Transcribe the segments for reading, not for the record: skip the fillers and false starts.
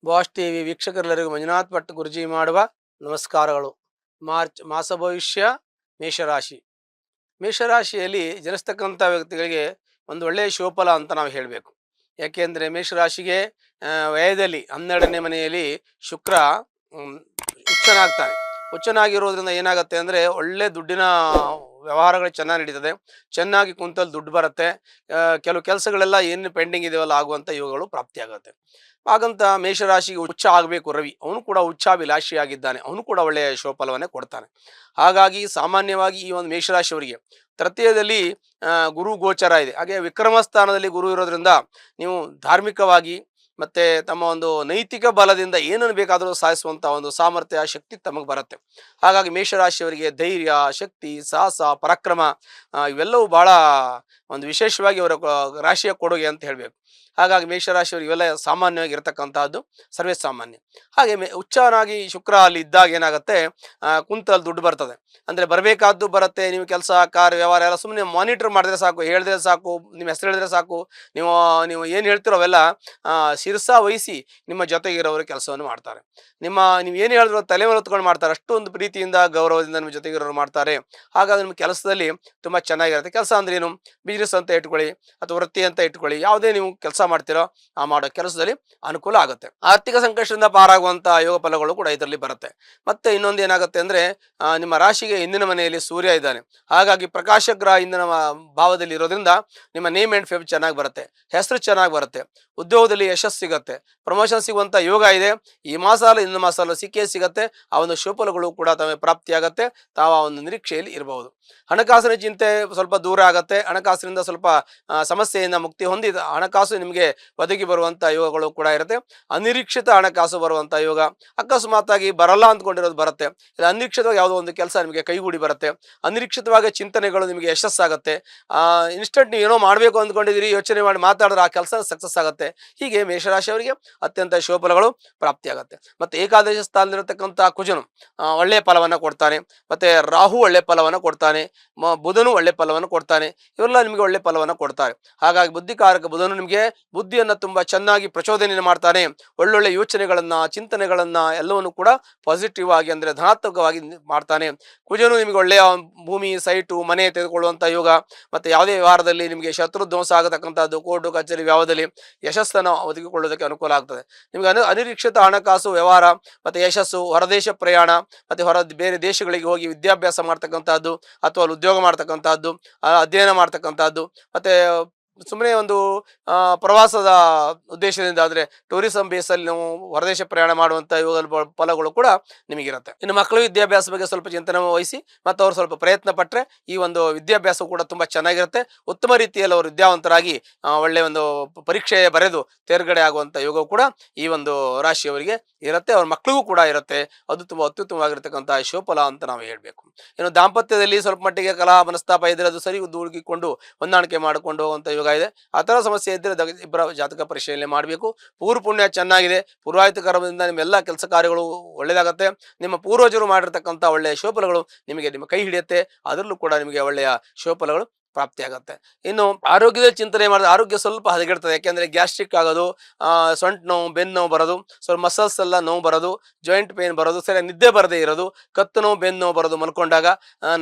Boss TV ವೀಕ್ಷಕರೆಲ್ಲರಿಗೂ Manjunath Bhat ಗುರುಜಿ ಮಾಡುವ ನಮಸ್ಕಾರಗಳು. March ಮಾಸ ಭವಿಷ್ಯ ಮೇಷರಾಶಿ. ಮೇಷರಾಶಿಯಲ್ಲಿ ಜನಿಸ್ತಕ್ಕಂಥ ವ್ಯಕ್ತಿಗಳಿಗೆ ಒಂದು ಒಳ್ಳೆಯ ಶುಭಫಲ ಅಂತ ನಾವು ಹೇಳಬೇಕು. ಯಾಕೆಂದರೆ ಮೇಷರಾಶಿಗೆ ವ್ಯಯದಲ್ಲಿ 12ನೇ ಮನೆಯಲ್ಲಿ ಶುಕ್ರ ಉಚ್ಚನಾಗ್ತಾನೆ. ಉಚ್ಚನಾಗಿರೋದ್ರಿಂದ ಏನಾಗುತ್ತೆ ಅಂದರೆ ಒಳ್ಳೆ ದುಡ್ಡಿನ ವ್ಯವಹಾರಗಳು ಚೆನ್ನಾಗಿ ನಡೀತದೆ, ಚೆನ್ನಾಗಿ ಕುಂತಲ್ಲಿ ದುಡ್ಡು ಬರುತ್ತೆ, ಕೆಲವು ಕೆಲಸಗಳೆಲ್ಲ ಏನು ಪೆಂಡಿಂಗ್ ಇದೆಯಲ್ಲ ಆಗುವಂಥ ಯೋಗಗಳು ಪ್ರಾಪ್ತಿಯಾಗುತ್ತೆ. ಹಾಗಂತ ಮೇಷರಾಶಿಗೆ ಉಚ್ಚ ಆಗಬೇಕು ರವಿ, ಅವನು ಕೂಡ ಉಚ್ಚಾಭಿಲಾಷಿಯಾಗಿದ್ದಾನೆ, ಅವನು ಕೂಡ ಒಳ್ಳೆಯ ಶುಭಫಲವನ್ನೇ ಕೊಡ್ತಾನೆ. ಹಾಗಾಗಿ ಸಾಮಾನ್ಯವಾಗಿ ಈ ಒಂದು ಮೇಷರಾಶಿಯವರಿಗೆ ತೃತೀಯದಲ್ಲಿ ಗುರು ಗೋಚರ ಇದೆ, ಹಾಗೆ ವಿಕ್ರಮ ಸ್ಥಾನದಲ್ಲಿ ಗುರು ಇರೋದ್ರಿಂದ ನೀವು ಧಾರ್ಮಿಕವಾಗಿ ಮತ್ತು ತಮ್ಮ ಒಂದು ನೈತಿಕ ಬಲದಿಂದ ಏನನ್ನು ಬೇಕಾದರೂ ಸಾಧಿಸುವಂಥ ಒಂದು ಸಾಮರ್ಥ್ಯ ಶಕ್ತಿ ತಮಗೆ ಬರುತ್ತೆ. ಹಾಗಾಗಿ ಮೇಷರಾಶಿಯವರಿಗೆ ಧೈರ್ಯ, ಶಕ್ತಿ, ಸಾಹಸ, ಪರಾಕ್ರಮ ಇವೆಲ್ಲವೂ ಭಾಳ ಒಂದು ವಿಶೇಷವಾಗಿ ಅವರ ರಾಶಿಯ ಕೊಡುಗೆ ಅಂತ ಹೇಳಬೇಕು. ಹಾಗಾಗಿ ಮೇಷರಾಶಿಯವರು ಇವೆಲ್ಲ ಸಾಮಾನ್ಯವಾಗಿ ಇರತಕ್ಕಂಥದ್ದು ಸರ್ವೇ ಸಾಮಾನ್ಯ. ಹಾಗೆ ಉಚ್ಚನಾಗಿ ಶುಕ್ರ ಅಲ್ಲಿ ಇದ್ದಾಗ ಏನಾಗುತ್ತೆ, ಕುಂತಲ್ಲಿ ದುಡ್ಡು ಬರ್ತದೆ, ಅಂದರೆ ಬರಬೇಕಾದ್ದು ಬರುತ್ತೆ. ನೀವು ಕೆಲಸ ಕಾರ್ಯ ವ್ಯವಹಾರ ಎಲ್ಲ ಸುಮ್ಮನೆ ಮಾನಿಟರ್ ಮಾಡಿದ್ರೆ ಸಾಕು, ಹೇಳಿದ್ರೆ ಸಾಕು, ನಿಮ್ಮ ಹೆಸರು ಹೇಳಿದ್ರೆ ಸಾಕು, ನೀವು ನೀವು ಏನು ಹೇಳ್ತಿರೋ ಅವೆಲ್ಲ ಶಿರಸ ವಹಿಸಿ ನಿಮ್ಮ ಜೊತೆಗಿರೋರು ಕೆಲಸವನ್ನು ಮಾಡ್ತಾರೆ. ನೀವು ಏನು ಹೇಳಿದ್ರು ತಲೆ ಮೇಲೆ ಹೊತ್ಕೊಂಡು ಮಾಡ್ತಾರೆ, ಅಷ್ಟೊಂದು ಪ್ರೀತಿಯಿಂದ ಗೌರವದಿಂದ ನಿಮ್ಮ ಜೊತೆಗಿರೋರು ಮಾಡ್ತಾರೆ. ಹಾಗಾಗಿ ನಿಮ್ಮ ಕೆಲಸದಲ್ಲಿ ತುಂಬ ಚೆನ್ನಾಗಿರುತ್ತೆ. ಕೆಲಸ ಅಂದ್ರೆ ಏನು, ಬಿಸ್ನೆಸ್ ಅಂತ ಇಟ್ಕೊಳ್ಳಿ ಅಥವಾ ವೃತ್ತಿ ಅಂತ ಇಟ್ಕೊಳ್ಳಿ, ಯಾವುದೇ ನೀವು ಕೆಲಸ ಮಾಡ್ತಿರೋ ಆ ಮಾಡೋ ಕೆಲಸದಲ್ಲಿ ಅನುಕೂಲ ಆಗುತ್ತೆ. ಆರ್ಥಿಕ ಸಂಕಷ್ಟದಿಂದ ಪಾರಾಗುವಂಥ ಯೋಗ ಫಲಗಳು ಕೂಡ ಇದರಲ್ಲಿ ಬರುತ್ತೆ. ಮತ್ತೆ ಇನ್ನೊಂದು ಏನಾಗುತ್ತೆ ಅಂದರೆ, ನಿಮ್ಮ ರಾಶಿಗೆ ಹಿಂದಿನ ಮನೆಯಲ್ಲಿ ಸೂರ್ಯ ಇದ್ದಾನೆ. ಹಾಗಾಗಿ ಪ್ರಕಾಶ ಗ್ರಹ ಹಿಂದಿನ ಭಾವದಲ್ಲಿ ಇರೋದ್ರಿಂದ ನಿಮ್ಮ ನೇಮ್ ಆ್ಯಂಡ್ ಫೇಮ್ ಚೆನ್ನಾಗಿ ಬರುತ್ತೆ, ಹೆಸರು ಚೆನ್ನಾಗಿ ಬರುತ್ತೆ, ಉದ್ಯೋಗದಲ್ಲಿ ಯಶಸ್ಸು ಸಿಗುತ್ತೆ, ಪ್ರಮೋಷನ್ ಸಿಗುವಂಥ ಯೋಗ ಇದೆ. ಈ ಮಾಸ ಅಲ್ಲ ಇನ್ನೊಂದು ಮಾಸ ಅಲ್ಲ ಸಿಕ್ಕೇ ಸಿಗುತ್ತೆ. ಆ ಒಂದು ಶುಭಫಲಗಳು ಕೂಡ ತಮಗೆ ಪ್ರಾಪ್ತಿಯಾಗತ್ತೆ. ತಾವು ಆ ಒಂದು ನಿರೀಕ್ಷೆಯಲ್ಲಿ ಇರಬಹುದು. ಹಣಕಾಸಿನ ಚಿಂತೆ ಸ್ವಲ್ಪ ದೂರ ಆಗುತ್ತೆ, ಹಣಕಾಸಿನಿಂದ ಸ್ವಲ್ಪ ಸಮಸ್ಯೆಯಿಂದ ಮುಕ್ತಿ ಹೊಂದಿದ ಹಣಕಾಸು ನಿಮಗೆ ಒದಗಿ ಬರುವಂಥ ಯೋಗಗಳು ಕೂಡ ಇರುತ್ತೆ. ಅನಿರೀಕ್ಷಿತ ಹಣಕಾಸು ಬರುವಂಥ ಯೋಗ, ಅಕಸ್ಮಾತ್ತಾಗಿ ಬರಲ್ಲ ಅಂದ್ಕೊಂಡಿರೋದು ಬರುತ್ತೆ, ಇಲ್ಲ ಅನಿರೀಕ್ಷಿತವಾಗಿ ಯಾವುದೋ ಒಂದು ಕೆಲಸ ನಿಮಗೆ ಕೈಗೂಡಿ ಬರುತ್ತೆ, ಅನಿರೀಕ್ಷಿತವಾಗಿ ಚಿಂತನೆಗಳು ನಿಮಗೆ ಯಶಸ್ಸಾಗುತ್ತೆ. ಇನ್ಸ್ಟೆಂಟ್ ನೀವು ಏನೋ ಮಾಡಬೇಕು ಅಂದ್ಕೊಂಡಿದ್ದೀರಿ, ಯೋಚನೆ ಮಾಡಿ ಮಾತಾಡಿದ್ರೆ ಆ ಕೆಲಸ ಸಕ್ಸಸ್ ಆಗುತ್ತೆ. ಹೀಗೆ ಮೇಷರಾಶಿಯವರಿಗೆ ಅತ್ಯಂತ ಶುಭಫಲಗಳು ಪ್ರಾಪ್ತಿಯಾಗುತ್ತೆ. ಮತ್ತು ಏಕಾದಶ ಸ್ಥಾನದಲ್ಲಿರತಕ್ಕಂಥ ಕುಜನು ಒಳ್ಳೆಯ ಫಲವನ್ನು ಕೊಡ್ತಾನೆ, ಮತ್ತು ರಾಹು ಒಳ್ಳೆ ಫಲವನ್ನು ಕೊಡ್ತಾನೆ, ಬುಧನು ಒಳ್ಳೆ ಫಲವನ್ನು ಕೊಡ್ತಾನೆ. ಇವೆಲ್ಲ ನಿಮಗೆ ಒಳ್ಳೆ ಫಲವನ್ನು ಕೊಡ್ತಾರೆ. ಹಾಗಾಗಿ ಬುದ್ಧಿಕಾರಕ ಬುಧನು ನಿಮಗೆ ಬುದ್ಧಿಯನ್ನು ತುಂಬ ಚೆನ್ನಾಗಿ ಪ್ರಚೋದನೆಯನ್ನು ಮಾಡ್ತಾನೆ. ಒಳ್ಳೊಳ್ಳೆ ಯೋಚನೆಗಳನ್ನು, ಚಿಂತನೆಗಳನ್ನು ಎಲ್ಲವನ್ನು ಕೂಡ ಪಾಸಿಟಿವ್ ಆಗಿ ಅಂದರೆ ಧನಾತ್ಮಕವಾಗಿ ಮಾಡ್ತಾನೆ. ಕುಜನು ನಿಮಗೆ ಒಳ್ಳೆಯ ಭೂಮಿ, ಸೈಟು, ಮನೆ ತೆಗೆದುಕೊಳ್ಳುವಂಥ ಯೋಗ, ಮತ್ತು ಯಾವುದೇ ವ್ಯವಹಾರದಲ್ಲಿ ನಿಮಗೆ ಶತ್ರು ಧ್ವಂಸ ಆಗತಕ್ಕಂಥದ್ದು, ಕೋರ್ಟು ಕಚೇರಿ ವ್ಯವಹಾರದಲ್ಲಿ ಯಶಸ್ಸನ್ನು ಒದಗಿಕೊಳ್ಳೋದಕ್ಕೆ ಅನುಕೂಲ ಆಗ್ತದೆ. ನಿಮಗೆ ಅನಿರೀಕ್ಷಿತ ಹಣಕಾಸು ವ್ಯವಹಾರ ಮತ್ತು ಯಶಸ್ಸು, ಹೊರದೇಶ ಪ್ರಯಾಣ, ಮತ್ತು ಬೇರೆ ದೇಶಗಳಿಗೆ ಹೋಗಿ ವಿದ್ಯಾಭ್ಯಾಸ ಮಾಡ್ತಕ್ಕಂಥದ್ದು ಅಥವಾ ಅಲ್ಲಿ ಉದ್ಯೋಗ ಮಾಡ್ತಕ್ಕಂಥದ್ದು, ಅಧ್ಯಯನ ಮಾಡ್ತಕ್ಕಂಥದ್ದು, ಮತ್ತು ಸುಮ್ಮನೆ ಒಂದು ಪ್ರವಾಸದ ಉದ್ದೇಶದಿಂದ ಅಂದರೆ ಟೂರಿಸಂ ಬೇಸಲ್ಲಿ ನಾವು ಹೊರದೇಶ ಪ್ರಯಾಣ ಮಾಡುವಂಥ ಯೋಗ ಫಲಗಳು ಕೂಡ ನಿಮಗಿರುತ್ತೆ. ಇನ್ನು ಮಕ್ಕಳು ವಿದ್ಯಾಭ್ಯಾಸ ಬಗ್ಗೆ ಸ್ವಲ್ಪ ಚಿಂತನೆ ವಹಿಸಿ ಮತ್ತು ಅವರು ಸ್ವಲ್ಪ ಪ್ರಯತ್ನ ಪಟ್ಟರೆ ಈ ಒಂದು ವಿದ್ಯಾಭ್ಯಾಸ ಕೂಡ ತುಂಬ ಚೆನ್ನಾಗಿರುತ್ತೆ. ಉತ್ತಮ ರೀತಿಯಲ್ಲಿ ಅವರು ವಿದ್ಯಾವಂತರಾಗಿ ಒಳ್ಳೆಯ ಒಂದು ಪರೀಕ್ಷೆ ಬರೆದು ತೇರ್ಗಡೆ ಆಗುವಂಥ ಯೋಗ ಕೂಡ ಈ ಒಂದು ರಾಶಿಯವರಿಗೆ ಇರುತ್ತೆ, ಅವ್ರ ಮಕ್ಕಳಿಗೂ ಕೂಡ ಇರುತ್ತೆ. ಅದು ತುಂಬ ಅತ್ಯುತ್ತಮವಾಗಿರ್ತಕ್ಕಂಥ ಶುಭಫಲ ಅಂತ ನಾವು ಹೇಳಬೇಕು. ಇನ್ನು ದಾಂಪತ್ಯದಲ್ಲಿ ಸ್ವಲ್ಪ ಮಟ್ಟಿಗೆ ಕಲಹ ಮನಸ್ತಾಪ ಇದ್ದರೆ ಅದು ಸರಿ ದೂಡಿಕೊಂಡು ಹೊಂದಾಣಿಕೆ ಮಾಡಿಕೊಂಡು ಹೋಗುವಂಥ ಯೋಗ ಇದೆ. ಆ ಥರ ಸಮಸ್ಯೆ ಇದ್ದರೆ ಇಬ್ಬರ ಜಾತಕ ಪರಿಶೀಲನೆ ಮಾಡಬೇಕು. ಪೂರ್ವ ಪುಣ್ಯ ಚೆನ್ನಾಗಿದೆ, ಪೂರ್ವಾಹಿತ ಕರ್ಮದಿಂದ ನಿಮ್ಮೆಲ್ಲ ಕೆಲಸ ಕಾರ್ಯಗಳು ಒಳ್ಳೆಯದಾಗುತ್ತೆ. ನಿಮ್ಮ ಪೂರ್ವಜರು ಮಾಡಿರ್ತಕ್ಕಂಥ ಒಳ್ಳೆಯ ಶುಭಫಲಗಳು ನಿಮ್ಮ ಕೈ ಹಿಡಿಯುತ್ತೆ, ಅದರಲ್ಲೂ ಕೂಡ ನಿಮಗೆ ಒಳ್ಳೆಯ ಶುಭಫಲಗಳು ಪ್ರಾಪ್ತಿಯಾಗುತ್ತೆ. ಇನ್ನು ಆರೋಗ್ಯದ ಚಿಂತನೆ ಮಾಡಿದ್ರೆ ಆರೋಗ್ಯ ಸ್ವಲ್ಪ ಹದಗೆಡ್ತದೆ. ಯಾಕೆಂದರೆ ಗ್ಯಾಸ್ಟ್ರಿಕ್ ಆಗೋದು, ಸೊಂಟ ನೋವು, ಬೆನ್ನು ನೋವು ಬರೋದು, ಸ್ವಲ್ಪ ಮಸಲ್ಸ್ ಎಲ್ಲ ನೋವು ಬರೋದು, ಜಾಯಿಂಟ್ ಪೇನ್ ಬರೋದು, ಸರಿಯಾಗಿ ನಿದ್ದೆ ಬರದೇ ಇರೋದು, ಕತ್ತು ನೋವು, ಬೆನ್ನು ನೋವು ಬರೋದು ಮಲ್ಕೊಂಡಾಗ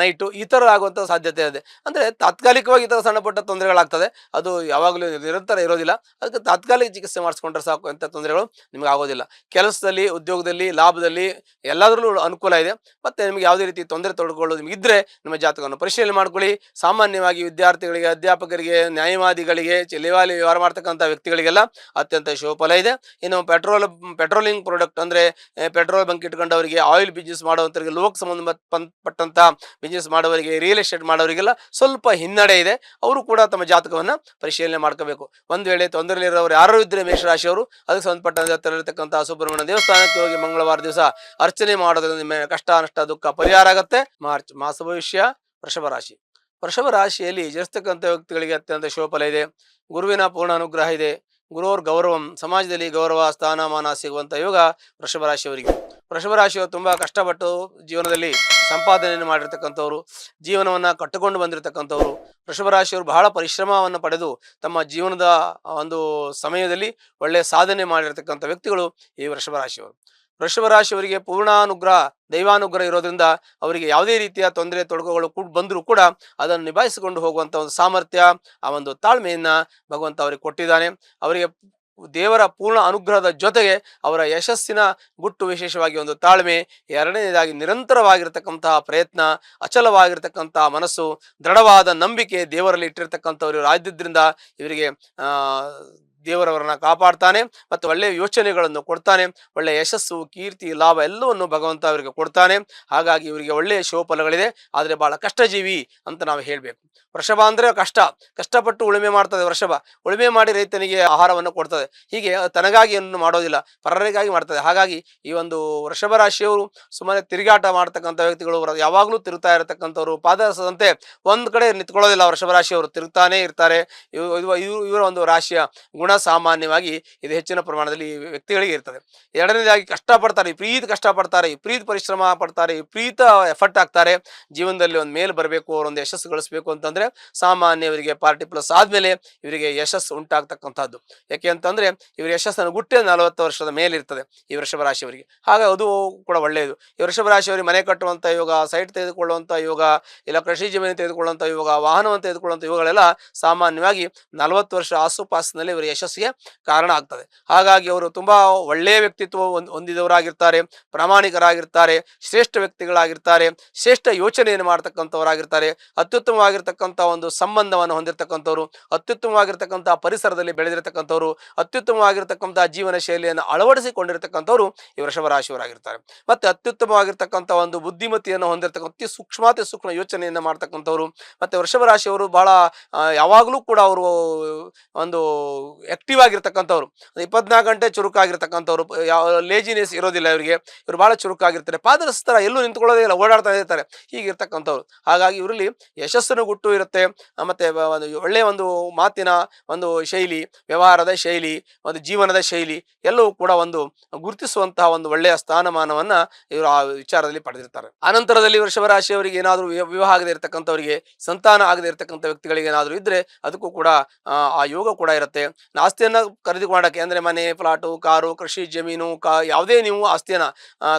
ನೈಟು, ಈ ಥರ ಆಗುವಂಥ ಸಾಧ್ಯತೆ ಇದೆ. ಅಂದರೆ ತಾತ್ಕಾಲಿಕವಾಗಿ ಈ ಥರ ಸಣ್ಣ ಪುಟ್ಟ ತೊಂದರೆಗಳಾಗ್ತದೆ, ಅದು ಯಾವಾಗಲೂ ನಿರಂತರ ಇರೋದಿಲ್ಲ. ಅದಕ್ಕೆ ತಾತ್ಕಾಲಿಕ ಚಿಕಿತ್ಸೆ ಮಾಡಿಸ್ಕೊಂಡ್ರೆ ಸಾಕು, ಅಂತ ತೊಂದರೆಗಳು ನಿಮಗೆ ಆಗೋದಿಲ್ಲ. ಕೆಲಸದಲ್ಲಿ, ಉದ್ಯೋಗದಲ್ಲಿ, ಲಾಭದಲ್ಲಿ ಎಲ್ಲದರಲ್ಲೂ ಅನುಕೂಲ ಇದೆ. ಮತ್ತು ನಿಮಗೆ ಯಾವುದೇ ರೀತಿ ತೊಂದರೆ ತೊಡ್ಕೊಳ್ಳೋದು ನಿಮಗಿದ್ರೆ ನಿಮ್ಮ ಜಾತಕವನ್ನು ಪರಿಶೀಲನೆ ಮಾಡ್ಕೊಳ್ಳಿ. ಸಾಮಾನ್ಯವಾಗಿ ವಿದ್ಯಾರ್ಥಿಗಳಿಗೆ, ಅಧ್ಯಾಪಕರಿಗೆ, ನ್ಯಾಯವಾದಿಗಳಿಗೆ, ಲೇವಾಲಿ ವ್ಯವಹಾರ ಮಾಡ್ತಕ್ಕಂಥ ವ್ಯಕ್ತಿಗಳಿಗೆಲ್ಲ ಅತ್ಯಂತ ಶುಭಫಲ ಇದೆ. ಇನ್ನು ಪೆಟ್ರೋಲಿಂಗ್ ಪ್ರಾಡಕ್ಟ್ ಅಂದರೆ ಪೆಟ್ರೋಲ್ ಬಂಕ್ ಇಟ್ಕೊಂಡವರಿಗೆ, ಆಯಿಲ್ ಬಿಸ್ನೆಸ್ ಮಾಡೋವಂಥವ್ರಿಗೆ, ಲೋಕ ಸಂಬಂಧಪಟ್ಟಂಥ ಬಿಸ್ನೆಸ್ ಮಾಡೋವರಿಗೆ, ರಿಯಲ್ ಎಸ್ಟೇಟ್ ಮಾಡೋರಿಗೆಲ್ಲ ಸ್ವಲ್ಪ ಹಿನ್ನಡೆ ಇದೆ. ಅವರು ಕೂಡ ತಮ್ಮ ಜಾತಕವನ್ನು ಪರಿಶೀಲನೆ ಮಾಡ್ಕೋಬೇಕು. ಒಂದು ವೇಳೆ ತೊಂದರೆಯಲ್ಲಿರೋರು ಯಾರು ಇದ್ದರೆ ಮೇಷರಾಶಿಯವರು ಅದಕ್ಕೆ ಸಂಬಂಧಪಟ್ಟಂಥ ಸುಬ್ರಹ್ಮಣ್ಯ ದೇವಸ್ಥಾನಕ್ಕೆ ಹೋಗಿ ಮಂಗಳವಾರ ದಿವಸ ಅರ್ಚನೆ ಮಾಡೋದ್ರಿಂದ ನಿಮ್ಮ ಕಷ್ಟ, ನಷ್ಟ, ದುಃಖ ಪರಿಹಾರ ಆಗುತ್ತೆ. ಮಾರ್ಚ್ ಮಾಸ ಭವಿಷ್ಯ ವೃಷಭ ರಾಶಿ. ವೃಷಭ ರಾಶಿಯಲ್ಲಿ ಜನಿಸ್ತಕ್ಕಂಥ ವ್ಯಕ್ತಿಗಳಿಗೆ ಅತ್ಯಂತ ಶುಭಫಲ ಇದೆ. ಗುರುವಿನ ಪೂರ್ಣ ಅನುಗ್ರಹ ಇದೆ. ಗುರುವರ್ ಗೌರವಂ, ಸಮಾಜದಲ್ಲಿ ಗೌರವ, ಸ್ಥಾನಮಾನ ಸಿಗುವಂಥ ಯೋಗ ವೃಷಭ ರಾಶಿಯವರಿಗೆ. ವೃಷಭ ರಾಶಿಯವರು ತುಂಬ ಕಷ್ಟಪಟ್ಟು ಜೀವನದಲ್ಲಿ ಸಂಪಾದನೆಯನ್ನು ಮಾಡಿರ್ತಕ್ಕಂಥವ್ರು, ಜೀವನವನ್ನು ಕಟ್ಟಿಕೊಂಡು ಬಂದಿರತಕ್ಕಂಥವ್ರು, ವೃಷಭ ರಾಶಿಯವರು ಬಹಳ ಪರಿಶ್ರಮವನ್ನು ಪಡೆದು ತಮ್ಮ ಜೀವನದ ಒಂದು ಸಮಯದಲ್ಲಿ ಒಳ್ಳೆಯ ಸಾಧನೆ ಮಾಡಿರ್ತಕ್ಕಂಥ ವ್ಯಕ್ತಿಗಳು ಈ ವೃಷಭ ರಾಶಿಯವರು. ವೃಷಭ ರಾಶಿಯವರಿಗೆ ಪೂರ್ಣಾನುಗ್ರಹ ದೈವಾನುಗ್ರಹ ಇರೋದ್ರಿಂದ ಅವರಿಗೆ ಯಾವುದೇ ರೀತಿಯ ತೊಂದರೆ ತೊಡಕುಗಳು ಬಂದರೂ ಕೂಡ ಅದನ್ನು ನಿಭಾಯಿಸಿಕೊಂಡು ಹೋಗುವಂಥ ಒಂದು ಸಾಮರ್ಥ್ಯ, ಆ ಒಂದು ತಾಳ್ಮೆಯನ್ನ ಭಗವಂತ ಅವರಿಗೆ ಕೊಟ್ಟಿದ್ದಾನೆ. ಅವರಿಗೆ ದೇವರ ಪೂರ್ಣ ಅನುಗ್ರಹದ ಜೊತೆಗೆ ಅವರ ಯಶಸ್ಸಿನ ಗುಟ್ಟು ವಿಶೇಷವಾಗಿ ಒಂದು ತಾಳ್ಮೆ, ಎರಡನೇದಾಗಿ ನಿರಂತರವಾಗಿರ್ತಕ್ಕಂತಹ ಪ್ರಯತ್ನ, ಅಚಲವಾಗಿರ್ತಕ್ಕಂತಹ ಮನಸ್ಸು, ದೃಢವಾದ ನಂಬಿಕೆ ದೇವರಲ್ಲಿ ಇಟ್ಟಿರ್ತಕ್ಕಂಥವ್ರು ಆಗಿದ್ದರಿಂದ ಇವರಿಗೆ ದೇವರವರನ್ನ ಕಾಪಾಡ್ತಾನೆ ಮತ್ತು ಒಳ್ಳೆಯ ಯೋಚನೆಗಳನ್ನು ಕೊಡ್ತಾನೆ. ಒಳ್ಳೆಯ ಯಶಸ್ಸು, ಕೀರ್ತಿ, ಲಾಭ ಎಲ್ಲವನ್ನು ಭಗವಂತ ಅವರಿಗೆ ಕೊಡ್ತಾನೆ. ಹಾಗಾಗಿ ಇವರಿಗೆ ಒಳ್ಳೆಯ ಶುಭಫಲಗಳಿದೆ. ಆದರೆ ಬಹಳ ಕಷ್ಟಜೀವಿ ಅಂತ ನಾವು ಹೇಳಬೇಕು. ವೃಷಭ ಅಂದರೆ ಕಷ್ಟಪಟ್ಟು ಉಳುಮೆ ಮಾಡ್ತದೆ. ವೃಷಭ ಉಳುಮೆ ಮಾಡಿ ರೈತನಿಗೆ ಆಹಾರವನ್ನು ಕೊಡ್ತದೆ. ಹೀಗೆ ತನಗಾಗಿ ಏನು ಮಾಡೋದಿಲ್ಲ, ಪರರಿಗಾಗಿ ಮಾಡ್ತದೆ. ಹಾಗಾಗಿ ಈ ಒಂದು ವೃಷಭ ರಾಶಿಯವರು ಸುಮ್ಮನೆ ತಿರುಗಾಟ ಮಾಡ್ತಕ್ಕಂಥ ವ್ಯಕ್ತಿಗಳು, ಯಾವಾಗಲೂ ತಿರುಗ್ತಾ ಇರತಕ್ಕಂಥವ್ರು, ಪಾದರಸದಂತೆ ಒಂದು ಕಡೆ ನಿಂತ್ಕೊಳ್ಳೋದಿಲ್ಲ. ವೃಷಭ ರಾಶಿಯವರು ತಿರುಗ್ತಾನೆ ಇರ್ತಾರೆ. ಇವರ ಒಂದು ರಾಶಿಯ ಗುಣ ಸಾಮಾನ್ಯವಾಗಿ ಇದು ಹೆಚ್ಚಿನ ಪ್ರಮಾಣದಲ್ಲಿ ವ್ಯಕ್ತಿಗಳಿಗೆ ಇರ್ತದೆ. ಎರಡನೇದಾಗಿ ಕಷ್ಟಪಡ್ತಾರೆ, ವಿಪರೀತ ಪರಿಶ್ರಮ ಪಡ್ತಾರೆ, ವಿಪರೀತ ಎಫರ್ಟ್ ಆಗ್ತಾರೆ. ಜೀವನದಲ್ಲಿ ಒಂದು ಮೇಲೆ ಬರಬೇಕು, ಅವರೊಂದು ಯಶಸ್ಸು ಗಳಿಸಬೇಕು ಅಂತಂದ್ರೆ ಸಾಮಾನ್ಯ ಇವರಿಗೆ ಪಾರ್ಟಿ ಪ್ಲಸ್ ಆದ್ಮೇಲೆ ಇವರಿಗೆ ಯಶಸ್ಸು ಉಂಟಾಗ್ತಕ್ಕಂಥದ್ದು. ಯಾಕೆ ಅಂತಂದ್ರೆ ಇವ್ರ ಯಶಸ್ಸನ್ನು ಗುಟ್ಟೆ 40 ವರ್ಷದ ಮೇಲೆ ಇರ್ತದೆ ಈ ವೃಷಭ ರಾಶಿಯವರಿಗೆ. ಹಾಗಾಗಿ ಅದು ಕೂಡ ಒಳ್ಳೆಯದು. ಈ ವೃಷಭ ರಾಶಿಯವರಿಗೆ ಮನೆ ಕಟ್ಟುವಂಥ ಯೋಗ, ಸೈಟ್ ತೆಗೆದುಕೊಳ್ಳುವಂಥ ಯೋಗ, ಇಲ್ಲ ಕೃಷಿ ಜಮೀನು ತೆಗೆದುಕೊಳ್ಳುವಂಥ ಯೋಗ, ವಾಹನವನ್ನು ತೆಗೆದುಕೊಳ್ಳುವಂಥ ಯೋಗಗಳೆಲ್ಲ ಸಾಮಾನ್ಯವಾಗಿ 40 ವರ್ಷ ಆಸುಪಾಸಿನಲ್ಲಿ ಇವರ ಯಶಸ್ಸಿಗೆ ಕಾರಣ ಆಗ್ತದೆ. ಹಾಗಾಗಿ ಅವರು ತುಂಬಾ ಒಳ್ಳೆಯ ವ್ಯಕ್ತಿತ್ವ ಹೊಂದಿದವರಾಗಿರ್ತಾರೆ, ಪ್ರಾಮಾಣಿಕರಾಗಿರ್ತಾರೆ, ಶ್ರೇಷ್ಠ ವ್ಯಕ್ತಿಗಳಾಗಿರ್ತಾರೆ, ಶ್ರೇಷ್ಠ ಯೋಚನೆಯನ್ನು ಮಾಡ್ತಕ್ಕಂಥವರಾಗಿರ್ತಾರೆ, ಅತ್ಯುತ್ತಮವಾಗಿರ್ತಕ್ಕಂಥ ಒಂದು ಸಂಬಂಧವನ್ನು ಹೊಂದಿರತಕ್ಕಂಥವ್ರು, ಅತ್ಯುತ್ತಮವಾಗಿರ್ತಕ್ಕಂಥ ಪರಿಸರದಲ್ಲಿ ಬೆಳೆದಿರತಕ್ಕಂಥವ್ರು, ಅತ್ಯುತ್ತಮವಾಗಿರ್ತಕ್ಕಂಥ ಜೀವನ ಶೈಲಿಯನ್ನು ಅಳವಡಿಸಿಕೊಂಡಿರತಕ್ಕಂಥವ್ರು ಈ ವೃಷಭ ರಾಶಿಯವರಾಗಿರ್ತಾರೆ. ಮತ್ತೆ ಅತ್ಯುತ್ತಮವಾಗಿರ್ತಕ್ಕಂಥ ಒಂದು ಬುದ್ಧಿಮತಿಯನ್ನು ಹೊಂದಿರತಕ್ಕಂಥ ಸೂಕ್ಷ್ಮ ಯೋಚನೆಯನ್ನು ಮಾಡ್ತಕ್ಕಂಥವ್ರು. ಮತ್ತೆ ವೃಷಭ ರಾಶಿಯವರು ಬಹಳ ಯಾವಾಗಲೂ ಕೂಡ ಅವರು ಒಂದು ಆಕ್ಟಿವ್ ಆಗಿರ್ತಕ್ಕಂಥವ್ರು, 24 ಗಂಟೆ ಚುರುಕಾಗಿರ್ತಕ್ಕಂಥವ್ರು, ಯಾವ ಲೇಜಿನೆಸ್ ಇರೋದಿಲ್ಲ ಇವರಿಗೆ. ಇವರು ಬಹಳ ಚುರುಕಾಗಿರ್ತಾರೆ, ಪಾದರಸ್ತರ ಎಲ್ಲೂ ನಿಂತ್ಕೊಳ್ಳೋದೇ ಇಲ್ಲ, ಓಡಾಡ್ತಾ ಇರ್ತಾರೆ, ಹೀಗಿರ್ತಕ್ಕಂಥವ್ರು. ಹಾಗಾಗಿ ಇವರಲ್ಲಿ ಯಶಸ್ಸಿನ ಗುಟ್ಟು ಇರುತ್ತೆ. ಮತ್ತೆ ಒಳ್ಳೆಯ ಒಂದು ಮಾತಿನ ಒಂದು ಶೈಲಿ, ವ್ಯವಹಾರದ ಶೈಲಿ, ಒಂದು ಜೀವನದ ಶೈಲಿ ಎಲ್ಲವೂ ಕೂಡ ಒಂದು ಗುರುತಿಸುವಂತಹ ಒಂದು ಒಳ್ಳೆಯ ಸ್ಥಾನಮಾನವನ್ನ ಇವರು ಆ ವಿಚಾರದಲ್ಲಿ ಪಡೆದಿರ್ತಾರೆ. ಅನಂತರದಲ್ಲಿ ವೃಷಭ ರಾಶಿಯವರಿಗೆ ಏನಾದರೂ ವಿವಾಹ ಆಗದೆ ಇರತಕ್ಕಂಥವರಿಗೆ, ಸಂತಾನ ಆಗದೆ ಇರತಕ್ಕಂಥ ವ್ಯಕ್ತಿಗಳಿಗೆ ಏನಾದರೂ ಇದ್ರೆ ಅದಕ್ಕೂ ಕೂಡ ಆ ಯೋಗ ಕೂಡ ಇರುತ್ತೆ. ಆಸ್ತಿಯನ್ನ ಖರೀದಿ ಮಾಡೋಕ್ಕೆ ಅಂದ್ರೆ ಮನೆ, ಪ್ಲಾಟು, ಕಾರು, ಕೃಷಿ ಜಮೀನು, ಯಾವುದೇ ನೀವು ಆಸ್ತಿಯನ್ನ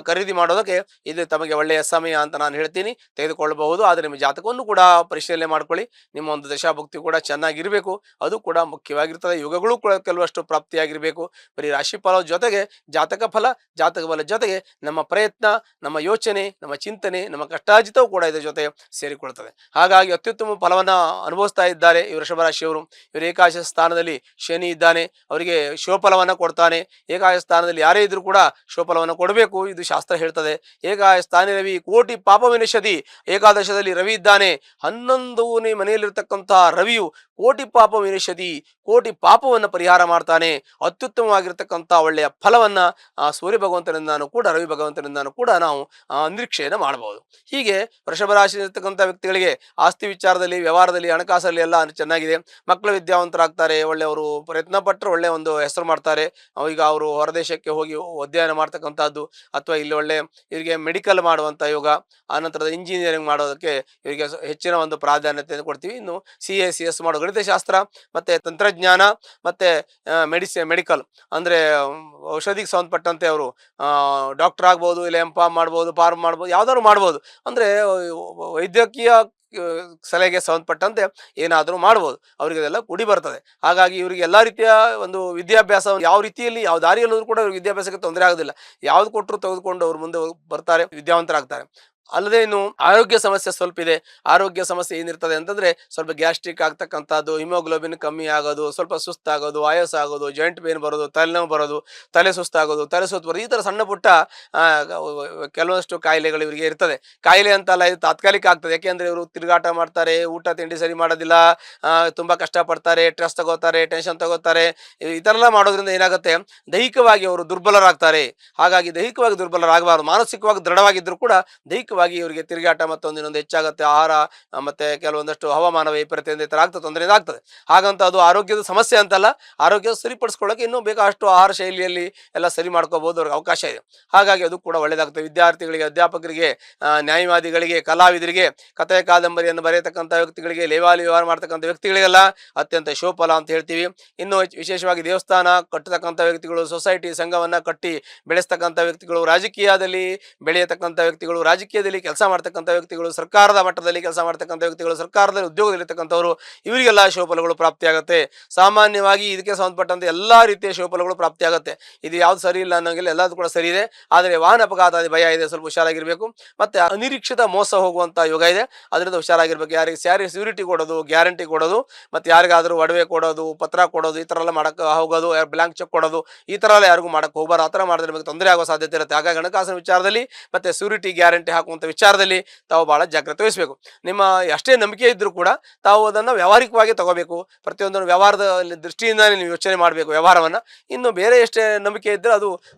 ಖರೀದಿ ಮಾಡೋದಕ್ಕೆ ಇದು ತಮಗೆ ಒಳ್ಳೆಯ ಸಮಯ ಅಂತ ನಾನು ಹೇಳ್ತೀನಿ, ತೆಗೆದುಕೊಳ್ಳಬಹುದು. ಆದರೆ ನಿಮ್ಮ ಜಾತಕವನ್ನು ಕೂಡ ಪರಿಶೀಲನೆ ಮಾಡ್ಕೊಳ್ಳಿ. ನಿಮ್ಮ ಒಂದು ದಶಾಭುಕ್ತಿ ಕೂಡ ಚೆನ್ನಾಗಿರ್ಬೇಕು, ಅದು ಕೂಡ ಮುಖ್ಯವಾಗಿರ್ತದೆ. ಯೋಗಗಳು ಕೂಡ ಕೆಲವಷ್ಟು ಪ್ರಾಪ್ತಿಯಾಗಿರ್ಬೇಕು. ಬರೀ ರಾಶಿ ಫಲ ಜೊತೆಗೆ ಜಾತಕ ಫಲ ಜೊತೆಗೆ ನಮ್ಮ ಪ್ರಯತ್ನ, ನಮ್ಮ ಯೋಚನೆ, ನಮ್ಮ ಚಿಂತನೆ, ನಮ್ಮ ಕಷ್ಟಾರ್ಜಿತವೂ ಕೂಡ ಇದರ ಜೊತೆ ಸೇರಿಕೊಳ್ತದೆ. ಹಾಗಾಗಿ ಅತ್ಯುತ್ತಮ ಫಲವನ್ನ ಅನುಭವಿಸ್ತಾ ಇದ್ದಾರೆ ಈ ವೃಷಭ ರಾಶಿಯವರು. ಇವರು ಏಕಾದಶ ಸ್ಥಾನದಲ್ಲಿ ಶನಿ ಇದ್ದಾನೆ, ಅವರಿಗೆ ಶುಭಫಲವನ್ನ ಕೊಡ್ತಾನೆ. ಏಕಾದಶ ಸ್ಥಾನದಲ್ಲಿ ಯಾರೇ ಇದ್ರೂ ಕೂಡ ಶುಭಫಲವನ್ನು ಕೊಡಬೇಕು, ಇದು ಶಾಸ್ತ್ರ ಹೇಳ್ತದೆ. ಏಕಾದಶ ಸ್ಥಾನ ರವಿ ಕೋಟಿ ಪಾಪ ವಿನಶತಿ. ಏಕಾದಶದಲ್ಲಿ ರವಿ ಇದ್ದಾನೆ, 11ನೇ ಮನೆಯಲ್ಲಿರ್ತಕ್ಕಂತಹ ರವಿಯು ಕೋಟಿ ಪಾಪ ವಿನಶತಿ, ಕೋಟಿ ಪಾಪವನ್ನು ಪರಿಹಾರ ಮಾಡ್ತಾನೆ. ಅತ್ಯುತ್ತಮವಾಗಿರ್ತಕ್ಕಂಥ ಒಳ್ಳೆಯ ಫಲವನ್ನ ಸೂರ್ಯ ಭಗವಂತನಿಂದಾನು ಕೂಡ, ರವಿ ಭಗವಂತನಿಂದಾನು ಕೂಡ ನಾವು ನಿರೀಕ್ಷೆಯನ್ನು ಮಾಡಬಹುದು. ಹೀಗೆ ವೃಷಭ ರಾಶಿ ಇರ್ತಕ್ಕಂಥ ವ್ಯಕ್ತಿಗಳಿಗೆ ಆಸ್ತಿ ವಿಚಾರದಲ್ಲಿ, ವ್ಯವಹಾರದಲ್ಲಿ, ಹಣಕಾಸಲ್ಲಿ ಎಲ್ಲ ಚೆನ್ನಾಗಿದೆ. ಮಕ್ಕಳು ವಿದ್ಯಾವಂತರಾಗ್ತಾರೆ, ಒಳ್ಳೆಯವರು ಪ್ರಯತ್ನ ಪಟ್ಟರು ಒಳ್ಳೆಯ ಒಂದು ಹೆಸರು ಮಾಡ್ತಾರೆ. ಈಗ ಅವರು ಹೊರದೇಶಕ್ಕೆ ಹೋಗಿ ಅಧ್ಯಯನ ಮಾಡ್ತಕ್ಕಂಥದ್ದು, ಅಥವಾ ಇಲ್ಲಿ ಒಳ್ಳೆ ಇವರಿಗೆ ಮೆಡಿಕಲ್ ಮಾಡುವಂಥ ಯೋಗ, ಆನಂತರದ ಇಂಜಿನಿಯರಿಂಗ್ ಮಾಡೋದಕ್ಕೆ ಇವರಿಗೆ ಹೆಚ್ಚಿನ ಒಂದು ಪ್ರಾಧಾನ್ಯತೆಯನ್ನು ಕೊಡ್ತೀವಿ. ಇನ್ನು CS ಮಾಡೋ ಗಣಿತಶಾಸ್ತ್ರ, ಮತ್ತೆ ತಂತ್ರಜ್ಞಾನ, ಮತ್ತೆ ಮೆಡಿಕಲ್ ಅಂದ್ರೆ ಔಷಧಿಗೆ ಸಂಬಂಧಪಟ್ಟಂತೆ ಅವರು ಡಾಕ್ಟರ್ ಆಗ್ಬೋದು, ಇಲ್ಲ M.Pharm ಮಾಡ್ಬೋದು, ಫಾರ್ಮ್ ಮಾಡ್ಬೋದು, ಯಾವ್ದಾದ್ರು ಮಾಡ್ಬೋದು. ಅಂದ್ರೆ ವೈದ್ಯಕೀಯ ಸಲಹೆಗೆ ಸಂಬಂಧಪಟ್ಟಂತೆ ಏನಾದರೂ ಮಾಡ್ಬೋದು, ಅವರಿಗೆ ಅದೆಲ್ಲ ಕೂಡಿ ಬರ್ತದೆ. ಹಾಗಾಗಿ ಇವರಿಗೆ ಎಲ್ಲ ರೀತಿಯ ಒಂದು ವಿದ್ಯಾಭ್ಯಾಸ ಯಾವ ರೀತಿಯಲ್ಲಿ ಯಾವ ದಾರಿಯಲ್ಲೂ ಕೂಡ ಇವ್ರಿಗೆ ವಿದ್ಯಾಭ್ಯಾಸಕ್ಕೆ ತೊಂದರೆ ಆಗೋದಿಲ್ಲ. ಯಾವ್ದು ಕೊಟ್ಟರು ತೆಗೆದುಕೊಂಡು ಅವ್ರು ಮುಂದೆ ಬರ್ತಾರೆ, ವಿದ್ಯಾವಂತರಾಗ್ತಾರೆ. ಅಲ್ಲದೆ ಇನ್ನು ಆರೋಗ್ಯ ಸಮಸ್ಯೆ ಸ್ವಲ್ಪ ಇದೆ. ಆರೋಗ್ಯ ಸಮಸ್ಯೆ ಏನಿರ್ತದೆ ಅಂತಂದ್ರೆ ಸ್ವಲ್ಪ ಗ್ಯಾಸ್ಟ್ರಿಕ್ ಆಗ್ತಕ್ಕಂಥದ್ದು, ಹಿಮೋಗ್ಲೋಬಿನ್ ಕಮ್ಮಿ ಆಗೋದು, ಸ್ವಲ್ಪ ಸುಸ್ತಾಗೋದು, ಆಯಾಸ ಆಗೋದು, ಜಾಯಿಂಟ್ ಪೇನ್ ಬರೋದು, ತಲೆನೋವು ಬರೋದು, ತಲೆ ಸುಸ್ತಾಗೋದು, ತಲೆ ಸುತ್ತು ಬರೋದು, ಈ ಥರ ಸಣ್ಣ ಪುಟ್ಟ ಕೆಲವೊಂದಷ್ಟು ಕಾಯಿಲೆಗಳು ಇವರಿಗೆ ಇರ್ತದೆ. ಕಾಯಿಲೆ ಅಂತಲ್ಲ, ಇದು ತಾತ್ಕಾಲಿಕ ಆಗ್ತದೆ. ಯಾಕೆಂದ್ರೆ ಇವರು ತಿರುಗಾಟ ಮಾಡ್ತಾರೆ, ಊಟ ತಿಂಡಿ ಸರಿ ಮಾಡೋದಿಲ್ಲ, ತುಂಬಾ ಕಷ್ಟಪಡ್ತಾರೆ, ಸ್ಟ್ರೆಸ್ ತಗೋತಾರೆ, ಟೆನ್ಷನ್ ತಗೋತಾರೆ. ಈ ಥರ ಎಲ್ಲ ಮಾಡೋದ್ರಿಂದ ಏನಾಗುತ್ತೆ, ದೈಹಿಕವಾಗಿ ಅವರು ದುರ್ಬಲರಾಗ್ತಾರೆ. ಹಾಗಾಗಿ ದೈಹಿಕವಾಗಿ ದುರ್ಬಲರಾಗಬಾರದು, ಮಾನಸಿಕವಾಗಿ ದೃಢವಾಗಿದ್ರು ಕೂಡ ದೈಹಿಕವಾಗಿ ಮಾನಸಿಕವಾಗಿ ಇವರಿಗೆ ತಿರುಗಾಟ ಮತ್ತೊಂದು ಇನ್ನೊಂದು ಹೆಚ್ಚಾಗುತ್ತೆ. ಆಹಾರ ಮತ್ತೆ ಕೆಲವೊಂದಷ್ಟು ಹವಾಮಾನ ವೈಪರೀತ್ಯದಿಂದ ಈ ಥರ ಆಗ್ತದೆ, ತೊಂದರೆಯಿಂದ ಆಗ್ತದೆ. ಹಾಗಂತ ಅದು ಆರೋಗ್ಯದ ಸಮಸ್ಯೆ ಅಂತಲ್ಲ, ಆರೋಗ್ಯ ಸರಿಪಡಿಸ್ಕೊಳ್ಳೋಕೆ ಇನ್ನೂ ಬೇಕಾದಷ್ಟು ಆಹಾರ ಶೈಲಿಯಲ್ಲಿ ಎಲ್ಲ ಸರಿ ಮಾಡ್ಕೋಬಹುದು, ಅವ್ರಿಗೆ ಅವಕಾಶ ಇದೆ. ಹಾಗಾಗಿ ಅದು ಕೂಡ ಒಳ್ಳೆಯದಾಗ್ತದೆ. ವಿದ್ಯಾರ್ಥಿಗಳಿಗೆ, ಅಧ್ಯಾಪಕರಿಗೆ, ನ್ಯಾಯವಾದಿಗಳಿಗೆ, ಕಲಾವಿದರಿಗೆ, ಕಥೆ ಕಾದಂಬರಿಯನ್ನು ಬರೆಯತಕ್ಕಂಥ ವ್ಯಕ್ತಿಗಳಿಗೆ, ಲೇವಾಲಿ ವ್ಯವಹಾರ ಮಾಡ್ತಕ್ಕಂಥ ವ್ಯಕ್ತಿಗಳಿಗೆಲ್ಲ ಅತ್ಯಂತ ಶೋಫಲ ಅಂತ ಹೇಳ್ತೀವಿ. ಇನ್ನು ವಿಶೇಷವಾಗಿ ದೇವಸ್ಥಾನ ಕಟ್ಟತಕ್ಕಂಥ ವ್ಯಕ್ತಿಗಳು, ಸೊಸೈಟಿ ಸಂಘವನ್ನ ಕಟ್ಟಿ ಬೆಳೆಸ್ತಕ್ಕಂಥ ವ್ಯಕ್ತಿಗಳು, ರಾಜಕೀಯದಲ್ಲಿ ಬೆಳೆಯತಕ್ಕಂಥ ವ್ಯಕ್ತಿಗಳು, ರಾಜಕೀಯದಲ್ಲಿ ಕೆಲಸ ಮಾಡ್ತಕ್ಕಂಥ ವ್ಯಕ್ತಿಗಳು, ಸರ್ಕಾರದ ಮಟ್ಟದಲ್ಲಿ ಕೆಲಸ ಮಾಡ್ತಕ್ಕಂಥ ವ್ಯಕ್ತಿಗಳು, ಸರ್ಕಾರದಲ್ಲಿ ಉದ್ಯೋಗದಲ್ಲಿರ್ತಕ್ಕಂಥವರು, ಇವರಿಗೆಲ್ಲ ಶೋಫಲಗಳು ಪ್ರಾಪ್ತಿಯಾಗುತ್ತೆ. ಸಾಮಾನ್ಯವಾಗಿ ಇದಕ್ಕೆ ಸಂಬಂಧಪಟ್ಟಂತೆ ಎಲ್ಲಾ ರೀತಿಯ ಶೋಫಲಗಳು ಪ್ರಾಪ್ತಿಯಾಗುತ್ತೆ. ಇದು ಯಾವ್ದು ಸರಿ ಇಲ್ಲ ಅನ್ನೋಂಗಿಲ್ಲ, ಎಲ್ಲದೂ ಕೂಡ ಸರಿ ಇದೆ. ಆದರೆ ವಾಹನ ಅಪಘಾತ ಭಯ ಇದೆ, ಸ್ವಲ್ಪ ಹುಷಾರಾಗಿರ್ಬೇಕು. ಮತ್ತೆ ಅನಿರೀಕ್ಷಿತ ಮೋಸ ಹೋಗುವಂತ ಯೋಗ ಇದೆ, ಅದರಿಂದ ಹುಷಾರಾಗಿರ್ಬೇಕು. ಯಾರಿಗೆ ಸೆಕ್ಯೂರಿಟಿ ಕೊಡೋದು, ಗ್ಯಾರಂಟಿ ಕೊಡೋದು, ಮತ್ತೆ ಯಾರಿಗಾದ್ರೂ ಒಡವೆ ಕೊಡೋದು, ಪತ್ರ ಕೊಡೋದು, ಈ ತರ ಎಲ್ಲ ಮಾಡಕ್ ಹೋಗೋದು, ಬ್ಲಾಂಕ್ ಚೆಕ್ ಕೊಡೋದು, ಈ ತರ ಎಲ್ಲ ಯಾರಿಗೂ ಮಾಡಕ್ ಹೋಗಬಾರ್ದು. ಆ ತರ ಮಾಡಿದ್ರೆ ನಿಮಗೆ ತೊಂದರೆ ಆಗೋ ಸಾಧ್ಯತೆ ಇರುತ್ತೆ. ಹಾಗಾಗಿ ಹಣಕಾಸಿನ ವಿಚಾರದಲ್ಲಿ ಮತ್ತೆ ಸೆಕ್ಯೂರಿಟಿ ಗ್ಯಾರಂಟಿ ಹಾಕುವಂತ ವಿಚಾರದಲ್ಲಿ ತಾವು ಬಹಳ ಜಾಗ್ರತೆ ವಹಿಸಬೇಕು. ನಿಮ್ಮ ಅಷ್ಟೇ ನಂಬಿಕೆ ಇದ್ರೂ ಕೂಡ ತಾವು ಅದನ್ನ ವ್ಯಾವಹಾರಿಕವಾಗಿ ತಗೋಬೇಕು. ಪ್ರತಿಯೊಂದನ್ನು ವ್ಯವಹಾರದ ದೃಷ್ಟಿಯಿಂದ ನೀವು ಯೋಚನೆ ಮಾಡಬೇಕು ವ್ಯವಹಾರವನ್ನ. ಇನ್ನು ಬೇರೆ ಎಷ್ಟೇ ನಂಬಿಕೆ ಇದ್ರೆ ಅದು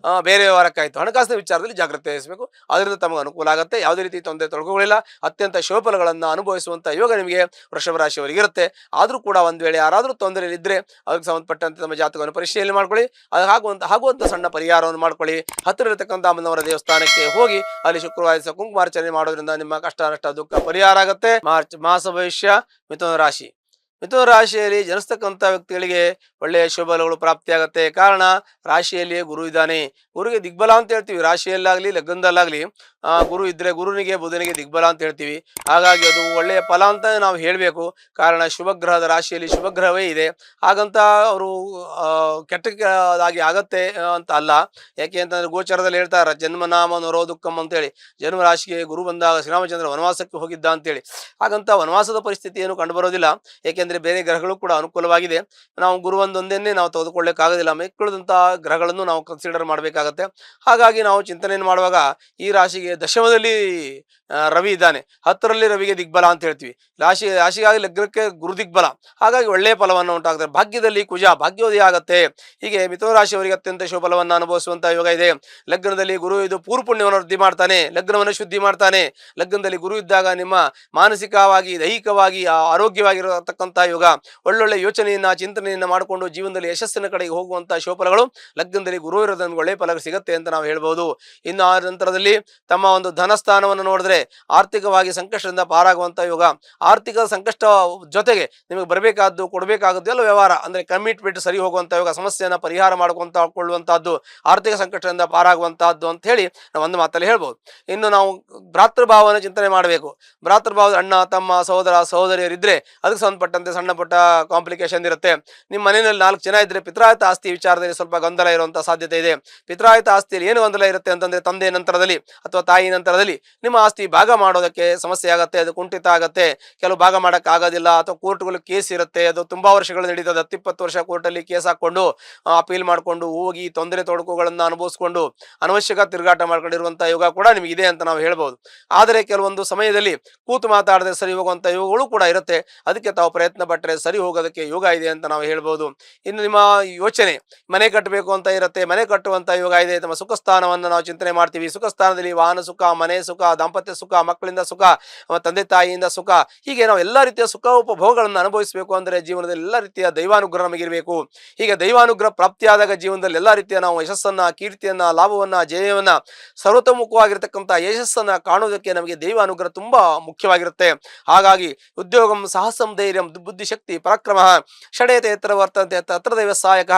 ಬೇರೆ ವ್ಯವಹಾರಕ್ಕಾಯ್ತು. ಹಣಕಾಸಿನ ವಿಚಾರದಲ್ಲಿ ಜಾಗ್ರತೆ ವಹಿಸಬೇಕು, ಅದರಿಂದ ತಮಗೆ ಅನುಕೂಲ ಆಗುತ್ತೆ. ಯಾವುದೇ ರೀತಿ ತೊಂದರೆ ತೊಡಗುಗಳಿಲ್ಲ. ಅತ್ಯಂತ ಶುಭಫಲಗಳನ್ನು ಅನುಭವಿಸುವಂತ ಯೋಗ ನಿಮಗೆ ವೃಷಭ ರಾಶಿಯವರಿಗೆ ಇರುತ್ತೆ. ಆದ್ರೂ ಕೂಡ ಒಂದ್ ವೇಳೆ ಯಾರಾದ್ರೂ ತೊಂದರೆಯಲ್ಲಿ ಇದ್ರೆ ಅದಕ್ಕೆ ಸಂಬಂಧಪಟ್ಟಂತೆ ತಮ್ಮ ಜಾತಕವನ್ನು ಪರಿಶೀಲನೆ ಮಾಡ್ಕೊಳ್ಳಿ. ಅದು ಆಗುವಂತ ಸಣ್ಣ ಪರಿಹಾರವನ್ನು ಮಾಡ್ಕೊಳ್ಳಿ. ಹತ್ತಿರ ಇರತಕ್ಕಂಥ ಅಮ್ಮನವರ ದೇವಸ್ಥಾನಕ್ಕೆ ಹೋಗಿ ಅಲ್ಲಿ ಶುಕ್ರವಾರ ಕುಂಕುಮಾರ್ಚನೆ ಮಾಡೋದ್ರಿಂದ ನಿಮ್ಮ ಕಷ್ಟ ನಷ್ಟ ದುಃಖ ಪರಿಹಾರ ಆಗುತ್ತೆ. ಮಾಸ ಭವಿಷ್ಯ ಮಿಥುನ ರಾಶಿ. ಮಿಥುನ ರಾಶಿಯಲ್ಲಿ ಜನಿಸ್ತಕ್ಕಂಥ ವ್ಯಕ್ತಿಗಳಿಗೆ ಒಳ್ಳೆಯ ಶುಭಗಳು ಪ್ರಾಪ್ತಿಯಾಗತ್ತೆ. ಕಾರಣ ರಾಶಿಯಲ್ಲಿಯೇ ಗುರು ಇದ್ದಾನೆ. ಗುರುಗೆ ದಿಗ್ಬಲ ಅಂತ ಹೇಳ್ತೀವಿ. ರಾಶಿಯಲ್ಲಾಗ್ಲಿ ಲಗ್ನದಲ್ಲಾಗ್ಲಿ ಗುರು ಇದ್ರೆ ಗುರುನಿಗೆ ಬುಧನಿಗೆ ದಿಗ್ಬಲ ಅಂತ ಹೇಳ್ತೀವಿ. ಹಾಗಾಗಿ ಅದು ಒಳ್ಳೆಯ ಫಲ ಅಂತ ನಾವು ಹೇಳ್ಬೇಕು. ಕಾರಣ ಶುಭಗ್ರಹದ ರಾಶಿಯಲ್ಲಿ ಶುಭಗ್ರಹವೇ ಇದೆ. ಹಾಗಂತ ಅವರು ಕೆಟ್ಟದಾಗಿ ಆಗತ್ತೆ ಅಂತ ಅಲ್ಲ. ಯಾಕೆ ಅಂತಂದ್ರೆ ಗೋಚರದಲ್ಲಿ ಹೇಳ್ತಾರ ಜನ್ಮನಾಮ ನರೋ ದುಃಖಂ ಅಂತೇಳಿ. ಜನ್ಮ ರಾಶಿಗೆ ಗುರು ಬಂದಾಗ ಶ್ರೀರಾಮಚಂದ್ರ ವನವಾಸಕ್ಕೆ ಹೋಗಿದ್ದ ಅಂತೇಳಿ. ಹಾಗಂತ ವನವಾಸದ ಪರಿಸ್ಥಿತಿ ಏನು ಕಂಡು ಬರೋದಿಲ್ಲ. ಯಾಕೆಂದ್ರೆ ಬೇರೆ ಗ್ರಹಗಳು ಕೂಡ ಅನುಕೂಲವಾಗಿದೆ. ನಾವು ಗುರು ಒಂದೊಂದನ್ನೇ ನಾವು ತೆಗೆದುಕೊಳ್ಳಕ್ಕಾಗೋದಿಲ್ಲ. ಮಿಕ್ಕುಳಿದಂತಹ ಗ್ರಹಗಳನ್ನು ನಾವು ಕನ್ಸಿಡರ್ ಮಾಡಬೇಕಾಗತ್ತೆ. ಹಾಗಾಗಿ ನಾವು ಚಿಂತನೆಯನ್ನು ಮಾಡುವಾಗ ಈ ರಾಶಿಗೆ ದಶಮದಲ್ಲಿ ರವಿ ಇದ್ದಾನೆ. 10ರಲ್ಲಿ ರವಿಗೆ ದಿಗ್ಬಲ ಅಂತ ಹೇಳ್ತೀವಿ. ರಾಶಿಗಾಗಿ ಲಗ್ನಕ್ಕೆ ಗುರು ದಿಗ್ಬಲ. ಹಾಗಾಗಿ ಒಳ್ಳೆಯ ಫಲವನ್ನು ಉಂಟಾಗ್ತದೆ. ಭಾಗ್ಯದಲ್ಲಿ ಕುಜ ಭಾಗ್ಯೋದಯ ಆಗತ್ತೆ. ಹೀಗೆ ಮಿಥುನ ರಾಶಿಯವರಿಗೆ ಅತ್ಯಂತ ಶುಭ ಫಲವನ್ನು ಅನುಭವಿಸುವಂತಹ ಯೋಗ ಇದೆ. ಲಗ್ನದಲ್ಲಿ ಗುರು ಇದು ಪೂರ್ವ ಪುಣ್ಯವನ್ನು ವೃದ್ಧಿ ಮಾಡ್ತಾನೆ, ಲಗ್ನವನ್ನು ಶುದ್ಧಿ ಮಾಡ್ತಾನೆ. ಲಗ್ನದಲ್ಲಿ ಗುರು ಇದ್ದಾಗ ನಿಮ್ಮ ಮಾನಸಿಕವಾಗಿ ದೈಹಿಕವಾಗಿ ಆರೋಗ್ಯವಾಗಿರತಕ್ಕಂತಹ ಯೋಗ. ಒಳ್ಳೊಳ್ಳೆ ಯೋಚನೆಯನ್ನ ಚಿಂತನೆಯನ್ನ ಮಾಡಿಕೊಂಡು ಜೀವನದಲ್ಲಿ ಯಶಸ್ಸಿನ ಕಡೆಗೆ ಹೋಗುವಂತಹ ಶುಭಫಲಗಳು ಲಗ್ನದಲ್ಲಿ ಗುರು ಇರೋದನ್ನು ಒಳ್ಳೆಯ ಫಲ ಸಿಗುತ್ತೆ ಅಂತ ನಾವು ಹೇಳ್ಬೋದು. ಇನ್ನು ಆ ನಂತರದಲ್ಲಿ ತಮ್ಮ ಒಂದು ಧನಸ್ಥಾನವನ್ನು ನೋಡಿದ್ರೆ ಆರ್ಥಿಕವಾಗಿ ಸಂಕಷ್ಟದಿಂದ ಪಾರಾಗುವಂತ ಯೋಗ. ಆರ್ಥಿಕ ಸಂಕಷ್ಟ ಜೊತೆಗೆ ನಿಮಗೆ ಬರಬೇಕಾದ್ದು ಕೊಡಬೇಕಾದ್ದು ಎಲ್ಲ ವ್ಯವಹಾರ ಅಂದ್ರೆ ಕಮಿಟ್ಮೆಂಟ್ ಸರಿ ಹೋಗುವಂತ ಯೋಗ. ಸಮಸ್ಯೆಯನ್ನ ಪರಿಹಾರ ಕೊಳ್ಳುವಂತಹದ್ದು, ಆರ್ಥಿಕ ಸಂಕಷ್ಟದಿಂದ ಪಾರಾಗುವಂತಹದ್ದು ಅಂತ ಹೇಳಿ ನಾವು ಒಂದು ಮಾತಲ್ಲಿ ಹೇಳ್ಬೋದು. ಇನ್ನು ನಾವು ಭ್ರಾತೃಭಾವನ ಚಿಂತನೆ ಮಾಡಬೇಕು. ಭ್ರಾತೃಭಾವದ ಅಣ್ಣ ತಮ್ಮ ಸಹೋದರ ಸಹೋದರಿಯರಿದ್ರೆ ಅದಕ್ಕೆ ಸಂಬಂಧಪಟ್ಟಂತೆ ಸಣ್ಣ ಪುಟ್ಟ ಕಾಂಪ್ಲಿಕೇಶನ್ ಇರುತ್ತೆ. ನಿಮ್ಮ ಮನೆಯಲ್ಲಿ 4 ಜನ ಇದ್ರೆ ಪಿತ್ರಾಯತ ಆಸ್ತಿ ವಿಚಾರದಲ್ಲಿ ಸ್ವಲ್ಪ ಗೊಂದಲ ಇರುವಂತಹ ಸಾಧ್ಯತೆ ಇದೆ. ಪಿತ್ರಾಯತ ಆಸ್ತಿಯಲ್ಲಿ ಏನು ಗೊಂದಲ ಇರುತ್ತೆ ಅಂತಂದ್ರೆ ತಂದೆ ನಂತರದಲ್ಲಿ ಅಥವಾ ತಾಯಿ ನಂತರದಲ್ಲಿ ನಿಮ್ಮ ಆಸ್ತಿ ಭಾಗ ಮಾಡೋದಕ್ಕೆ ಸಮಸ್ಯೆ ಆಗತ್ತೆ. ಅದು ಕುಂಠಿತ ಆಗತ್ತೆ. ಕೆಲವು ಭಾಗ ಮಾಡಕ್ ಆಗೋದಿಲ್ಲ ಅಥವಾ ಕೋರ್ಟ್ಗಳು ಕೇಸ್ ಇರುತ್ತೆ. ಅದು ತುಂಬಾ ವರ್ಷಗಳು ನಡೀತದೆ. 10-20 ವರ್ಷ ಕೋರ್ಟಲ್ಲಿ ಕೇಸ್ ಹಾಕೊಂಡು ಅಪೀಲ್ ಮಾಡ್ಕೊಂಡು ಹೋಗಿ ತೊಂದರೆ ತೊಡಕುಗಳನ್ನ ಅನುಭವಿಸ್ಕೊಂಡು ಅನವಶ್ಯಕ ತಿರುಗಾಟ ಮಾಡ್ಕೊಂಡಿರುವಂತಹ ಯೋಗ ಕೂಡ ನಿಮಗೆ ಇದೆ ಅಂತ ನಾವು ಹೇಳ್ಬೋದು. ಆದರೆ ಕೆಲವೊಂದು ಸಮಯದಲ್ಲಿ ಕೂತು ಮಾತಾಡದೆ ಸರಿ ಹೋಗುವಂತ ಯೋಗಗಳು ಕೂಡ ಇರುತ್ತೆ. ಅದಕ್ಕೆ ತಾವು ಪ್ರಯತ್ನ ಪಟ್ಟರೆ ಸರಿ ಹೋಗೋದಕ್ಕೆ ಯೋಗ ಇದೆ ಅಂತ ನಾವು ಹೇಳ್ಬೋದು. ಇನ್ನು ನಿಮ್ಮ ಯೋಚನೆ ಮನೆ ಕಟ್ಟಬೇಕು ಅಂತ ಇರುತ್ತೆ. ಮನೆ ಕಟ್ಟುವಂತ ಯೋಗ ಇದೆ. ತಮ್ಮ ಸುಖ ಸ್ಥಾನವನ್ನು ನಾವು ಚಿಂತನೆ ಮಾಡ್ತೀವಿ. ಸುಖ ಸ್ಥಾನದಲ್ಲಿ ವಾಹನ ಸುಖ, ಮನೆ ಸುಖ, ದಾಂಪತ್ಯ ಸುಖ, ಮಕ್ಕಳಿಂದ ಸುಖ, ತಂದೆ ತಾಯಿಯಿಂದ ಸುಖ, ಹೀಗೆ ನಾವು ಎಲ್ಲಾ ರೀತಿಯ ಸುಖ ಉಪಭೋಗಗಳನ್ನು ಅನುಭವಿಸಬೇಕು ಅಂದ್ರೆ ಜೀವನದಲ್ಲಿ ಎಲ್ಲಾ ರೀತಿಯ ದೈವಾನುಗ್ರಹ ನಮಗಿರಬೇಕು. ಹೀಗೆ ದೈವಾನುಗ್ರಹ ಪ್ರಾಪ್ತಿಯಾದಾಗ ಜೀವನದಲ್ಲಿ ಎಲ್ಲಾ ರೀತಿಯ ನಾವು ಯಶಸ್ಸನ್ನ, ಕೀರ್ತಿಯನ್ನ, ಲಾಭವನ್ನ, ಜಯವನ್ನ, ಸರ್ವತೋಮುಖವಾಗಿರ್ತಕ್ಕಂಥ ಯಶಸ್ಸನ್ನ ಕಾಣುವುದಕ್ಕೆ ನಮಗೆ ದೈವಾನುಗ್ರಹ ತುಂಬಾ ಮುಖ್ಯವಾಗಿರುತ್ತೆ. ಹಾಗಾಗಿ ಉದ್ಯೋಗಂ ಸಾಹಸಂ ಧೈರ್ಯಂ ಬುದ್ಧಿಶಕ್ತಿ ಪರಾಕ್ರಮ ಷಡೇತ ಎತ್ತರ ವರ್ತಂತೆ ತತ್ರ ದೈವ ಸಹಾಯಕ.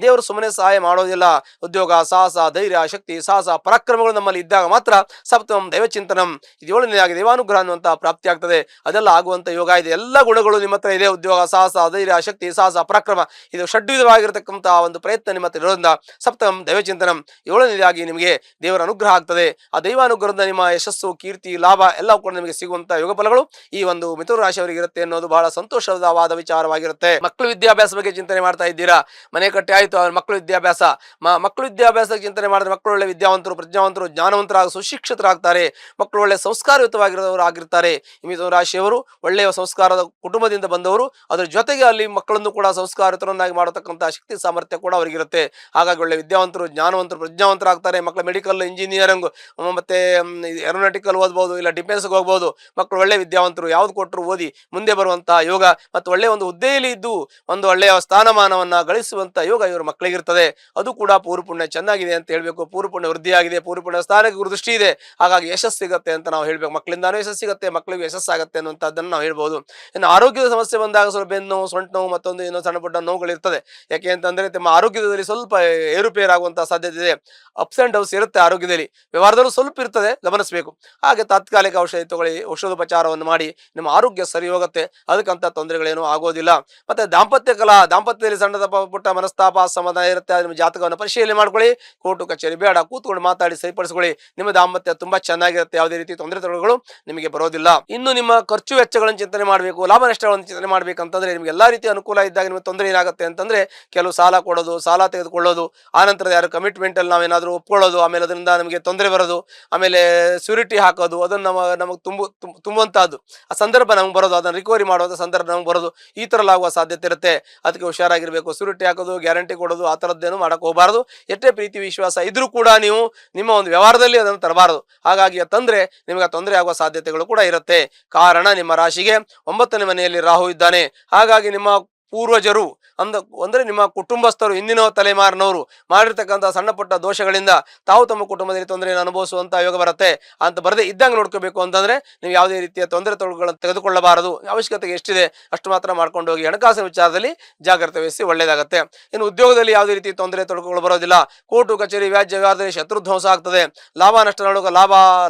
ದೇವರು ಸುಮ್ಮನೆ ಸಹಾಯ ಮಾಡೋದಿಲ್ಲ. ಉದ್ಯೋಗ, ಸಾಹಸ, ಧೈರ್ಯ, ಶಕ್ತಿ, ಸಾಹಸ, ಪರಾಕ್ರಮಗಳು ನಮ್ಮಲ್ಲಿ ಇದ್ದಾಗ ಮಾತ್ರ ಸಪ್ತಮಂ ದೈವಚಿಂತನಂ ಇದು 7ನೇದಾಗಿ ದೈವಾನುಗ್ರಹ ಅನ್ನುವಂತ ಪ್ರಾಪ್ತಿ ಆಗ್ತದೆ. ಅದೆಲ್ಲ ಆಗುವಂತ ಯೋಗ ಇದೆ. ಎಲ್ಲ ಗುಣಗಳು ನಿಮ್ಮ ಹತ್ರ ಇದೆ. ಉದ್ಯೋಗ, ಸಾಹಸ, ಧೈರ್ಯ, ಶಕ್ತಿ, ಸಾಹಸ, ಪರಾಕ್ರಮ ಇದು ಷಡ್ವಿಧವಾಗಿರತಕ್ಕಂತಹ ಒಂದು ಪ್ರಯತ್ನ ನಿಮ್ಮ ಹತ್ರ ಇರೋದ್ರಿಂದ ಸಪ್ತಮಂ ದೈವಚಿಂತನಂ 7ನೇದಾಗಿ ನಿಮಗೆ ದೇವರ ಅನುಗ್ರಹ ಆಗ್ತದೆ. ಆ ದೈವಾನುಗ್ರಹದಿಂದ ನಿಮ್ಮ ಯಶಸ್ಸು, ಕೀರ್ತಿ, ಲಾಭ ಎಲ್ಲ ಕೂಡ ನಿಮಗೆ ಸಿಗುವಂತ ಯೋಗ ಫಲಗಳು ಈ ಒಂದು ಮಿಥುನ ರಾಶಿಯವರಿಗೆ ಇರುತ್ತೆ ಅನ್ನೋದು ಬಹಳ ಸಂತೋಷ ಶಾಶ್ವತವಾದ ವಿಚಾರವಾಗಿರುತ್ತೆ. ಮಕ್ಕಳು ವಿದ್ಯಾಭ್ಯಾಸ ಬಗ್ಗೆ ಚಿಂತನೆ ಮಾಡ್ತಾ ಇದ್ದೀರಾ, ಮನೆ ಕಟ್ಟಿ ಆಯ್ತು, ಅವ್ರ ಮಕ್ಕಳು ವಿದ್ಯಾಭ್ಯಾಸ ಮಕ್ಕಳು ವಿದ್ಯಾಭ್ಯಾಸ ಚಿಂತನೆ ಮಾಡಿದ್ರೆ ಮಕ್ಕಳು ಒಳ್ಳೆ ವಿದ್ಯಾವಂತರು, ಪ್ರಜ್ಞಾವಂತರು, ಜ್ಞಾನವಂತರಾಗ ಸುಶಿಕ್ಷಿತರಾಗ್ತಾರೆ. ಮಕ್ಕಳು ಒಳ್ಳೆ ಸಂಸ್ಕಾರಯುತವಾಗಿರೋರು ಆಗಿರ್ತಾರೆ. ಈ ಮಿಥುನ ರಾಶಿಯವರು ಒಳ್ಳೆಯ ಸಂಸ್ಕಾರದ ಕುಟುಂಬದಿಂದ ಬಂದವರು, ಅದ್ರ ಜೊತೆಗೆ ಅಲ್ಲಿ ಮಕ್ಕಳನ್ನು ಕೂಡ ಸಂಸ್ಕಾರಯುತರನ್ನಾಗಿ ಮಾಡತಕ್ಕಂಥ ಶಕ್ತಿ ಸಾಮರ್ಥ್ಯ ಕೂಡ ಅವರಿಗಿರುತ್ತೆ. ಹಾಗಾಗಿ ಒಳ್ಳೆ ವಿದ್ಯಾವಂತರು, ಜ್ಞಾನವಂತರು, ಪ್ರಜ್ಞಾವಂತರಾಗ್ತಾರೆ. ಮಕ್ಕಳು ಮೆಡಿಕಲ್, ಇಂಜಿನಿಯರಿಂಗ್ ಮತ್ತೆ ಏರೋನಾಟಿಕಲ್ ಓದ್ಬೋದು, ಇಲ್ಲ ಡಿಫೆನ್ಸ್ಗೆ ಹೋಗ್ಬೋದು. ಮಕ್ಕಳು ಒಳ್ಳೆ ವಿದ್ಯಾವಂತರು, ಯಾವ್ದು ಕೊಟ್ಟರು ಓದಿ ಮುಂದೆ ಬರುವಂತಹ ಯೋಗ ಮತ್ತು ಒಳ್ಳೆಯ ಒಂದು ಹುದ್ದೆಯಲ್ಲಿ ಇದ್ದು ಒಂದು ಒಳ್ಳೆಯ ಸ್ಥಾನಮಾನವನ್ನ ಗಳಿಸುವಂತ ಯೋಗ ಇವರು ಮಕ್ಕಳಿಗಿರ್ತದೆ. ಅದು ಕೂಡ ಪೂರ್ವಪುಣ್ಯ ಚೆನ್ನಾಗಿದೆ ಅಂತ ಹೇಳ್ಬೇಕು. ಪೂರ್ವಪುಣ್ಯ ವೃದ್ಧಿಯಾಗಿದೆ, ಪೂರ್ವಪುಣ್ಯ ಸ್ಥಾನಕ್ಕೆ ಗುರುದೃಷ್ಟಿ ಇದೆ. ಹಾಗಾಗಿ ಯಶಸ್ಸು ಸಿಗುತ್ತೆ ಅಂತ ನಾವು ಹೇಳ್ಬೇಕು. ಮಕ್ಕಳಿಂದಾನೂ ಯಶಸ್ಸು ಸಿಗುತ್ತೆ, ಮಕ್ಕಳಿಗೆ ಯಶಸ್ಸಾಗುತ್ತೆ ಅನ್ನುವಂಥದ್ದನ್ನು ನಾವು ಹೇಳ್ಬೋದು. ಇನ್ನು ಆರೋಗ್ಯದ ಸಮಸ್ಯೆ ಬಂದಾಗ ಸ್ವಲ್ಪ ಬೆನ್ನು ನೋವು, ಸೊಂಟ ನೋವು, ಮತ್ತೊಂದು ಇನ್ನೂ ಸಣ್ಣ ಪುಟ್ಟ ನೋವುಗಳಿರ್ತದೆ. ಯಾಕೆ ಅಂತಂದ್ರೆ ತಮ್ಮ ಆರೋಗ್ಯದಲ್ಲಿ ಸ್ವಲ್ಪ ಏರುಪೇರಾಗುವಂತಹ ಸಾಧ್ಯತೆ ಇದೆ. ಅಪ್ಸ್ ಅಂಡ್ ಡೌನ್ಸ್ ಇರುತ್ತೆ ಆರೋಗ್ಯದಲ್ಲಿ, ವ್ಯವಹಾರದಲ್ಲೂ ಸ್ವಲ್ಪ ಇರ್ತದೆ, ಗಮನಿಸಬೇಕು. ಹಾಗೆ ತಾತ್ಕಾಲಿಕ ಔಷಧಿ ತಗೊಳ್ಳಿ, ಔಷಧೋಪಚಾರವನ್ನು ಮಾಡಿ ನಿಮ್ಮ ಆರೋಗ್ಯ ಸರಿ ಹೋಗುತ್ತೆ. ಅದಕ್ಕಂತ ತೊಂದರೆಗಳೇನು ಆಗೋದಿಲ್ಲ. ಮತ್ತೆ ದಾಂಪತ್ಯದಲ್ಲಿ ಸಣ್ಣ ಪುಟ್ಟ ಮನಸ್ತಾಪ ಅಸಮಾಧಾನ ಇರುತ್ತೆ. ನಿಮ್ಮ ಜಾತಕವನ್ನು ಪರಿಶೀಲನೆ ಮಾಡ್ಕೊಳ್ಳಿ. ಕೋರ್ಟು ಕಚೇರಿ ಬೇಡ, ಕೂತ್ಕೊಂಡು ಮಾತಾಡಿ ಸರಿಪಡಿಸ್ಕೊಳ್ಳಿ. ನಿಮ್ಮ ದಾಂಪತ್ಯ ತುಂಬಾ ಚೆನ್ನಾಗಿರುತ್ತೆ, ಯಾವುದೇ ರೀತಿ ತೊಂದರೆಗಳು ನಿಮಗೆ ಬರೋದಿಲ್ಲ. ಇನ್ನು ನಿಮ್ಮ ಖರ್ಚು ವೆಚ್ಚಗಳನ್ನು ಚಿಂತನೆ ಮಾಡಬೇಕು, ಲಾಭ ನಷ್ಟಗಳನ್ನು ಚಿಂತನೆ ಮಾಡ್ಬೇಕಂತಂದ್ರೆ ನಿಮ್ಗೆ ಎಲ್ಲಾ ರೀತಿಯ ಅನುಕೂಲ ಇದ್ದಾಗ ನಿಮಗೆ ತೊಂದರೆ ಏನಾಗುತ್ತೆ ಅಂತಂದ್ರೆ ಕೆಲವು ಸಾಲ ಕೊಡೋದು, ಸಾಲ ತೆಗೆದುಕೊಳ್ಳೋದು, ಆನಂತರ ಯಾರು ಕಮಿಟ್ಮೆಂಟ್ ಅಲ್ಲಿ ನಾವೇನಾದ್ರೂ ಒಪ್ಕೊಳ್ಳೋದು, ಆಮೇಲೆ ಅದರಿಂದ ನಮಗೆ ತೊಂದರೆ ಬರೋದು, ಆಮೇಲೆ ಸ್ಯೂರಿಟಿ ಹಾಕೋದು, ಅದನ್ನು ನಮಗೆ ತುಂಬುವಂತಹದ್ದು ಆ ಸಂದರ್ಭ ನಮ್ಗೆ ಬರೋದು, ಅದನ್ನು ರಿಕವರಿ ಮಾಡುವಂಥ ಸಂದರ್ಭ ನಮ್ಗೆ ಬರೋದು, ಈ ಥರಲ್ಲಾಗುವ ಸಾಧ್ಯತೆ ಇರುತ್ತೆ. ಅದಕ್ಕೆ ಹುಷಾರಾಗಿರ್ಬೇಕು. ಸ್ಯೂರಿಟಿ ಹಾಕೋದು, ಗ್ಯಾರಂಟಿ ಕೊಡೋದು, ಆ ಥರದ್ದೇನು ಮಾಡಕ್ಕೆ ಹೋಗಬಾರ್ದು. ಎಷ್ಟೇ ಪ್ರೀತಿ ವಿಶ್ವಾಸ ಇದ್ರೂ ಕೂಡ ನೀವು ನಿಮ್ಮ ಒಂದು ವ್ಯವಹಾರದಲ್ಲಿ ಅದನ್ನು ತರಬಾರದು. ಹಾಗಾಗಿ ತಂದ್ರೆ ನಿಮಗೆ ತೊಂದರೆ ಆಗುವ ಸಾಧ್ಯತೆಗಳು ಕೂಡ ಇರುತ್ತೆ. ಕಾರಣ ನಿಮ್ಮ ರಾಶಿಗೆ 9ನೇ ಮನೆಯಲ್ಲಿ ರಾಹು ಇದ್ದಾನೆ. ಹಾಗಾಗಿ ನಿಮ್ಮ ಪೂರ್ವಜರು ಅಂದ್ರೆ ನಿಮ್ಮ ಕುಟುಂಬಸ್ಥರು, ಹಿಂದಿನ ತಲೆಮಾರಿನವರು ಮಾಡಿರ್ತಕ್ಕಂಥ ಸಣ್ಣ ಪುಟ್ಟ ದೋಷಗಳಿಂದ ತಾವು ತಮ್ಮ ಕುಟುಂಬದಲ್ಲಿ ತೊಂದರೆಯನ್ನು ಅನುಭವಿಸುವಂತಹ ಯೋಗ ಬರುತ್ತೆ. ಅಂತ ಬರದೆ ಇದ್ದಂಗೆ ನೋಡ್ಕೋಬೇಕು ಅಂತಂದ್ರೆ ನೀವು ಯಾವುದೇ ರೀತಿಯ ತೊಂದರೆಗಳನ್ನು ತೆಗೆದುಕೊಳ್ಳಬಾರದು. ಅವಶ್ಯಕತೆಗೆ ಎಷ್ಟಿದೆ ಅಷ್ಟು ಮಾತ್ರ ಮಾಡ್ಕೊಂಡು ಹೋಗಿ. ಹಣಕಾಸಿನ ವಿಚಾರದಲ್ಲಿ ಜಾಗ್ರತೆ ವಹಿಸಿ ಒಳ್ಳೇದಾಗುತ್ತೆ. ಇನ್ನು ಉದ್ಯೋಗದಲ್ಲಿ ಯಾವುದೇ ರೀತಿ ತೊಂದರೆ ತೊಡಕುಗಳು ಬರೋದಿಲ್ಲ. ಕೋರ್ಟು ಕಚೇರಿ ವ್ಯಾಜ್ಯ ವ್ಯವಹಾರದಲ್ಲಿ ಶತ್ರುಧ್ವಂಸ ಆಗ್ತದೆ. ಲಾಭ ನಷ್ಟ ನೋಡುವ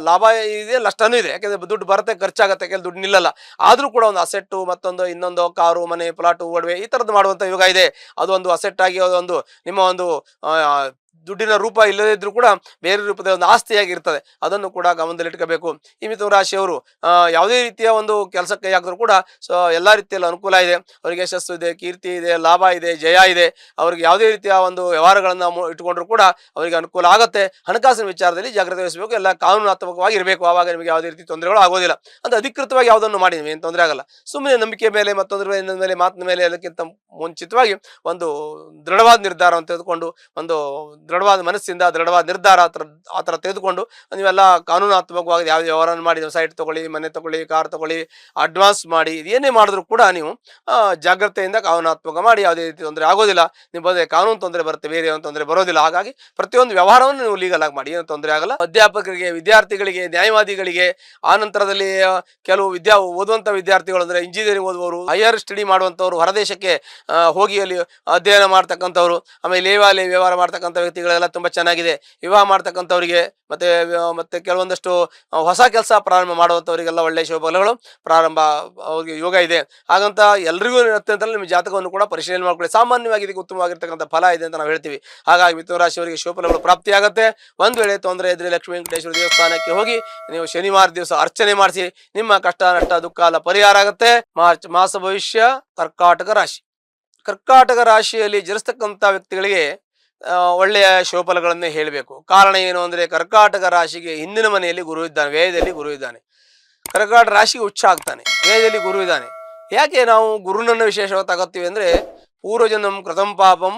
ಲಾಭ ಇದೆ, ನಷ್ಟನೂ ಇದೆ. ಯಾಕೆಂದ್ರೆ ದುಡ್ಡು ಬರುತ್ತೆ, ಖರ್ಚಾಗುತ್ತೆ, ಕೆಲವು ದುಡ್ಡು ನಿಲ್ಲಲ್ಲ. ಆದ್ರೂ ಕೂಡ ಒಂದು ಅಸೆಟ್ಟು, ಮತ್ತೊಂದು ಇನ್ನೊಂದು ಕಾರು, ಮನೆ, ಪ್ಲಾಟು, ಒಡವೆ ಈ ತರದ್ದು ಮಾಡುವಂತ ಯೋಗ ಇದೆ. ಅದು ಒಂದು ಅಸೆಟ್ ಆಗಿ ಅದೊಂದು ನಿಮ್ಮ ಒಂದು ದುಡ್ಡಿನ ರೂಪ ಇಲ್ಲದೇ ಇದ್ರೂ ಕೂಡ ಬೇರೆ ರೂಪದ ಒಂದು ಆಸ್ತಿಯಾಗಿರ್ತದೆ. ಅದನ್ನು ಕೂಡ ಗಮನದಲ್ಲಿಟ್ಕೋಬೇಕು. ಈ ಮಿಥುನ ರಾಶಿಯವರು ಯಾವುದೇ ರೀತಿಯ ಒಂದು ಕೆಲಸಕ್ಕೆ ಹಾಕಿದ್ರು ಕೂಡ ಎಲ್ಲಾ ರೀತಿಯಲ್ಲಿ ಅನುಕೂಲ ಇದೆ. ಅವರಿಗೆ ಯಶಸ್ಸು ಇದೆ, ಕೀರ್ತಿ ಇದೆ, ಲಾಭ ಇದೆ, ಜಯ ಇದೆ. ಅವ್ರಿಗೆ ಯಾವುದೇ ರೀತಿಯ ಒಂದು ವ್ಯವಹಾರಗಳನ್ನ ಇಟ್ಕೊಂಡ್ರು ಕೂಡ ಅವರಿಗೆ ಅನುಕೂಲ ಆಗುತ್ತೆ. ಹಣಕಾಸಿನ ವಿಚಾರದಲ್ಲಿ ಜಾಗ್ರತೆ ವಹಿಸಬೇಕು. ಎಲ್ಲ ಕಾನೂನಾತ್ಮಕವಾಗಿ ಇರಬೇಕು. ಆವಾಗ ನಿಮಗೆ ಯಾವುದೇ ರೀತಿ ತೊಂದರೆಗಳು ಆಗೋದಿಲ್ಲ. ಅಂತ ಅಧಿಕೃತವಾಗಿ ಯಾವುದನ್ನು ಮಾಡಿ ಏನು ತೊಂದರೆ ಆಗಲ್ಲ. ಸುಮ್ಮನೆ ನಂಬಿಕೆ ಮೇಲೆ, ಮತ್ತೊಂದ್ರ ಮೇಲೆ, ಮಾತಿನ ಮೇಲೆ ಎಲ್ಲಕ್ಕಿಂತ ಮುಂಚಿತವಾಗಿ ಒಂದು ದೃಢವಾದ ನಿರ್ಧಾರವನ್ನು ತೆಗೆದುಕೊಂಡು, ಒಂದು ದೃಢವಾದ ಮನಸ್ಸಿಂದ ದೃಢವಾದ ನಿರ್ಧಾರ ಆ ಥರ ತೆಗೆದುಕೊಂಡು ನೀವೆಲ್ಲ ಕಾನೂನಾತ್ಮಕವಾಗಿ ಯಾವ ವ್ಯವಹಾರ ಮಾಡಿ, ಸೈಟ್ ತಗೊಳ್ಳಿ, ಮನೆ ತಗೊಳ್ಳಿ, ಕಾರ್ ತಗೊಳ್ಳಿ, ಅಡ್ವಾನ್ಸ್ ಮಾಡಿ, ಏನೇ ಮಾಡಿದ್ರು ಕೂಡ ನೀವು ಜಾಗ್ರತೆಯಿಂದ ಕಾನೂನಾತ್ಮಕ ಮಾಡಿ. ಯಾವುದೇ ರೀತಿ ತೊಂದರೆ ಆಗೋದಿಲ್ಲ. ನೀವು ಬಂದರೆ ಕಾನೂನು ತೊಂದರೆ ಬರುತ್ತೆ, ಬೇರೆ ಏನು ತೊಂದರೆ ಬರೋದಿಲ್ಲ. ಹಾಗಾಗಿ ಪ್ರತಿಯೊಂದು ವ್ಯವಹಾರವನ್ನು ನೀವು ಲೀಗಲ್ ಆಗಿ ಮಾಡಿ, ಏನು ತೊಂದರೆ ಆಗಲ್ಲ. ಅಧ್ಯಾಪಕರಿಗೆ, ವಿದ್ಯಾರ್ಥಿಗಳಿಗೆ, ನ್ಯಾಯವಾದಿಗಳಿಗೆ, ಆ ನಂತರದಲ್ಲಿ ಕೆಲವು ಓದುವಂತ ವಿದ್ಯಾರ್ಥಿಗಳು ಅಂದ್ರೆ ಇಂಜಿನಿಯರಿಂಗ್ ಓದುವವರು, ಹೈಯರ್ ಸ್ಟಡಿ ಮಾಡುವಂತವ್ರು, ಹೊರದೇಶಕ್ಕೆ ಹೋಗಿ ಅಲ್ಲಿ ಅಧ್ಯಯನ ಮಾಡ್ತಕ್ಕಂಥವ್ರು, ಆಮೇಲೆ ವ್ಯವಹಾರ ಮಾಡ್ತಕ್ಕಂಥ ವ್ಯಕ್ತಿಗಳೆಲ್ಲ ತುಂಬಾ ಚೆನ್ನಾಗಿದೆ. ವಿವಾಹ ಮಾಡ್ತಕ್ಕಂಥವ್ರಿಗೆ ಮತ್ತೆ ಕೆಲವೊಂದಷ್ಟು ಹೊಸ ಕೆಲಸ ಪ್ರಾರಂಭ ಮಾಡುವಂಥವರಿಗೆಲ್ಲ ಒಳ್ಳೆಯ ಶುಭಫಲಗಳು ಪ್ರಾರಂಭ ಅವ್ರಿಗೆ ಯೋಗ ಇದೆ. ಹಾಗಂತ ಎಲ್ರಿಗೂ ಇರುತ್ತೆ ಅಂತ ನಿಮ್ಮ ಜಾತಕವನ್ನು ಕೂಡ ಪರಿಶೀಲನೆ ಮಾಡ್ಕೊಳ್ಳಿ. ಸಾಮಾನ್ಯವಾಗಿ ಇದಕ್ಕೆ ಉತ್ತಮವಾಗಿರ್ತಕ್ಕಂಥ ಫಲ ಇದೆ ಅಂತ ನಾವು ಹೇಳ್ತೀವಿ. ಹಾಗಾಗಿ ಮಿಥುನ ರಾಶಿಯವರಿಗೆ ಶುಭಫಲಗಳು ಪ್ರಾಪ್ತಿಯಾಗುತ್ತೆ. ಒಂದು ವೇಳೆ ತೊಂದರೆ ಇದ್ರೆ ಲಕ್ಷ್ಮೀ ವೆಂಕಟೇಶ್ವರ ದೇವಸ್ಥಾನಕ್ಕೆ ಹೋಗಿ ನೀವು ಶನಿವಾರ ದಿವಸ ಅರ್ಚನೆ ಮಾಡಿಸಿ. ನಿಮ್ಮ ಕಷ್ಟ ನಷ್ಟ ದುಃಖ ಎಲ್ಲ ಪರಿಹಾರ ಆಗುತ್ತೆ. ಮಾಸ ಭವಿಷ್ಯ ಕರ್ಕಾಟಕ ರಾಶಿ. ಕರ್ಕಾಟಕ ರಾಶಿಯಲ್ಲಿ ಜನಿಸ್ತಕ್ಕಂಥ ವ್ಯಕ್ತಿಗಳಿಗೆ ಒಳ್ಳೆಯ ಶುಭಫಲಗಳನ್ನೇ ಹೇಳಬೇಕು. ಕಾರಣ ಏನು ಅಂದ್ರೆ ಕರ್ಕಾಟಕ ರಾಶಿಗೆ ಹಿಂದಿನ ಮನೆಯಲ್ಲಿ ಗುರು ಇದ್ದಾನೆ, ವ್ಯಯದಲ್ಲಿ ಗುರು ಇದ್ದಾನೆ. ಕರ್ಕಾಟಕ ರಾಶಿಗೆ ಉಚ್ಚ ಆಗ್ತಾನೆ, ವ್ಯಯದಲ್ಲಿ ಗುರು ಇದ್ದಾನೆ. ಯಾಕೆ ನಾವು ಗುರುನನ್ನು ವಿಶೇಷವಾಗಿ ತಗೋತೀವಿ ಅಂದ್ರೆ ಪೂರ್ವಜನ್ಮ ಕೃತಂ ಪಾಪಂ,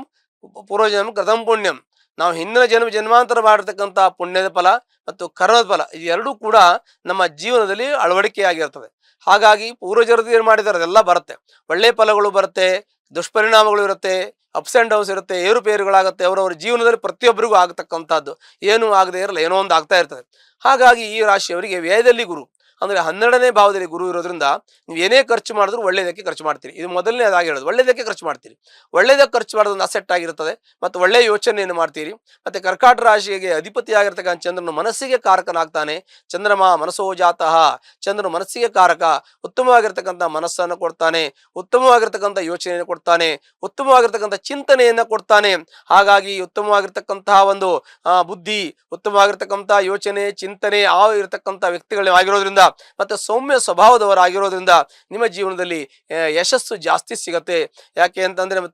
ಪೂರ್ವಜನ್ಮ ಕೃತಂ ಪುಣ್ಯಂ. ನಾವು ಹಿಂದಿನ ಜನ್ಮಾಂತರ ಮಾಡಿರ್ತಕ್ಕಂಥ ಪುಣ್ಯದ ಫಲ ಮತ್ತು ಕರ್ಮದ ಫಲ ಇದೆರಡೂ ಕೂಡ ನಮ್ಮ ಜೀವನದಲ್ಲಿ ಅಳವಡಿಕೆಯಾಗಿರ್ತದೆ. ಹಾಗಾಗಿ ಪೂರ್ವಜರದ್ದು ಏನು ಮಾಡಿದ್ದಾರೆ ಅದೆಲ್ಲ ಬರುತ್ತೆ. ಒಳ್ಳೆ ಫಲಗಳು ಬರುತ್ತೆ, ದುಷ್ಪರಿಣಾಮಗಳು ಇರುತ್ತೆ, ಅಪ್ಸ್ ಅಂಡ್ ಡೌನ್ಸ್ ಇರುತ್ತೆ, ಏರುಪೇರುಗಳಾಗುತ್ತೆ. ಅವರವರ ಜೀವನದಲ್ಲಿ ಪ್ರತಿಯೊಬ್ಬರಿಗೂ ಆಗತಕ್ಕಂಥದ್ದು. ಏನೂ ಆಗದೆ ಇರಲ್ಲ, ಏನೋ ಒಂದು ಆಗ್ತಾ ಇರ್ತದೆ. ಹಾಗಾಗಿ ಈ ರಾಶಿಯವರಿಗೆ ವ್ಯಯದಲ್ಲಿ ಗುರು ಅಂದ್ರೆ 12ನೇ ಭಾವದಲ್ಲಿ ಗುರು ಇರೋದ್ರಿಂದ ನೀವು ಏನೇ ಖರ್ಚು ಮಾಡಿದ್ರು ಒಳ್ಳೇದಕ್ಕೆ ಖರ್ಚು ಮಾಡ್ತೀರಿ. ಇದು ಮೊದಲನೇದಾಗಿ ಹೇಳೋದು, ಒಳ್ಳೇದಕ್ಕೆ ಖರ್ಚು ಮಾಡ್ತೀರಿ. ಒಳ್ಳೇದಕ್ಕೆ ಖರ್ಚು ಮಾಡೋದು ಒಂದು ಅಸೆಟ್ ಆಗಿರ್ತದೆ ಮತ್ತು ಒಳ್ಳೆಯ ಯೋಚನೆಯನ್ನು ಮಾಡ್ತೀರಿ. ಮತ್ತೆ ಕರ್ಕಾಟಕ ರಾಶಿಗೆ ಅಧಿಪತಿಯಾಗಿರ್ತಕ್ಕಂಥ ಚಂದ್ರನು ಮನಸ್ಸಿಗೆ ಕಾರಕನಾಗ್ತಾನೆ. ಚಂದ್ರಮ ಮನಸ್ಸೋ ಜಾತಃ, ಚಂದ್ರನು ಮನಸ್ಸಿಗೆ ಕಾರಕ. ಉತ್ತಮವಾಗಿರ್ತಕ್ಕಂಥ ಮನಸ್ಸನ್ನು ಕೊಡ್ತಾನೆ, ಉತ್ತಮವಾಗಿರ್ತಕ್ಕಂಥ ಯೋಚನೆಯನ್ನು ಕೊಡ್ತಾನೆ, ಉತ್ತಮವಾಗಿರ್ತಕ್ಕಂಥ ಚಿಂತನೆಯನ್ನ ಕೊಡ್ತಾನೆ. ಹಾಗಾಗಿ ಉತ್ತಮವಾಗಿರ್ತಕ್ಕಂತಹ ಒಂದು ಬುದ್ಧಿ, ಉತ್ತಮವಾಗಿರ್ತಕ್ಕಂಥ ಯೋಚನೆ, ಚಿಂತನೆ ಇರತಕ್ಕಂಥ ವ್ಯಕ್ತಿಗಳು ಆಗಿರೋದ್ರಿಂದ ಮತ್ತು ಸೌಮ್ಯ ಸ್ವಭಾವದವರಾಗಿರೋದ್ರಿಂದ ನಿಮ್ಮ ಜೀವನದಲ್ಲಿ ಯಶಸ್ಸು ಜಾಸ್ತಿ ಸಿಗತ್ತೆ. ಯಾಕೆ ಅಂತಂದರೆ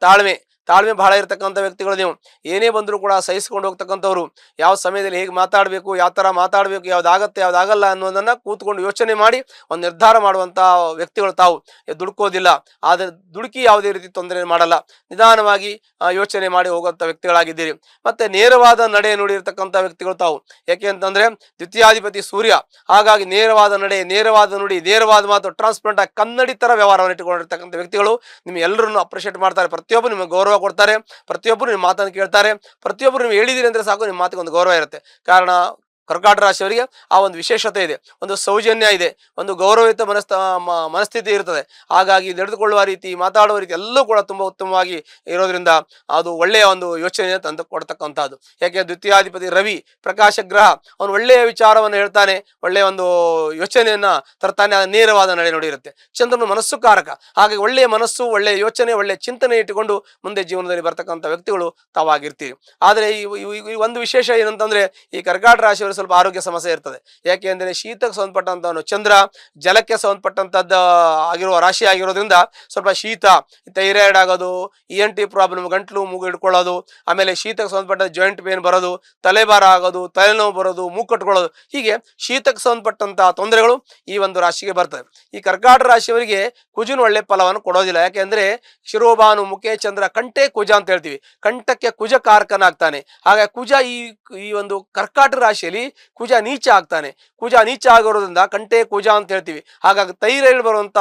ತಾಳ್ಮೆ ಬಹಳ ಇರತಕ್ಕಂಥ ವ್ಯಕ್ತಿಗಳು ನೀವು. ಏನೇ ಬಂದರೂ ಕೂಡ ಸಹಿಸ್ಕೊಂಡು ಹೋಗ್ತಕ್ಕಂಥವ್ರು. ಯಾವ ಸಮಯದಲ್ಲಿ ಹೇಗೆ ಮಾತಾಡಬೇಕು, ಯಾವ ಥರ ಮಾತಾಡಬೇಕು, ಯಾವುದಾಗತ್ತೆ ಯಾವುದಾಗಲ್ಲ ಅನ್ನೋದನ್ನು ಕೂತ್ಕೊಂಡು ಯೋಚನೆ ಮಾಡಿ ಒಂದು ನಿರ್ಧಾರ ಮಾಡುವಂಥ ವ್ಯಕ್ತಿಗಳು ತಾವು. ದುಡುಕೋದಿಲ್ಲ, ಆದರೆ ದುಡುಕಿ ಯಾವುದೇ ರೀತಿ ತೊಂದರೆ ಮಾಡಲ್ಲ, ನಿಧಾನವಾಗಿ ಯೋಚನೆ ಮಾಡಿ ಹೋಗುವಂಥ ವ್ಯಕ್ತಿಗಳಾಗಿದ್ದೀರಿ. ಮತ್ತು ನೇರವಾದ ನಡೆ ನುಡಿಯಿರ್ತಕ್ಕಂಥ ವ್ಯಕ್ತಿಗಳು ತಾವು. ಯಾಕೆ ಅಂತಂದರೆ ದ್ವಿತೀಯಾಧಿಪತಿ ಸೂರ್ಯ. ಹಾಗಾಗಿ ನೇರವಾದ ನಡೆ, ನೇರವಾದ ನುಡಿ, ನೇರವಾದ ಮಾತು, ಟ್ರಾನ್ಸ್ಪರೆಂಟ್ ಆಗಿ ಕನ್ನಡಿ ಥರ ವ್ಯವಹಾರವನ್ನು ಇಟ್ಟುಕೊಂಡಿರ್ತಕ್ಕಂಥ ವ್ಯಕ್ತಿಗಳು ನಿಮ್ಮ ಎಲ್ಲರನ್ನು ಅಪ್ರಿಷಿಯೇಟ್ ಮಾಡ್ತಾರೆ. ಪ್ರತಿಯೊಬ್ಬರು ನಿಮಗೆ ಗೌರವ ಕೊಡ್ತಾರೆ, ಪ್ರತಿಯೊಬ್ಬರು ನಿಮ್ಮ ಮಾತನ್ನು ಕೇಳ್ತಾರೆ, ಪ್ರತಿಯೊಬ್ಬರು ನೀವು ಹೇಳಿದಿರಿ ಅಂದರೆ ಸಾಕು ನಿಮ್ಮ ಮಾತಿಗೆ ಒಂದು ಗೌರವ ಇರುತ್ತೆ. ಕಾರಣ ಕರ್ಕಾಟಕ ರಾಶಿಯವರಿಗೆ ಆ ಒಂದು ವಿಶೇಷತೆ ಇದೆ, ಒಂದು ಸೌಜನ್ಯ ಇದೆ, ಒಂದು ಗೌರವಯುತ ಮನಸ್ಥಿತಿ ಇರ್ತದೆ. ಹಾಗಾಗಿ ನಡೆದುಕೊಳ್ಳುವ ರೀತಿ, ಮಾತಾಡುವ ರೀತಿ ಎಲ್ಲವೂ ಕೂಡ ತುಂಬ ಉತ್ತಮವಾಗಿ ಇರೋದ್ರಿಂದ ಅದು ಒಳ್ಳೆಯ ಒಂದು ಯೋಚನೆ ತಂದು ಕೊಡ್ತಕ್ಕಂಥದ್ದು. ಯಾಕೆ ದ್ವಿತೀಯಾಧಿಪತಿ ರವಿ ಪ್ರಕಾಶ ಗ್ರಹ, ಅವನು ಒಳ್ಳೆಯ ವಿಚಾರವನ್ನು ಹೇಳ್ತಾನೆ, ಒಳ್ಳೆಯ ಒಂದು ಯೋಚನೆಯನ್ನು ತರ್ತಾನೆ, ನೇರವಾದ ನಡೆ ನುಡಿ ಇರುತ್ತೆ. ಚಂದ್ರನು ಮನಸ್ಸು ಕಾರಕ, ಹಾಗೆ ಒಳ್ಳೆಯ ಮನಸ್ಸು, ಒಳ್ಳೆಯ ಯೋಚನೆ, ಒಳ್ಳೆಯ ಚಿಂತನೆ ಇಟ್ಟುಕೊಂಡು ಮುಂದೆ ಜೀವನದಲ್ಲಿ ಬರ್ತಕ್ಕಂಥ ವ್ಯಕ್ತಿಗಳು ತಾವಾಗಿರ್ತೀವಿ. ಆದರೆ ಈ ಒಂದು ವಿಶೇಷ ಏನಂತಂದರೆ ಈ ಕರ್ಕಾಟಕ ರಾಶಿಯವರು ಸ್ವಲ್ಪ ಆರೋಗ್ಯ ಸಮಸ್ಯೆ ಇರ್ತದೆ. ಯಾಕೆ ಅಂದರೆ ಶೀತಕ್ಕೆ ಸಂಬಂಧಪಟ್ಟಂತವನು ಚಂದ್ರ ಜಲಕ್ಕೆ ಸಂಬಂಧಪಟ್ಟಂತದ್ದು ಆಗಿರುವ ರಾಶಿ ಆಗಿರೋದ್ರಿಂದ ಸ್ವಲ್ಪ ಶೀತ, ಥೈರಾಯ್ಡ್ ಆಗೋದು, ENT ಪ್ರಾಬ್ಲಮ್, ಗಂಟ್ಲು ಮೂಗು ಹಿಡ್ಕೊಳ್ಳೋದು, ಆಮೇಲೆ ಶೀತಕ್ಕೆ ಸಂಬಂಧಪಟ್ಟ ಜಾಯಿಂಟ್ ಪೇನ್ ಬರೋದು, ತಲೆಭಾರ ಆಗೋದು, ತಲೆನೋವು ಬರೋದು, ಮೂಗು ಕಟ್ಕೊಳ್ಳೋದು, ಹೀಗೆ ಶೀತಕ್ಕೆ ಸಂಬಂಧಪಟ್ಟಂತಹ ತೊಂದರೆಗಳು ಈ ಒಂದು ರಾಶಿಗೆ ಬರ್ತದೆ. ಈ ಕರ್ಕಾಟಕ ರಾಶಿಯವರಿಗೆ ಕುಜನು ಒಳ್ಳೆ ಫಲವನ್ನು ಕೊಡೋದಿಲ್ಲ. ಯಾಕೆಂದ್ರೆ ಶಿರೋಭಾನು ಮುಖೇ ಚಂದ್ರ ಕಂಠೆ ಕುಜ ಅಂತ ಹೇಳ್ತೀವಿ. ಕಂಠಕ್ಕೆ ಕುಜ ಕಾರಕನಾಗ್ತಾನೆ. ಹಾಗೆ ಕುಜ ಈ ಒಂದು ಕರ್ಕಾಟಕ ರಾಶಿಯಲ್ಲಿ ಕುಜ ನೀಚ ಆಗ್ತಾನೆ. ಕುಜ ನೀಚ ಆಗಿರೋದ್ರಿಂದ ಕಂಠೆ ಕುಜ ಅಂತ ಹೇಳ್ತೀವಿ. ಹಾಗಾಗಿ ಥೈರಾಯ್ಡ್ ಬರುವಂತ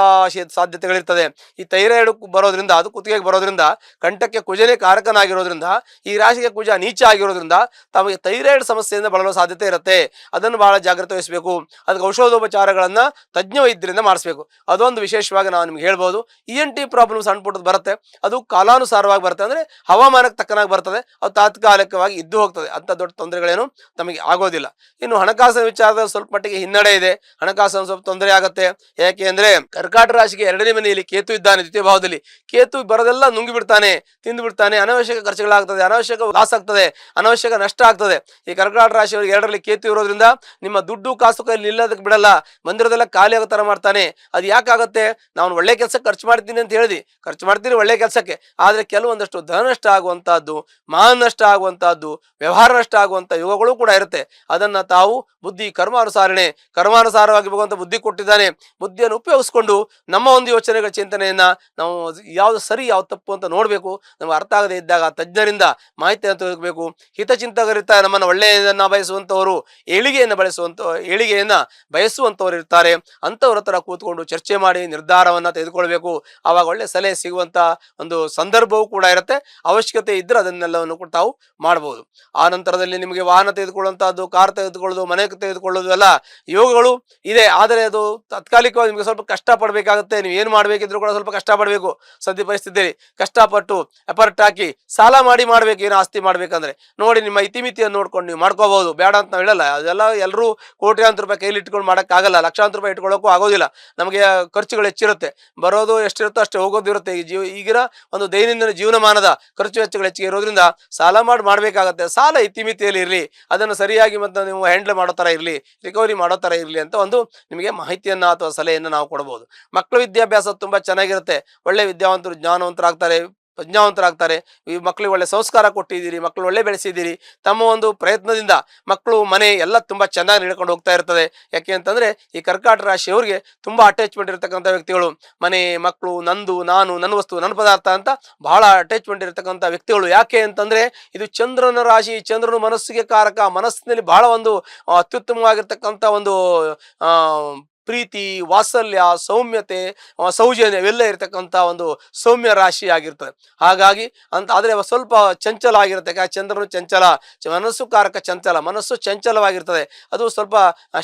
ಸಾಧ್ಯತೆಗಳಿರ್ತದೆ. ಈ ಥೈರಾಯ್ಡ್ ಬರೋದ್ರಿಂದ, ಅದು ಕುತ್ತಿಗೆಗೆ ಬರೋದ್ರಿಂದ, ಕಂಠಕ್ಕೆ ಕುಜನೇ ಕಾರಕನಾಗಿರೋದ್ರಿಂದ, ಈ ರಾಶಿಗೆ ಕುಜ ನೀಚ ಆಗಿರೋದ್ರಿಂದ ತಮಗೆ ಥೈರಾಯ್ಡ್ ಸಮಸ್ಯೆಯಿಂದ ಬಳಲುವ ಸಾಧ್ಯತೆ ಇರುತ್ತೆ. ಅದನ್ನು ಬಹಳ ಜಾಗ್ರತೆ ವಹಿಸಬೇಕು. ಅದಕ್ಕೆ ಔಷಧೋಪಚಾರಗಳನ್ನ ತಜ್ಞ ವೈದ್ಯರಿಂದ ಮಾಡಿಸ್ಬೇಕು. ಅದೊಂದು ವಿಶೇಷವಾಗಿ ನಾವು ನಿಮ್ಗೆ ಹೇಳ್ಬೋದು. ENT ಪ್ರಾಬ್ಲಮ್ ಸಣ್ಣ ಪುಟ್ಟದ್ದು ಬರುತ್ತೆ, ಅದು ಕಾಲಾನುಸಾರವಾಗಿ ಬರುತ್ತೆ, ಅಂದ್ರೆ ಹವಾಮಾನಕ್ಕೆ ತಕ್ಕನಾಗಿ ಬರ್ತದೆ, ಅದು ತಾತ್ಕಾಲಿಕವಾಗಿ ಇದ್ದು ಹೋಗ್ತದೆ. ಅಂತ ದೊಡ್ಡ ತೊಂದರೆಗಳೇನು ತಮಗೆ ಆಗೋದಿಲ್ಲ. ಇನ್ನು ಹಣಕಾಸಿನ ವಿಚಾರದಲ್ಲಿ ಸ್ವಲ್ಪ ಮಟ್ಟಿಗೆ ಹಿನ್ನಡೆ ಇದೆ, ಹಣಕಾಸಿನ ಸ್ವಲ್ಪ ತೊಂದರೆ ಆಗುತ್ತೆ. ಯಾಕೆ ಅಂದ್ರೆ ಕರ್ಕಾಟಕ ರಾಶಿಗೆ 2ನೇ ಮನೆಯಲ್ಲಿ ಕೇತು ಇದ್ದಾನೆ, ದ್ವಿತೀಯ ಭಾವದಲ್ಲಿ. ಕೇತು ಬರೋದೆಲ್ಲ ನುಂಗಿ ಬಿಡ್ತಾನೆ, ತಿಂದು ಬಿಡ್ತಾನೆ, ಅನಾವಶ್ಯಕ ಖರ್ಚುಗಳಾಗ್ತದೆ, ಅನಾವಶ್ಯಕ ಲಾಸ್ ಆಗ್ತದೆ, ಅನಾವಶ್ಯಕ ನಷ್ಟ ಆಗ್ತದೆ. ಈ ಕರ್ಕಾಟಕ ರಾಶಿಯವರಿಗೆ 2ರಲ್ಲಿ ಕೇತು ಇರೋದ್ರಿಂದ ನಿಮ್ಮ ದುಡ್ಡು ಕಾಸು ಕೈಲಿ ನಿಲ್ಲೋದಕ್ಕೆ ಬಿಡಲ್ಲ, ಮಂದಿರದೆಲ್ಲ ಖಾಲಿ ಆಗೋ ತರ ಮಾಡ್ತಾನೆ. ಅದು ಯಾಕಾಗುತ್ತೆ? ನಾನು ಒಳ್ಳೆ ಕೆಲಸಕ್ಕೆ ಖರ್ಚು ಮಾಡ್ತೀನಿ ಅಂತ ಹೇಳಿದಿ, ಖರ್ಚು ಮಾಡ್ತೀನಿ ಒಳ್ಳೆ ಕೆಲಸಕ್ಕೆ, ಆದ್ರೆ ಕೆಲವೊಂದಷ್ಟು ಧನ ನಷ್ಟ ಆಗುವಂತಹದ್ದು, ಮಾನ ನಷ್ಟ ಆಗುವಂತಹದ್ದು, ವ್ಯವಹಾರ ನಷ್ಟ ಆಗುವಂತ ಯೋಗಗಳು ಕೂಡ ಇರುತ್ತೆ. ಅದನ್ನ ತಾವು ಬುದ್ಧಿ ಕರ್ಮಾನುಸಾರವಾಗಿ ಭಗವಂತ ಬುದ್ಧಿ ಕೊಟ್ಟಿದ್ದಾನೆ, ಬುದ್ಧಿಯನ್ನು ಉಪಯೋಗಿಸ್ಕೊಂಡು ನಮ್ಮ ಒಂದು ಯೋಚನೆಗಳ ಚಿಂತನೆಯನ್ನ ನಾವು ಯಾವ್ದು ಸರಿ ಯಾವ್ದು ತಪ್ಪು ಅಂತ ನೋಡ್ಬೇಕು. ನಮ್ಗೆ ಅರ್ಥ ಆಗದೆ ಇದ್ದಾಗ ತಜ್ಞರಿಂದ ಮಾಹಿತಿಯನ್ನು ತೆಗೆದುಕೋಬೇಕು. ಹಿತಚಿಂತಕರಿರ್ತಾರೆ, ನಮ್ಮನ್ನು ಒಳ್ಳೆಯದನ್ನ ಬಯಸುವಂತವರು, ಏಳಿಗೆಯನ್ನ ಬಯಸುವಂತವರು ಇರ್ತಾರೆ. ಅಂತವ್ರ ಹತ್ರ ಕೂತ್ಕೊಂಡು ಚರ್ಚೆ ಮಾಡಿ ನಿರ್ಧಾರವನ್ನ ತೆಗೆದುಕೊಳ್ಬೇಕು. ಆವಾಗ ಒಳ್ಳೆ ಸಲಹೆ ಸಿಗುವಂತ ಒಂದು ಸಂದರ್ಭವೂ ಕೂಡ ಇರುತ್ತೆ. ಅವಶ್ಯಕತೆ ಇದ್ರೆ ಅದನ್ನೆಲ್ಲವನ್ನು ಕೂಡ ತಾವು ಮಾಡಬಹುದು. ಆ ನಂತರದಲ್ಲಿ ನಿಮಗೆ ವಾಹನ ತೆಗೆದುಕೊಳ್ಳುವಂತಹದ್ದು, ಕಾರ್ ತೆಗೆದುಕೊಳ್ಳೋದು, ಮನೆ ತೆಗೆದುಕೊಳ್ಳೋದು ಎಲ್ಲ ಯೋಗಗಳು ಇದೆ. ಆದರೆ ಅದು ತಾತ್ಕಾಲಿಕವಾಗಿ ನಿಮಗೆ ಸ್ವಲ್ಪ ಕಷ್ಟ ಪಡಬೇಕಾಗುತ್ತೆ. ನೀವು ಏನು ಮಾಡಬೇಕಿದ್ರು ಕೂಡ ಸ್ವಲ್ಪ ಕಷ್ಟಪಡಬೇಕು. ಸದ್ಯ ಪರಿಸ್ಥಿತಿಯಲ್ಲಿ ಕಷ್ಟಪಟ್ಟು ಎಫರ್ಟ್ ಹಾಕಿ ಸಾಲ ಮಾಡಿ ಮಾಡ್ಬೇಕು. ಏನು ಆಸ್ತಿ ಮಾಡ್ಬೇಕಂದ್ರೆ ನೋಡಿ, ನಿಮ್ಮ ಇತಿಮಿತಿಯನ್ನು ನೋಡ್ಕೊಂಡು ನೀವು ಮಾಡ್ಕೋಬಹುದು, ಬೇಡ ಅಂತ ನಾವು ಹೇಳಲ್ಲ. ಅದೆಲ್ಲ ಎಲ್ಲರೂ ಕೋಟ್ಯಾಂತರ ರೂಪಾಯಿ ಕೈಲಿ ಇಟ್ಕೊಂಡು ಮಾಡೋಕ್ಕಾಗಲ್ಲ, ಲಕ್ಷಾಂತರ ರೂಪಾಯಿ ಇಟ್ಕೊಳ್ಳೋಕ್ಕೂ ಆಗೋದಿಲ್ಲ. ನಮಗೆ ಖರ್ಚುಗಳು ಹೆಚ್ಚಿರುತ್ತೆ, ಬರೋದು ಎಷ್ಟಿರುತ್ತೋ ಅಷ್ಟೇ ಹೋಗೋದು ಇರುತ್ತೆ. ಈಗಿನ ಒಂದು ದೈನಂದಿನ ಜೀವನಮಾನದ ಖರ್ಚು ವೆಚ್ಚಗಳು ಹೆಚ್ಚಿಗೆ ಇರೋದ್ರಿಂದ ಸಾಲ ಮಾಡಬೇಕಾಗತ್ತೆ. ಸಾಲ ಇತಿಮಿತಿಯಲ್ಲಿ ಇರಲಿ, ಅದನ್ನು ಸರಿಯಾಗಿ ಮತ್ತೆ ನೀವು ಹ್ಯಾಂಡಲ್ ಮಾಡೋ ಥರ ಇರಲಿ, ರಿಕವರಿ ಮಾಡೋ ಥರ ಇರಲಿ ಅಂತ ಒಂದು ನಿಮಗೆ ಮಾಹಿತಿಯನ್ನು ಅಥವಾ ಸಲಹೆಯನ್ನು ನಾವು ಕೊಡಬಹುದು. ಮಕ್ಕಳ ವಿದ್ಯಾಭ್ಯಾಸ ತುಂಬ ಚೆನ್ನಾಗಿರುತ್ತೆ. ಒಳ್ಳೆ ವಿದ್ಯಾವಂತರು ಜ್ಞಾನವಂತರಾಗ್ತಾರೆ, ಪ್ರಜ್ಞಾವಂತರಾಗ್ತಾರೆ. ಈ ಮಕ್ಕಳಿಗೆ ಒಳ್ಳೆ ಸಂಸ್ಕಾರ ಕೊಟ್ಟಿದ್ದೀರಿ, ಮಕ್ಕಳು ಒಳ್ಳೆ ಬೆಳೆಸಿದ್ದೀರಿ. ತಮ್ಮ ಒಂದು ಪ್ರಯತ್ನದಿಂದ ಮಕ್ಕಳು ಮನೆ ಎಲ್ಲ ತುಂಬ ಚೆನ್ನಾಗಿ ನಡ್ಕೊಂಡು ಹೋಗ್ತಾ ಇರ್ತದೆ. ಯಾಕೆ ಅಂತಂದರೆ ಈ ಕರ್ಕಾಟಕ ರಾಶಿಯವರಿಗೆ ತುಂಬ ಅಟ್ಯಾಚ್ಮೆಂಟ್ ಇರತಕ್ಕಂಥ ವ್ಯಕ್ತಿಗಳು. ಮನೆ, ಮಕ್ಕಳು, ನಂದು, ನಾನು, ನನ್ನ ವಸ್ತು, ನನ್ನ ಪದಾರ್ಥ ಅಂತ ಬಹಳ ಅಟ್ಯಾಚ್ಮೆಂಟ್ ಇರತಕ್ಕಂಥ ವ್ಯಕ್ತಿಗಳು. ಯಾಕೆ ಅಂತಂದರೆ ಇದು ಚಂದ್ರನ ರಾಶಿ, ಚಂದ್ರನು ಮನಸ್ಸಿಗೆ ಕಾರಕ. ಮನಸ್ಸಿನಲ್ಲಿ ಬಹಳ ಒಂದು ಅತ್ಯುತ್ತಮವಾಗಿರ್ತಕ್ಕಂಥ ಒಂದು ಪ್ರೀತಿ, ವಾತ್ಸಲ್ಯ, ಸೌಮ್ಯತೆ, ಸೌಜನ್ಯ ಇವೆಲ್ಲ ಇರತಕ್ಕಂಥ ಒಂದು ಸೌಮ್ಯ ರಾಶಿ ಆಗಿರ್ತದೆ. ಹಾಗಾಗಿ ಆದರೆ ಸ್ವಲ್ಪ ಚಂಚಲ ಆಗಿರುತ್ತೆ. ಚಂದ್ರನು ಚಂಚಲ, ಮನಸ್ಸು ಕಾರಕ ಚಂಚಲ, ಮನಸ್ಸು ಚಂಚಲವಾಗಿರ್ತದೆ. ಅದು ಸ್ವಲ್ಪ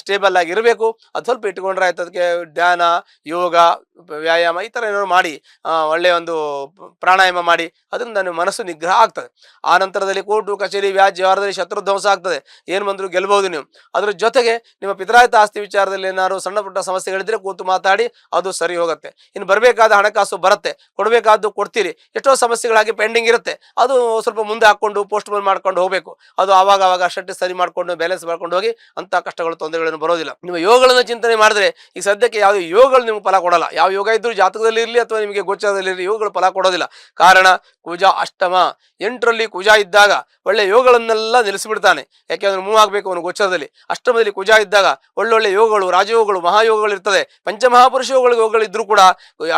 ಸ್ಟೇಬಲ್ ಆಗಿರಬೇಕು. ಅದು ಸ್ವಲ್ಪ ಇಟ್ಕೊಂಡ್ರೆ ಆಯ್ತು. ಅದಕ್ಕೆ ಧ್ಯಾನ, ಯೋಗ, ವ್ಯಾಯಾಮ ಈ ಥರ ಏನಾದ್ರು ಮಾಡಿ ಒಳ್ಳೆಯ ಒಂದು ಪ್ರಾಣಾಯಾಮ ಮಾಡಿ ಅದರಿಂದ ನಿಮ್ಮ ಮನಸ್ಸು ನಿಗ್ರಹ ಆಗ್ತದೆ. ಆ ನಂತರದಲ್ಲಿ ಕೋರ್ಟು ಕಚೇರಿ ವ್ಯವಹಾರದಲ್ಲಿ ಶತ್ರು ಧ್ವಂಸ ಆಗ್ತದೆ. ಏನು ಬಂದರೂ ಗೆಲ್ಬಹುದು ನೀವು. ಅದ್ರ ಜೊತೆಗೆ ನಿಮ್ಮ ಪಿತ್ರಾರ್ಜಿತ ಆಸ್ತಿ ವಿಚಾರದಲ್ಲಿ ಏನಾದ್ರು ಸಣ್ಣ ಪುಟ್ಟ ಸಮಸ್ಯೆಗಳಿದ್ರೆ ಕೂತು ಮಾತಾಡಿ ಅದು ಸರಿ ಹೋಗುತ್ತೆ. ಇನ್ನು ಬರಬೇಕಾದ ಹಣಕಾಸು ಬರುತ್ತೆ, ಕೊಡಬೇಕಾದ್ದು ಕೊಡ್ತೀರಿ. ಎಷ್ಟೋ ಸಮಸ್ಯೆಗಳಾಗಿ ಪೆಂಡಿಂಗ್ ಇರುತ್ತೆ, ಅದು ಸ್ವಲ್ಪ ಮುಂದೆ ಹಾಕೊಂಡು ಪೋಸ್ಟ್ ಪೋನ್ ಮಾಡ್ಕೊಂಡು ಹೋಗಬೇಕು. ಅದು ಆವಾಗ ಅಷ್ಟೇ ಸರಿ ಮಾಡ್ಕೊಂಡು ಬ್ಯಾಲೆನ್ಸ್ ಮಾಡ್ಕೊಂಡು ಹೋಗಿ ಅಂತ ಕಷ್ಟಗಳು ತೊಂದರೆಗಳನ್ನು ಬರೋದಿಲ್ಲ. ನಿಮ್ಮ ಯೋಗಗಳನ್ನು ಚಿಂತನೆ ಮಾಡಿದ್ರೆ ಈಗ ಸದ್ಯಕ್ಕೆ ಯಾವುದೇ ಯೋಗಗಳು ನಿಮ್ಗೆ ಫಲ ಕೊಡಲ್ಲ. ಯಾವ ಯೋಗ ಇದ್ರೂ ಜಾತಕದಲ್ಲಿ ಇರಲಿ ಅಥವಾ ನಿಮಗೆ ಗೋಚಾರದಲ್ಲಿ ಇರಲಿ ಯೋಗಗಳು ಫಲ ಕೊಡೋದಿಲ್ಲ. ಕಾರಣ ಕುಜ ಅಷ್ಟಮ 8ರಲ್ಲಿ ಕುಜ ಇದ್ದಾಗ ಒಳ್ಳೆ ಯೋಗಗಳನ್ನೆಲ್ಲ ನಿಲ್ಲಿಸಿಬಿಡ್ತಾನೆ. ಯಾಕೆಂದ್ರೆ ಮೂವ್ ಆಗಬೇಕು ಅವನು ಗೋಚಾರದಲ್ಲಿ. ಅಷ್ಟಮದಲ್ಲಿ ಕುಜ ಇದ್ದಾಗ ಒಳ್ಳೊಳ್ಳೆ ಯೋಗಗಳು, ರಾಜಯೋಗಗಳು, ಮಹಾಯೋಗಗಳು ಇರ್ತದೆ. ಪಂಚಮಹಾಪುರುಷ ಯೋಗಗಳು ಇದ್ರೂ ಕೂಡ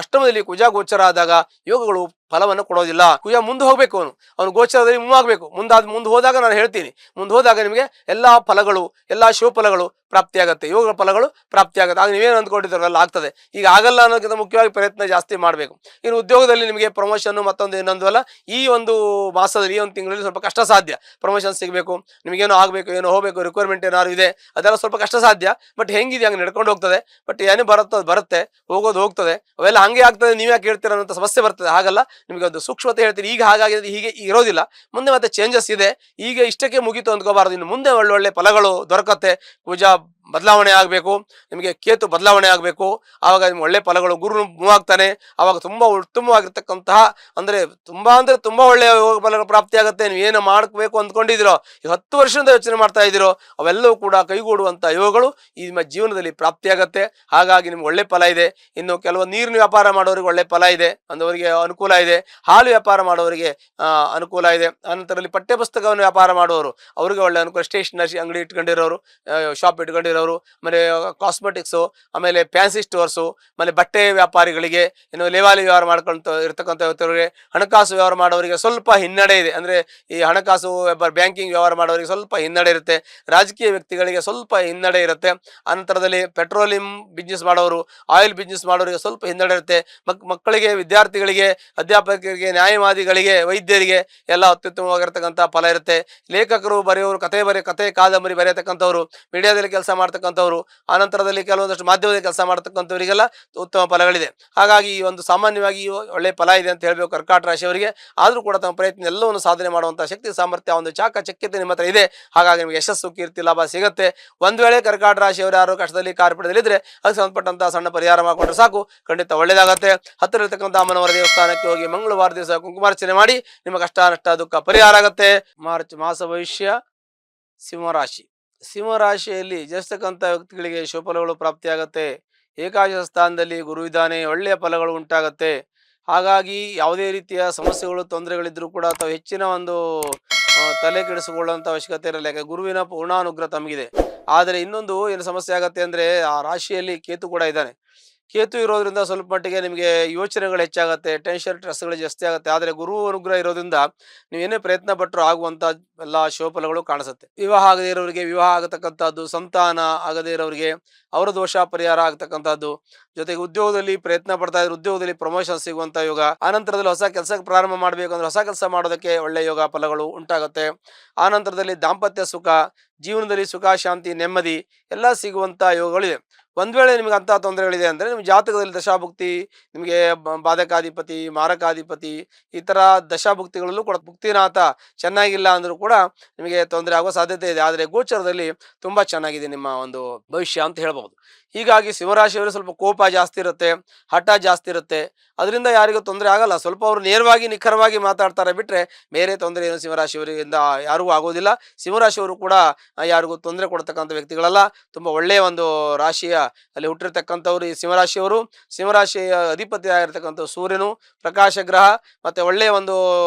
ಅಷ್ಟಮದಲ್ಲಿ ಕುಜ ಗೋಚರ ಆದಾಗ ಯೋಗಗಳು ಫಲವನ್ನು ಕೊಡೋದಿಲ್ಲ. ಕುಜ ಮುಂದೆ ಹೋಗ್ಬೇಕು, ಅವನು ಗೋಚರದಲ್ಲಿ ಮೂವ್ ಆಗಬೇಕು. ಮುಂದೆ ಹೋದಾಗ ನಾನು ಹೇಳ್ತೀನಿ, ಮುಂದೆ ಹೋದಾಗ ನಿಮಗೆ ಎಲ್ಲಾ ಫಲಗಳು, ಎಲ್ಲಾ ಶಿವಫಲಗಳು ಪ್ರಾಪ್ತಿಯಾಗತ್ತೆ, ಯೋಗ ಫಲಗಳು ಪ್ರಾಪ್ತಿಯಾಗುತ್ತೆ. ಆಗ ನೀವೇನು ಅಂದ್ಕೊಂಡಿದ್ದಾರಲ್ಲ ಆಗ್ತದೆ. ಈಗ ಆಗಲ್ಲ ಅನ್ನೋದಕ್ಕಿಂತ ಮುಖ್ಯವಾಗಿ ಪ್ರಯತ್ನ ಜಾಸ್ತಿ ಮಾಡಬೇಕು. ಇನ್ನು ಉದ್ಯೋಗದಲ್ಲಿ ನಿಮಗೆ ಪ್ರಮೋಷನ್ ಮತ್ತೊಂದು ಇನ್ನೊಂದು ಈ ಒಂದು ಮಾಸದಲ್ಲಿ, ಈ ಒಂದು ತಿಂಗಳಲ್ಲಿ ಸ್ವಲ್ಪ ಕಷ್ಟ ಸಾಧ್ಯ. ಪ್ರಮೋಷನ್ ಸಿಗಬೇಕು, ನಿಮಗೇನೋ ಆಗಬೇಕು, ಏನೋ ಹೋಗಬೇಕು, ರಿಕ್ವೈರ್ಮೆಂಟ್ ಏನಾದ್ರು ಇದೆ, ಅದೆಲ್ಲ ಸ್ವಲ್ಪ ಕಷ್ಟ ಸಾಧ್ಯ. ಬಟ್ ಹೆಂಗಿದೆ ಹಂಗೆ ನಡ್ಕೊಂಡು ಹೋಗ್ತದೆ. ಬಟ್ ಏನು ಬರುತ್ತೆ, ಹೋಗೋದು ಹೋಗ್ತದೆ. ಅವೆಲ್ಲ ಹಂಗೆ ಆಗ್ತದೆ, ನೀವೇ ಕೇಳ್ತೀರ ಅನ್ನೋ ಸಮಸ್ಯೆ ಬರ್ತದೆ. ಹಾಗಲ್ಲ, ನಿಮಗೆ ಒಂದು ಸೂಕ್ಷ್ಮತೆ ಹೇಳ್ತೀನಿ. ಈಗ ಹಾಗಾಗಿದೆ, ಹೀಗೆ ಇರೋದಿಲ್ಲ, ಮುಂದೆ ಮತ್ತೆ ಚೇಂಜಸ್ ಇದೆ. ಈಗ ಇಷ್ಟಕ್ಕೆ ಮುಗೀತು ಅಂದ್ಕೋಬಾರ್ದು. ಇನ್ನು ಮುಂದೆ ಒಳ್ಳೊಳ್ಳೆ ಫಲಗಳು ದೊರಕತ್ತೆ. ಪೂಜಾ ಬದಲಾವಣೆ ಆಗಬೇಕು, ನಿಮಗೆ ಕೇತು ಬದಲಾವಣೆ ಆಗಬೇಕು. ಆವಾಗ ನಿಮ್ಗೆ ಒಳ್ಳೆ ಫಲಗಳು, ಗುರು ಮೂವ್ ಆಗ್ತಾನೆ. ಆವಾಗ ತುಂಬಾ ಉತ್ತಮವಾಗಿರ್ತಕ್ಕಂತಹ ಅಂದ್ರೆ ತುಂಬಾ ಒಳ್ಳೆಯ ಯೋಗ ಫಲಗಳು ಪ್ರಾಪ್ತಿ ಆಗುತ್ತೆ. ನೀವು ಏನು ಮಾಡಬೇಕು ಅಂದ್ಕೊಂಡಿದ್ದೀರೋ, ಈ 10 ವರ್ಷದಿಂದ ಯೋಚನೆ ಮಾಡ್ತಾ ಇದ್ದೀರೋ, ಅವೆಲ್ಲವೂ ಕೂಡ ಕೈಗೂಡುವಂತ ಯೋಗಗಳು ಈ ನಿಮ್ಮ ಜೀವನದಲ್ಲಿ ಪ್ರಾಪ್ತಿಯಾಗತ್ತೆ. ಹಾಗಾಗಿ ನಿಮ್ಗೆ ಒಳ್ಳೆ ಫಲ ಇದೆ. ಇನ್ನು ಕೆಲವು ನೀರಿನ ವ್ಯಾಪಾರ ಮಾಡೋರಿಗೆ ಒಳ್ಳೆ ಫಲ ಇದೆ, ಅಂದವರಿಗೆ ಅನುಕೂಲ ಇದೆ. ಹಾಲು ವ್ಯಾಪಾರ ಮಾಡೋರಿಗೆ ಅನುಕೂಲ ಇದೆ. ಅನಂತರದಲ್ಲಿ ಪಠ್ಯ ಪುಸ್ತಕವನ್ನು ವ್ಯಾಪಾರ ಮಾಡುವವರು ಅವರಿಗೆ ಒಳ್ಳೆ ಅನುಕೂಲ. ಸ್ಟೇಷನರಿ ಅಂಗಡಿ ಇಟ್ಕೊಂಡಿರೋರು, ಶಾಪ್ ಇಟ್ಕೊಂಡಿರೋರು, ಆಮೇಲೆ ಕಾಸ್ಮೆಟಿಕ್ಸು, ಆಮೇಲೆ ಫ್ಯಾನ್ಸಿ ಸ್ಟೋರ್ಸು, ಆಮೇಲೆ ಬಟ್ಟೆ ವ್ಯಾಪಾರಿಗಳಿಗೆ, ಇನ್ನು ಲೇವಾಲಿ ವ್ಯವಹಾರ ಮಾಡ್ಕೊಂತ ಇರ್ತಕ್ಕಂಥ ವ್ಯಕ್ತಿಗಳಿಗೆ, ಹಣಕಾಸು ವ್ಯವಹಾರ ಮಾಡೋರಿಗೆ ಸ್ವಲ್ಪ ಹಿನ್ನಡೆ ಇದೆ. ಅಂದ್ರೆ ಈ ಹಣಕಾಸು ಬ್ಯಾಂಕಿಂಗ್ ವ್ಯವಹಾರ ಮಾಡೋರಿಗೆ ಸ್ವಲ್ಪ ಹಿನ್ನಡೆ ಇರುತ್ತೆ. ರಾಜಕೀಯ ವ್ಯಕ್ತಿಗಳಿಗೆ ಸ್ವಲ್ಪ ಹಿನ್ನಡೆ ಇರುತ್ತೆ. ಅನಂತರದಲ್ಲಿ ಪೆಟ್ರೋಲಿಯಂ ಬಿಸ್ನೆಸ್ ಮಾಡೋರು, ಆಯಿಲ್ ಬಿಸ್ನೆಸ್ ಮಾಡೋರಿಗೆ ಸ್ವಲ್ಪ ಹಿನ್ನಡೆ ಇರುತ್ತೆ. ಮಕ್ಕಳಿಗೆ, ವಿದ್ಯಾರ್ಥಿಗಳಿಗೆ, ಅಧ್ಯಾಪಕರಿಗೆ, ನ್ಯಾಯವಾದಿಗಳಿಗೆ, ವೈದ್ಯರಿಗೆ ಎಲ್ಲ ಅತ್ಯುತ್ತಮವಾಗಿರ್ತಕ್ಕಂಥ ಫಲ ಇರುತ್ತೆ. ಲೇಖಕರು, ಬರೆಯೋರು, ಕತೆ ಕಾದಂಬರಿ ಬರೆಯತಕ್ಕಂಥವ್ರು, ಮೀಡಿಯಾದಲ್ಲಿ ಕೆಲಸ ಮಾಡ್ತಕ್ಕಂಥವ್ರು, ಆನಂತರದಲ್ಲಿ ಕೆಲವೊಂದಷ್ಟು ಮಾಧ್ಯಮದಲ್ಲಿ ಕೆಲಸ ಮಾಡ್ತಕ್ಕಂಥವರಿಗೆಲ್ಲ ಉತ್ತಮ ಫಲಗಳಿದೆ. ಹಾಗಾಗಿ ಈ ಒಂದು ಸಾಮಾನ್ಯವಾಗಿ ಒಳ್ಳೆ ಫಲ ಇದೆ ಅಂತ ಹೇಳ್ಬೇಕು ಕರ್ಕಾಟ ರಾಶಿಯವರಿಗೆ. ಆದ್ರೂ ಕೂಡ ತಮ್ಮ ಪ್ರಯತ್ನ ಎಲ್ಲವನ್ನು ಸಾಧನೆ ಮಾಡುವಂತಹ ಶಕ್ತಿ, ಸಾಮರ್ಥ್ಯ, ಒಂದು ಚಾಕಚಕ್ಯತೆ ನಿಮ್ಮ ಹತ್ರ ಇದೆ. ಹಾಗಾಗಿ ನಿಮಗೆ ಯಶಸ್ಸು, ಕೀರ್ತಿ, ಲಾಭ ಸಿಗುತ್ತೆ. ಒಂದ್ ವೇಳೆ ಕರ್ಕಾಟ ರಾಶಿಯವರು ಯಾರು ಕಷ್ಟದಲ್ಲಿ ಕಾರ್ಪಣ್ಯದಲ್ಲಿದ್ರೆ ಅದಕ್ಕೆ ಸಂಬಂಧಪಟ್ಟಂತಹ ಸಣ್ಣ ಪರಿಹಾರ ಮಾಡಿಕೊಂಡ್ರೆ ಸಾಕು, ಖಂಡಿತ ಒಳ್ಳೇದಾಗತ್ತೆ. ಹತ್ತಿರ ಇರತಕ್ಕಂಥ ಅಮ್ಮನವರ ದೇವಸ್ಥಾನಕ್ಕೆ ಹೋಗಿ ಮಂಗಳವಾರ ದಿವಸ ಕುಂಕುಮಾರ್ಚನೆ ಮಾಡಿ ನಿಮ್ಮ ಕಷ್ಟ, ನಷ್ಟ, ದುಃಖ ಪರಿಹಾರ ಆಗತ್ತೆ. ಮಾರ್ಚ್ ಮಾಸ ಭವಿಷ್ಯ. ಸಿಂಹರಾಶಿ. ಸಿಂಹರಾಶಿಯಲ್ಲಿ ಜನಿಸ್ತಕ್ಕಂಥ ವ್ಯಕ್ತಿಗಳಿಗೆ ಶುಭಫಲಗಳು ಪ್ರಾಪ್ತಿಯಾಗತ್ತೆ. ಏಕಾದಶ ಸ್ಥಾನದಲ್ಲಿ ಗುರು ಇದ್ದಾನೆ, ಒಳ್ಳೆಯ ಫಲಗಳು ಉಂಟಾಗತ್ತೆ. ಹಾಗಾಗಿ ಯಾವುದೇ ರೀತಿಯ ಸಮಸ್ಯೆಗಳು, ತೊಂದರೆಗಳಿದ್ರೂ ಕೂಡ ತಾವು ಹೆಚ್ಚಿನ ಒಂದು ತಲೆ ಕೆಡಿಸಿಕೊಳ್ಳುವಂಥ ಅವಶ್ಯಕತೆ ಇರಲ್ಲ. ಯಾಕೆ ಗುರುವಿನ ಪೂರ್ಣಾನುಗ್ರಹ ತಮಗಿದೆ. ಆದರೆ ಇನ್ನೊಂದು ಏನು ಸಮಸ್ಯೆ ಆಗತ್ತೆ ಅಂದ್ರೆ, ಆ ರಾಶಿಯಲ್ಲಿ ಕೇತು ಕೂಡ ಇದ್ದಾನೆ. ಕೇತು ಇರೋದ್ರಿಂದ ಸ್ವಲ್ಪ ಮಟ್ಟಿಗೆ ನಿಮಗೆ ಯೋಚನೆಗಳು ಹೆಚ್ಚಾಗುತ್ತೆ, ಟೆನ್ಷನ್, ಸ್ಟ್ರೆಸ್ಗಳು ಜಾಸ್ತಿ ಆಗುತ್ತೆ. ಆದರೆ ಗುರು ಅನುಗ್ರಹ ಇರೋದ್ರಿಂದ ನೀವೇನೇ ಪ್ರಯತ್ನ ಪಟ್ಟರು ಆಗುವಂಥ ಎಲ್ಲ ಶುಭಫಲಗಳು ಕಾಣಿಸುತ್ತೆ. ವಿವಾಹ ಆಗದೇ ಇರೋರಿಗೆ ವಿವಾಹ ಆಗತಕ್ಕಂಥದ್ದು, ಸಂತಾನ ಆಗದೇ ಇರೋರಿಗೆ ಅವರ ದೋಷ ಪರಿಹಾರ ಆಗ್ತಕ್ಕಂಥದ್ದು, ಜೊತೆಗೆ ಉದ್ಯೋಗದಲ್ಲಿ ಪ್ರಯತ್ನ ಪಡ್ತಾ ಇದ್ರೆ ಉದ್ಯೋಗದಲ್ಲಿ ಪ್ರಮೋಷನ್ ಸಿಗುವಂತ ಯೋಗ, ಆನಂತರದಲ್ಲಿ ಹೊಸ ಕೆಲಸಕ್ಕೆ ಪ್ರಾರಂಭ ಮಾಡಬೇಕು ಅಂದ್ರೆ ಹೊಸ ಕೆಲಸ ಮಾಡೋದಕ್ಕೆ ಒಳ್ಳೆ ಯೋಗ ಫಲಗಳು ಉಂಟಾಗುತ್ತೆ. ಆನಂತರದಲ್ಲಿ ದಾಂಪತ್ಯ ಸುಖ, ಜೀವನದಲ್ಲಿ ಸುಖ, ಶಾಂತಿ, ನೆಮ್ಮದಿ ಎಲ್ಲ ಸಿಗುವಂತ ಯೋಗಗಳಿದೆ. ಒಂದ್ ವೇಳೆ ನಿಮ್ಗೆ ಅಂತ ತೊಂದರೆಗಳಿದೆ ಅಂದ್ರೆ ನಿಮ್ಮ ಜಾತಕದಲ್ಲಿ ದಶಾಭುಕ್ತಿ, ನಿಮಗೆ ಬಾಧಕಾಧಿಪತಿ, ಮಾರಕಾಧಿಪತಿ ಈ ತರ ದಶಾಭುಕ್ತಿಗಳಲ್ಲೂ ಕೂಡ ಭುಕ್ತಿನಾಥ ಚೆನ್ನಾಗಿಲ್ಲ ಅಂದ್ರೂ ಕೂಡ ನಿಮಗೆ ತೊಂದರೆ ಆಗುವ ಸಾಧ್ಯತೆ ಇದೆ. ಆದರೆ ಗೋಚರದಲ್ಲಿ ತುಂಬಾ ಚೆನ್ನಾಗಿದೆ ನಿಮ್ಮ ಒಂದು ಭವಿಷ್ಯ ಅಂತ ಹೇಳ್ಬಹುದು. ಹೀಗಾಗಿ ಸಿಂಹರಾಶಿಯವರು ಸ್ವಲ್ಪ ಕೋಪ ಜಾಸ್ತಿ ಇರುತ್ತೆ, ಹಠ ಜಾಸ್ತಿ ಇರುತ್ತೆ. ಅದರಿಂದ ಯಾರಿಗೂ ತೊಂದರೆ ಆಗಲ್ಲ. ಸ್ವಲ್ಪ ಅವರು ನೇರವಾಗಿ ನಿಖರವಾಗಿ ಮಾತಾಡ್ತಾರೆ ಬಿಟ್ರೆ ಬೇರೆ ತೊಂದರೆ ಏನು ಸಿಂಹರಾಶಿಯವರಿಂದ ಯಾರಿಗೂ ಆಗೋದಿಲ್ಲ. ಸಿಂಹರಾಶಿಯವರು ಕೂಡ ಯಾರಿಗೂ ತೊಂದರೆ ಕೊಡ್ತಕ್ಕಂಥ ವ್ಯಕ್ತಿಗಳಲ್ಲ. ತುಂಬಾ ಒಳ್ಳೆಯ ಒಂದು ರಾಶಿಯ ಅಲ್ಲಿ ಹುಟ್ಟಿರ್ತಕ್ಕಂಥವ್ರು ಈ ಸಿಂಹರಾಶಿಯವರು. ಸಿಂಹರಾಶಿಯ ಅಧಿಪತಿ ಆಗಿರ್ತಕ್ಕಂಥ ಸೂರ್ಯನು ಪ್ರಕಾಶ ಗ್ರಹ, ಮತ್ತೆ ಒಳ್ಳೆಯ ಒಂದು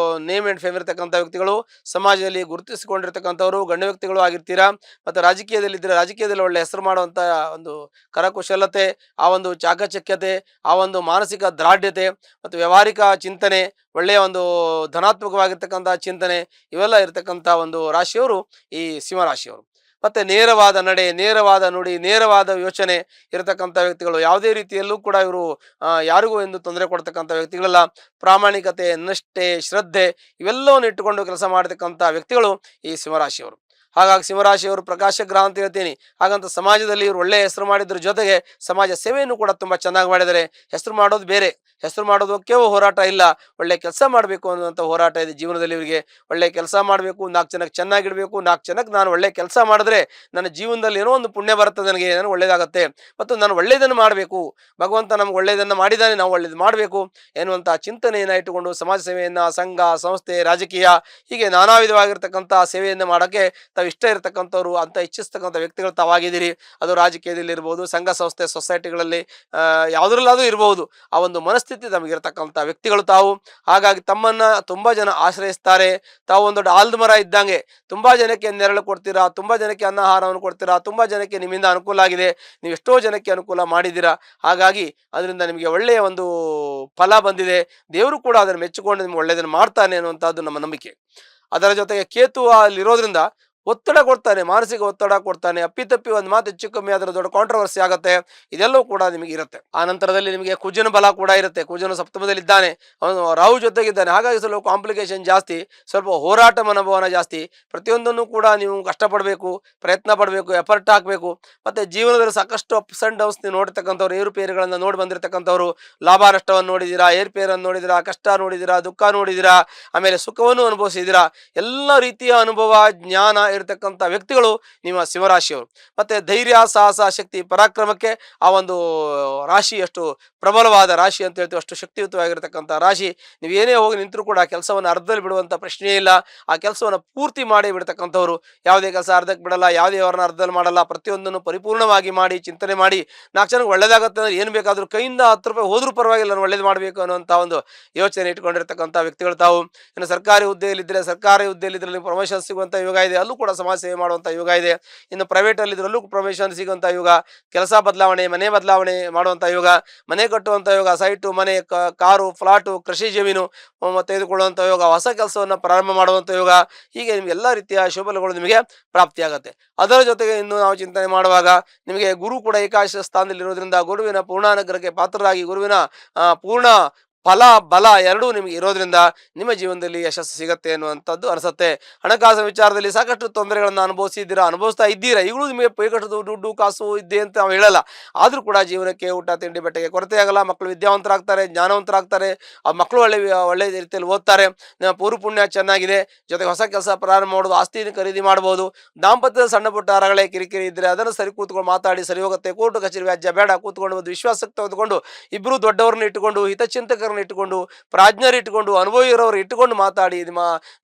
ನೇಮ್ ಅಂಡ್ ಫೇಮ್ ಇರ್ತಕ್ಕಂಥ ವ್ಯಕ್ತಿಗಳು, ಸಮಾಜದಲ್ಲಿ ಗುರುತಿಸಿಕೊಂಡಿರ್ತಕ್ಕಂಥವ್ರು, ಗಣ್ಯ ವ್ಯಕ್ತಿಗಳು ಆಗಿರ್ತೀರಾ. ಮತ್ತೆ ರಾಜಕೀಯದಲ್ಲಿ ಇದ್ರೆ ರಾಜಕೀಯದಲ್ಲಿ ಒಳ್ಳೆ ಹೆಸರು ಮಾಡುವಂತ ಒಂದು ಕರಕುಶಲತೆ, ಆ ಒಂದು ಚಾಕಚಕ್ಯತೆ, ಆ ಒಂದು ಮಾನಸಿಕ ದಾರ್ಢ್ಯತೆ ಮತ್ತು ವ್ಯಾವಹಾರಿಕ ಚಿಂತನೆ, ಒಳ್ಳೆಯ ಒಂದು ಧನಾತ್ಮಕವಾಗಿರ್ತಕ್ಕಂಥ ಚಿಂತನೆ ಇವೆಲ್ಲ ಇರತಕ್ಕಂಥ ಒಂದು ರಾಶಿಯವರು ಈ ಸಿಂಹರಾಶಿಯವರು. ಮತ್ತೆ ನೇರವಾದ ನಡೆ, ನೇರವಾದ ನುಡಿ, ನೇರವಾದ ಯೋಚನೆ ಇರತಕ್ಕಂಥ ವ್ಯಕ್ತಿಗಳು. ಯಾವುದೇ ರೀತಿಯಲ್ಲೂ ಕೂಡ ಇವರು ಯಾರಿಗೂ ಎಂದು ತೊಂದರೆ ಕೊಡ್ತಕ್ಕಂಥ ವ್ಯಕ್ತಿಗಳಲ್ಲ. ಪ್ರಾಮಾಣಿಕತೆ, ನಿಷ್ಠೆ, ಶ್ರದ್ಧೆ ಇವೆಲ್ಲವನ್ನು ಇಟ್ಟುಕೊಂಡು ಕೆಲಸ ಮಾಡತಕ್ಕಂಥ ವ್ಯಕ್ತಿಗಳು ಈ ಸಿಂಹರಾಶಿಯವರು. ಹಾಗಾಗಿ ಸಿಂಹರಾಶಿಯವರು ಪ್ರಕಾಶ ಗ್ರಹ ಅಂತ ಹೇಳ್ತೀನಿ. ಹಾಗಂತ ಸಮಾಜದಲ್ಲಿ ಇವರು ಒಳ್ಳೆಯ ಹೆಸರು ಮಾಡಿದ್ರ ಜೊತೆಗೆ ಸಮಾಜ ಸೇವೆಯನ್ನು ಕೂಡ ತುಂಬಾ ಚೆನ್ನಾಗಿ ಮಾಡಿದ್ದಾರೆ. ಹೆಸರು ಮಾಡೋದು ಬೇರೆ, ಹೆಸರು ಮಾಡೋದಕ್ಕೆ ಹೋರಾಟ ಇಲ್ಲ, ಒಳ್ಳೆ ಕೆಲಸ ಮಾಡಬೇಕು ಅನ್ನುವಂಥ ಹೋರಾಟ ಇದೆ ಜೀವನದಲ್ಲಿ ಇವರಿಗೆ. ಒಳ್ಳೆ ಕೆಲಸ ಮಾಡಬೇಕು, 4 ಜನಕ್ಕೆ ಚೆನ್ನಾಗಿಡಬೇಕು, 4 ಜನಕ್ಕೆ ನಾನು ಒಳ್ಳೆ ಕೆಲಸ ಮಾಡಿದ್ರೆ ನನ್ನ ಜೀವನದಲ್ಲಿ ಏನೋ ಒಂದು ಪುಣ್ಯ ಬರುತ್ತೆ, ನನಗೆ ಏನೋ ಒಳ್ಳೇದಾಗತ್ತೆ, ಮತ್ತು ನಾನು ಒಳ್ಳೆಯದನ್ನು ಮಾಡಬೇಕು, ಭಗವಂತ ನಮ್ಗೆ ಒಳ್ಳೆಯದನ್ನು ಮಾಡಿದ್ದಾನೆ, ನಾವು ಒಳ್ಳೇದು ಮಾಡಬೇಕು ಎನ್ನುವಂಥ ಚಿಂತನೆಯನ್ನು ಇಟ್ಟುಕೊಂಡು ಸಮಾಜ ಸೇವೆಯನ್ನ, ಸಂಘ ಸಂಸ್ಥೆ, ರಾಜಕೀಯ ಹೀಗೆ ನಾನಾ ವಿಧವಾಗಿರ್ತಕ್ಕಂಥ ಸೇವೆಯನ್ನು ಮಾಡೋಕ್ಕೆ ತಾವು ಇಷ್ಟ ಇರತಕ್ಕಂಥವ್ರು, ಅಂತ ಇಚ್ಛಿಸ್ತಕ್ಕಂಥ ವ್ಯಕ್ತಿಗಳು ತಾವಾಗಿದ್ದೀರಿ. ಅದು ರಾಜಕೀಯದಲ್ಲಿ ಇರ್ಬೋದು, ಸಂಘ ಸಂಸ್ಥೆ ಸೊಸೈಟಿಗಳಲ್ಲಿ ಯಾವುದ್ರಲ್ಲಾದ್ರೂ ಇರಬಹುದು. ಆ ಒಂದು ಮನಸ್ಥಿತಿ ತಮಗಿರ್ತಕ್ಕಂಥ ವ್ಯಕ್ತಿಗಳು ತಾವು. ಹಾಗಾಗಿ ತಮ್ಮನ್ನ ತುಂಬಾ ಜನ ಆಶ್ರಯಿಸ್ತಾರೆ. ತಾವು ಒಂದು ದೊಡ್ಡ ಆಲದ ಮರ ಇದ್ದಂಗೆ, ತುಂಬಾ ಜನಕ್ಕೆ ನೆರಳು ಕೊಡ್ತೀರಾ, ತುಂಬಾ ಜನಕ್ಕೆ ಅನ್ನಹಾರವನ್ನು ಕೊಡ್ತೀರಾ, ತುಂಬಾ ಜನಕ್ಕೆ ನಿಮ್ಮಿಂದ ಅನುಕೂಲ ಆಗಿದೆ, ನೀವು ಎಷ್ಟೋ ಜನಕ್ಕೆ ಅನುಕೂಲ ಮಾಡಿದ್ದೀರಾ. ಹಾಗಾಗಿ ಅದರಿಂದ ನಿಮಗೆ ಒಳ್ಳೆಯ ಒಂದು ಫಲ ಬಂದಿದೆ. ದೇವರು ಕೂಡ ಅದನ್ನು ಮೆಚ್ಚಿಕೊಂಡು ನಿಮ್ಗೆ ಒಳ್ಳೆಯದನ್ನು ಮಾಡ್ತಾನೆ ಅನ್ನುವಂಥದ್ದು ನಮ್ಮ ನಂಬಿಕೆ. ಅದರ ಜೊತೆಗೆ ಕೇತು ಅಲ್ಲಿರೋದ್ರಿಂದ ಒತ್ತಡ ಕೊಡ್ತಾನೆ, ಮಾನಸಿಕ ಒತ್ತಡ ಕೊಡ್ತಾನೆ. ಅಪ್ಪಿತಪ್ಪಿ ಒಂದು ಮಾತು ಹೆಚ್ಚು ಕಮ್ಮಿ ಅದರ ದೊಡ್ಡ ಕಾಂಟ್ರವರ್ಸಿ ಆಗುತ್ತೆ. ಇದೆಲ್ಲವೂ ಕೂಡ ನಿಮಗೆ ಇರುತ್ತೆ. ಆ ನಂತರದಲ್ಲಿ ನಿಮಗೆ ಕುಜನ ಬಲ ಕೂಡ ಇರುತ್ತೆ. ಕುಜನ ಸಪ್ತಮದಲ್ಲಿದ್ದಾನೆ, ಅವನು ರಾಹು ಜೊತೆಗಿದ್ದಾನೆ. ಹಾಗಾಗಿ ಸ್ವಲ್ಪ ಕಾಂಪ್ಲಿಕೇಶನ್ ಜಾಸ್ತಿ, ಸ್ವಲ್ಪ ಹೋರಾಟ ಮನೋಭಾವನ ಜಾಸ್ತಿ. ಪ್ರತಿಯೊಂದನ್ನು ಕೂಡ ನೀವು ಕಷ್ಟಪಡಬೇಕು, ಪ್ರಯತ್ನ ಪಡಬೇಕು, ಎಫರ್ಟ್ ಹಾಕಬೇಕು. ಮತ್ತೆ ಜೀವನದಲ್ಲಿ ಸಾಕಷ್ಟು ಅಪ್ಸ್ ಅಂಡ್ ಡೌನ್ಸ್ ನೀವು ನೋಡಿರ್ತಕ್ಕಂಥವ್ರು, ಏರುಪೇರುಗಳನ್ನು ನೋಡಿ ಬಂದಿರತಕ್ಕಂಥವ್ರು, ಲಾಭ ನಷ್ಟವನ್ನು ನೋಡಿದ್ದೀರಾ, ಏರ್ಪೇರನ್ನು ನೋಡಿದ್ದೀರಾ, ಕಷ್ಟ ನೋಡಿದ್ದೀರಾ, ದುಃಖ ನೋಡಿದ್ದೀರಾ, ಆಮೇಲೆ ಸುಖವನ್ನು ಅನುಭವಿಸಿದ್ದೀರಾ. ಎಲ್ಲ ರೀತಿಯ ಅನುಭವ ಜ್ಞಾನ ಇರತಕ್ಕಂಥ ವ್ಯಕ್ತಿಗಳು ನಿಮ್ಮ ಸಿಂಹರಾಶಿಯವರು. ಮತ್ತೆ ಧೈರ್ಯ, ಸಾಹಸ, ಶಕ್ತಿ, ಪರಾಕ್ರಮಕ್ಕೆ ಆ ಒಂದು ರಾಶಿ ಅಷ್ಟು ಪ್ರಬಲವಾದ ರಾಶಿ ಅಂತ ಹೇಳ್ತೀವಿ. ಅಷ್ಟು ಶಕ್ತಿಯುತವಾಗಿರ್ತಕ್ಕಂಥ ರಾಶಿ. ನೀವು ಏನೇ ಹೋಗಿ ನಿಂತರೂ ಕೂಡ ಕೆಲಸವನ್ನು ಅರ್ಧದಲ್ಲಿ ಬಿಡುವಂಥ ಪ್ರಶ್ನೆಯೇ ಇಲ್ಲ. ಆ ಕೆಲಸವನ್ನು ಪೂರ್ತಿ ಮಾಡಿ ಬಿಡ್ತಕ್ಕಂಥವ್ರು. ಯಾವುದೇ ಕೆಲಸ ಅರ್ಧಕ್ಕೆ ಬಿಡಲ್ಲ, ಯಾವುದೇ ಅವ್ರನ್ನ ಅರ್ಧದಲ್ಲಿ ಮಾಡಲ್ಲ. ಪ್ರತಿಯೊಂದನ್ನು ಪರಿಪೂರ್ಣವಾಗಿ ಮಾಡಿ ಚಿಂತನೆ ಮಾಡಿ 4 ಜನಕ್ಕೆ ಒಳ್ಳೇದಾಗುತ್ತೆ ಅಂದ್ರೆ ಏನು ಬೇಕಾದರೂ ಕೈಯಿಂದ 10 ರೂಪಾಯಿ ಹೋದ್ರೂ ಪರವಾಗಿಲ್ಲ, ನಾನು ಒಳ್ಳೇದು ಮಾಡಬೇಕು ಅನ್ನುವಂಥ ಒಂದು ಯೋಚನೆ ಇಟ್ಕೊಂಡಿರ್ತಕ್ಕಂಥ ವ್ಯಕ್ತಿಗಳು ತಾವು. ಇನ್ನು ಸರ್ಕಾರಿ ಹುದ್ದೆಯಲ್ಲಿದ್ದರೆ, ಸರ್ಕಾರಿ ಹುದ್ದೆಯಲ್ಲಿದ್ದರೆ ನೀವು ಪ್ರಮೋಷನ್ ಸಿಗುವಂಥ ಯೋಗ ಇದೆ, ಅಲ್ಲೂ ಕೂಡ ಸಮಾಜ ಸೇವೆ ಮಾಡುವಂಥ ಯೋಗ ಇದೆ. ಇನ್ನು ಪ್ರೈವೇಟ್ ಅಲ್ಲಿ ಇದ್ರಲ್ಲೂ ಪ್ರಮೋಷನ್ ಸಿಗುವಂಥ ಯೋಗ, ಕೆಲಸ ಬದಲಾವಣೆ, ಮನೆ ಬದಲಾವಣೆ ಮಾಡುವಂಥ ಯೋಗ, ಮನೆ ಕಟ್ಟುವಂಥ ಯೋಗ, ಸೈಟು, ಮನೆ, ಕಾರು, ಫ್ಲಾಟು, ಕೃಷಿ ಜಮೀನು ತೆಗೆದುಕೊಳ್ಳುವಂಥ ಯೋಗ, ಹೊಸ ಕೆಲಸವನ್ನು ಪ್ರಾರಂಭ ಮಾಡುವಂಥ ಯೋಗ, ಹೀಗೆ ನಿಮ್ಗೆ ಎಲ್ಲ ರೀತಿಯ ಶುಭಲಗಳು ನಿಮಗೆ ಪ್ರಾಪ್ತಿಯಾಗುತ್ತೆ. ಅದರ ಜೊತೆಗೆ ಇನ್ನು ನಾವು ಚಿಂತನೆ ಮಾಡುವಾಗ ನಿಮಗೆ ಗುರು ಕೂಡ ಏಕಾದಶ ಸ್ಥಾನದಲ್ಲಿ ಇರೋದ್ರಿಂದ ಗುರುವಿನ ಪೂರ್ಣಾನುಗ್ರಹಕ್ಕೆ ಪಾತ್ರರಾಗಿ ಗುರುವಿನ ಪೂರ್ಣ ಫಲ ಬಲ ಎರಡೂ ನಿಮಗೆ ಇರೋದ್ರಿಂದ ನಿಮ್ಮ ಜೀವನದಲ್ಲಿ ಯಶಸ್ಸು ಸಿಗತ್ತೆ ಅನ್ನುವಂಥದ್ದು ಅನಿಸುತ್ತೆ. ಹಣಕಾಸಿನ ವಿಚಾರದಲ್ಲಿ ಸಾಕಷ್ಟು ತೊಂದರೆಗಳನ್ನು ಅನುಭವಿಸ್ತಾ ಇದ್ದೀರಾ. ಈಗಲೂ ನಿಮಗೆ ಬೇಕಷ್ಟು ದುಡ್ಡು ಕಾಸು ಇದ್ದೆ ಅಂತ ನಾವು ಹೇಳಲ್ಲ. ಆದರೂ ಕೂಡ ಜೀವನಕ್ಕೆ ಊಟ ತಿಂಡಿ ಬಟ್ಟೆಗೆ ಕೊರತೆ ಆಗಲ್ಲ. ಮಕ್ಕಳು ವಿದ್ಯಾವಂತರಾಗ್ತಾರೆ, ಜ್ಞಾನವಂತರಾಗ್ತಾರೆ. ಆ ಮಕ್ಕಳು ಒಳ್ಳೆ ರೀತಿಯಲ್ಲಿ ಓದ್ತಾರೆ. ನಿಮ್ಮ ಪೂರ್ವ ಪುಣ್ಯ ಚೆನ್ನಾಗಿದೆ. ಜೊತೆಗೆ ಹೊಸ ಕೆಲಸ ಪ್ರಾರಂಭ ಮಾಡೋದು, ಆಸ್ತಿಯನ್ನು ಖರೀದಿ ಮಾಡ್ಬೋದು. ದಾಂಪತ್ಯದ ಸಣ್ಣ ಪುಟ್ಟ ಅರಗಳೇ ಕಿರಿಕಿರಿ ಇದ್ದರೆ ಅದನ್ನು ಸರಿ ಕೂತ್ಕೊಂಡು ಮಾತಾಡಿ ಸರಿ ಹೋಗುತ್ತೆ. ಕೋರ್ಟು ಕಚೇರಿ ವ್ಯಾಜ್ಯ ಬೇಡ, ಕೂತ್ಕೊಂಡು ಒಂದು ವಿಶ್ವಾಸಕ್ಕೆ ತೆಗೆದುಕೊಂಡು ಇಬ್ಬರು ದೊಡ್ಡವರನ್ನ ಇಟ್ಟುಕೊಂಡು, ಹಿತಚಿಂತಕರನ್ನ ಇಟ್ಟುಕೊಂಡು, ಪ್ರಾಜ್ಞರು ಇಟ್ಟುಕೊಂಡು, ಅನುಭವಿ ಇರೋರು ಇಟ್ಟುಕೊಂಡು ಮಾತಾಡಿ ನಿಮ್ಮ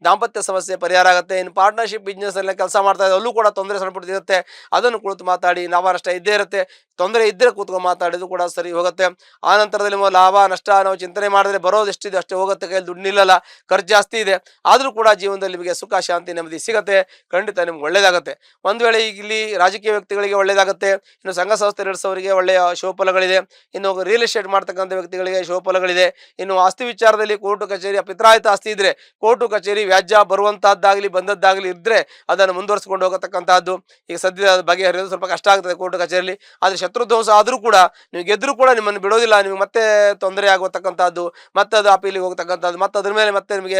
ದಾಂಪತ್ಯ ಸಮಸ್ಯೆ ಪರಿಹಾರ ಆಗುತ್ತೆ. ಇನ್ನು ಪಾರ್ಟ್ನರ್ಶಿಪ್ ಬಿಸ್ನೆಸ್ ಎಲ್ಲ ಕೆಲಸ ಮಾಡ್ತಾ ಇದೆ, ಅಲ್ಲೂ ಕೂಡ ತೊಂದರೆ ಸಣ್ಣ ಪುಟ್ಟ ಇರುತ್ತೆ. ಅದನ್ನು ಕುಳಿತು ಮಾತಾಡಿ, ಲಾಭ ನಷ್ಟ ಇದ್ದೇ ಇರುತ್ತೆ. ತೊಂದರೆ ಇದ್ದರೆ ಕೂತ್ಕೊಂಡು ಮಾತಾಡಿದ್ದು ಕೂಡ ಸರಿ ಹೋಗುತ್ತೆ. ಆ ನಂತರದಲ್ಲಿ ಲಾಭ ನಷ್ಟ ನಾವು ಚಿಂತನೆ ಮಾಡಿದ್ರೆ ಬರೋದು ಎಷ್ಟಿದೆ ಅಷ್ಟೇ ಹೋಗುತ್ತೆ. ಕೈಯಲ್ಲಿ ದುಡ್ಡು ನಿಲ್ಲಲ್ಲ, ಖರ್ಚು ಜಾಸ್ತಿ ಇದೆ. ಆದರೂ ಕೂಡ ಜೀವನದಲ್ಲಿ ನಿಮಗೆ ಸುಖ ಶಾಂತಿ ನೆಮ್ಮದಿ ಸಿಗುತ್ತೆ. ಖಂಡಿತ ನಿಮ್ಗೆ ಒಳ್ಳೇದಾಗುತ್ತೆ. ಒಂದು ವೇಳೆ ಈಗ ಇಲ್ಲಿ ರಾಜಕೀಯ ವ್ಯಕ್ತಿಗಳಿಗೆ ಒಳ್ಳೇದಾಗುತ್ತೆ. ಇನ್ನು ಸಂಘ ಸಂಸ್ಥೆ ನಡೆಸೋರಿಗೆ ಒಳ್ಳೆಯ ಶುಭಫಲಗಳಿದೆ. ಇನ್ನು ರಿಯಲ್ ಎಸ್ಟೇಟ್ ಮಾಡ್ತಕ್ಕಂಥ ವ್ಯಕ್ತಿಗಳಿಗೆ ಶುಭಫಲಗಳಿದೆ. ಇನ್ನು ಆಸ್ತಿ ವಿಚಾರದಲ್ಲಿ ಕೋರ್ಟು ಕಚೇರಿ, ಪಿತ್ರಾಯಿತ ಆಸ್ತಿ ಇದ್ರೆ ಕೋರ್ಟು ಕಚೇರಿ ವ್ಯಾಜ್ಯ ಬರುವಂತಹದ್ದಾಗಲಿ ಬಂದದ್ದಾಗಲಿ ಇದ್ರೆ ಅದನ್ನು ಮುಂದುವರಿಸಿಕೊಂಡು ಹೋಗತಕ್ಕಂತಹದ್ದು. ಈಗ ಸದ್ಯ ಬಗೆಹರಿಯೋದು ಸ್ವಲ್ಪ ಕಷ್ಟ ಆಗ್ತದೆ ಕೋರ್ಟು ಕಚೇರಿಯಲ್ಲಿ. ಆದ್ರೆ ಶತ್ರು ಧ್ವಂಸ ಆದ್ರೂ ಕೂಡ ನೀವು ಗೆದ್ರೂ ಕೂಡ ನಿಮ್ಮನ್ನು ಬಿಡೋದಿಲ್ಲ. ನಿಮಗೆ ಮತ್ತೆ ತೊಂದರೆ ಆಗತಕ್ಕಂತಹದ್ದು, ಮತ್ತೆ ಅದು ಅಪೀಲಿಗೆ ಹೋಗ್ತಕ್ಕಂಥದ್ದು, ಮತ್ತೆ ಅದ್ರ ಮೇಲೆ ಮತ್ತೆ ನಿಮಗೆ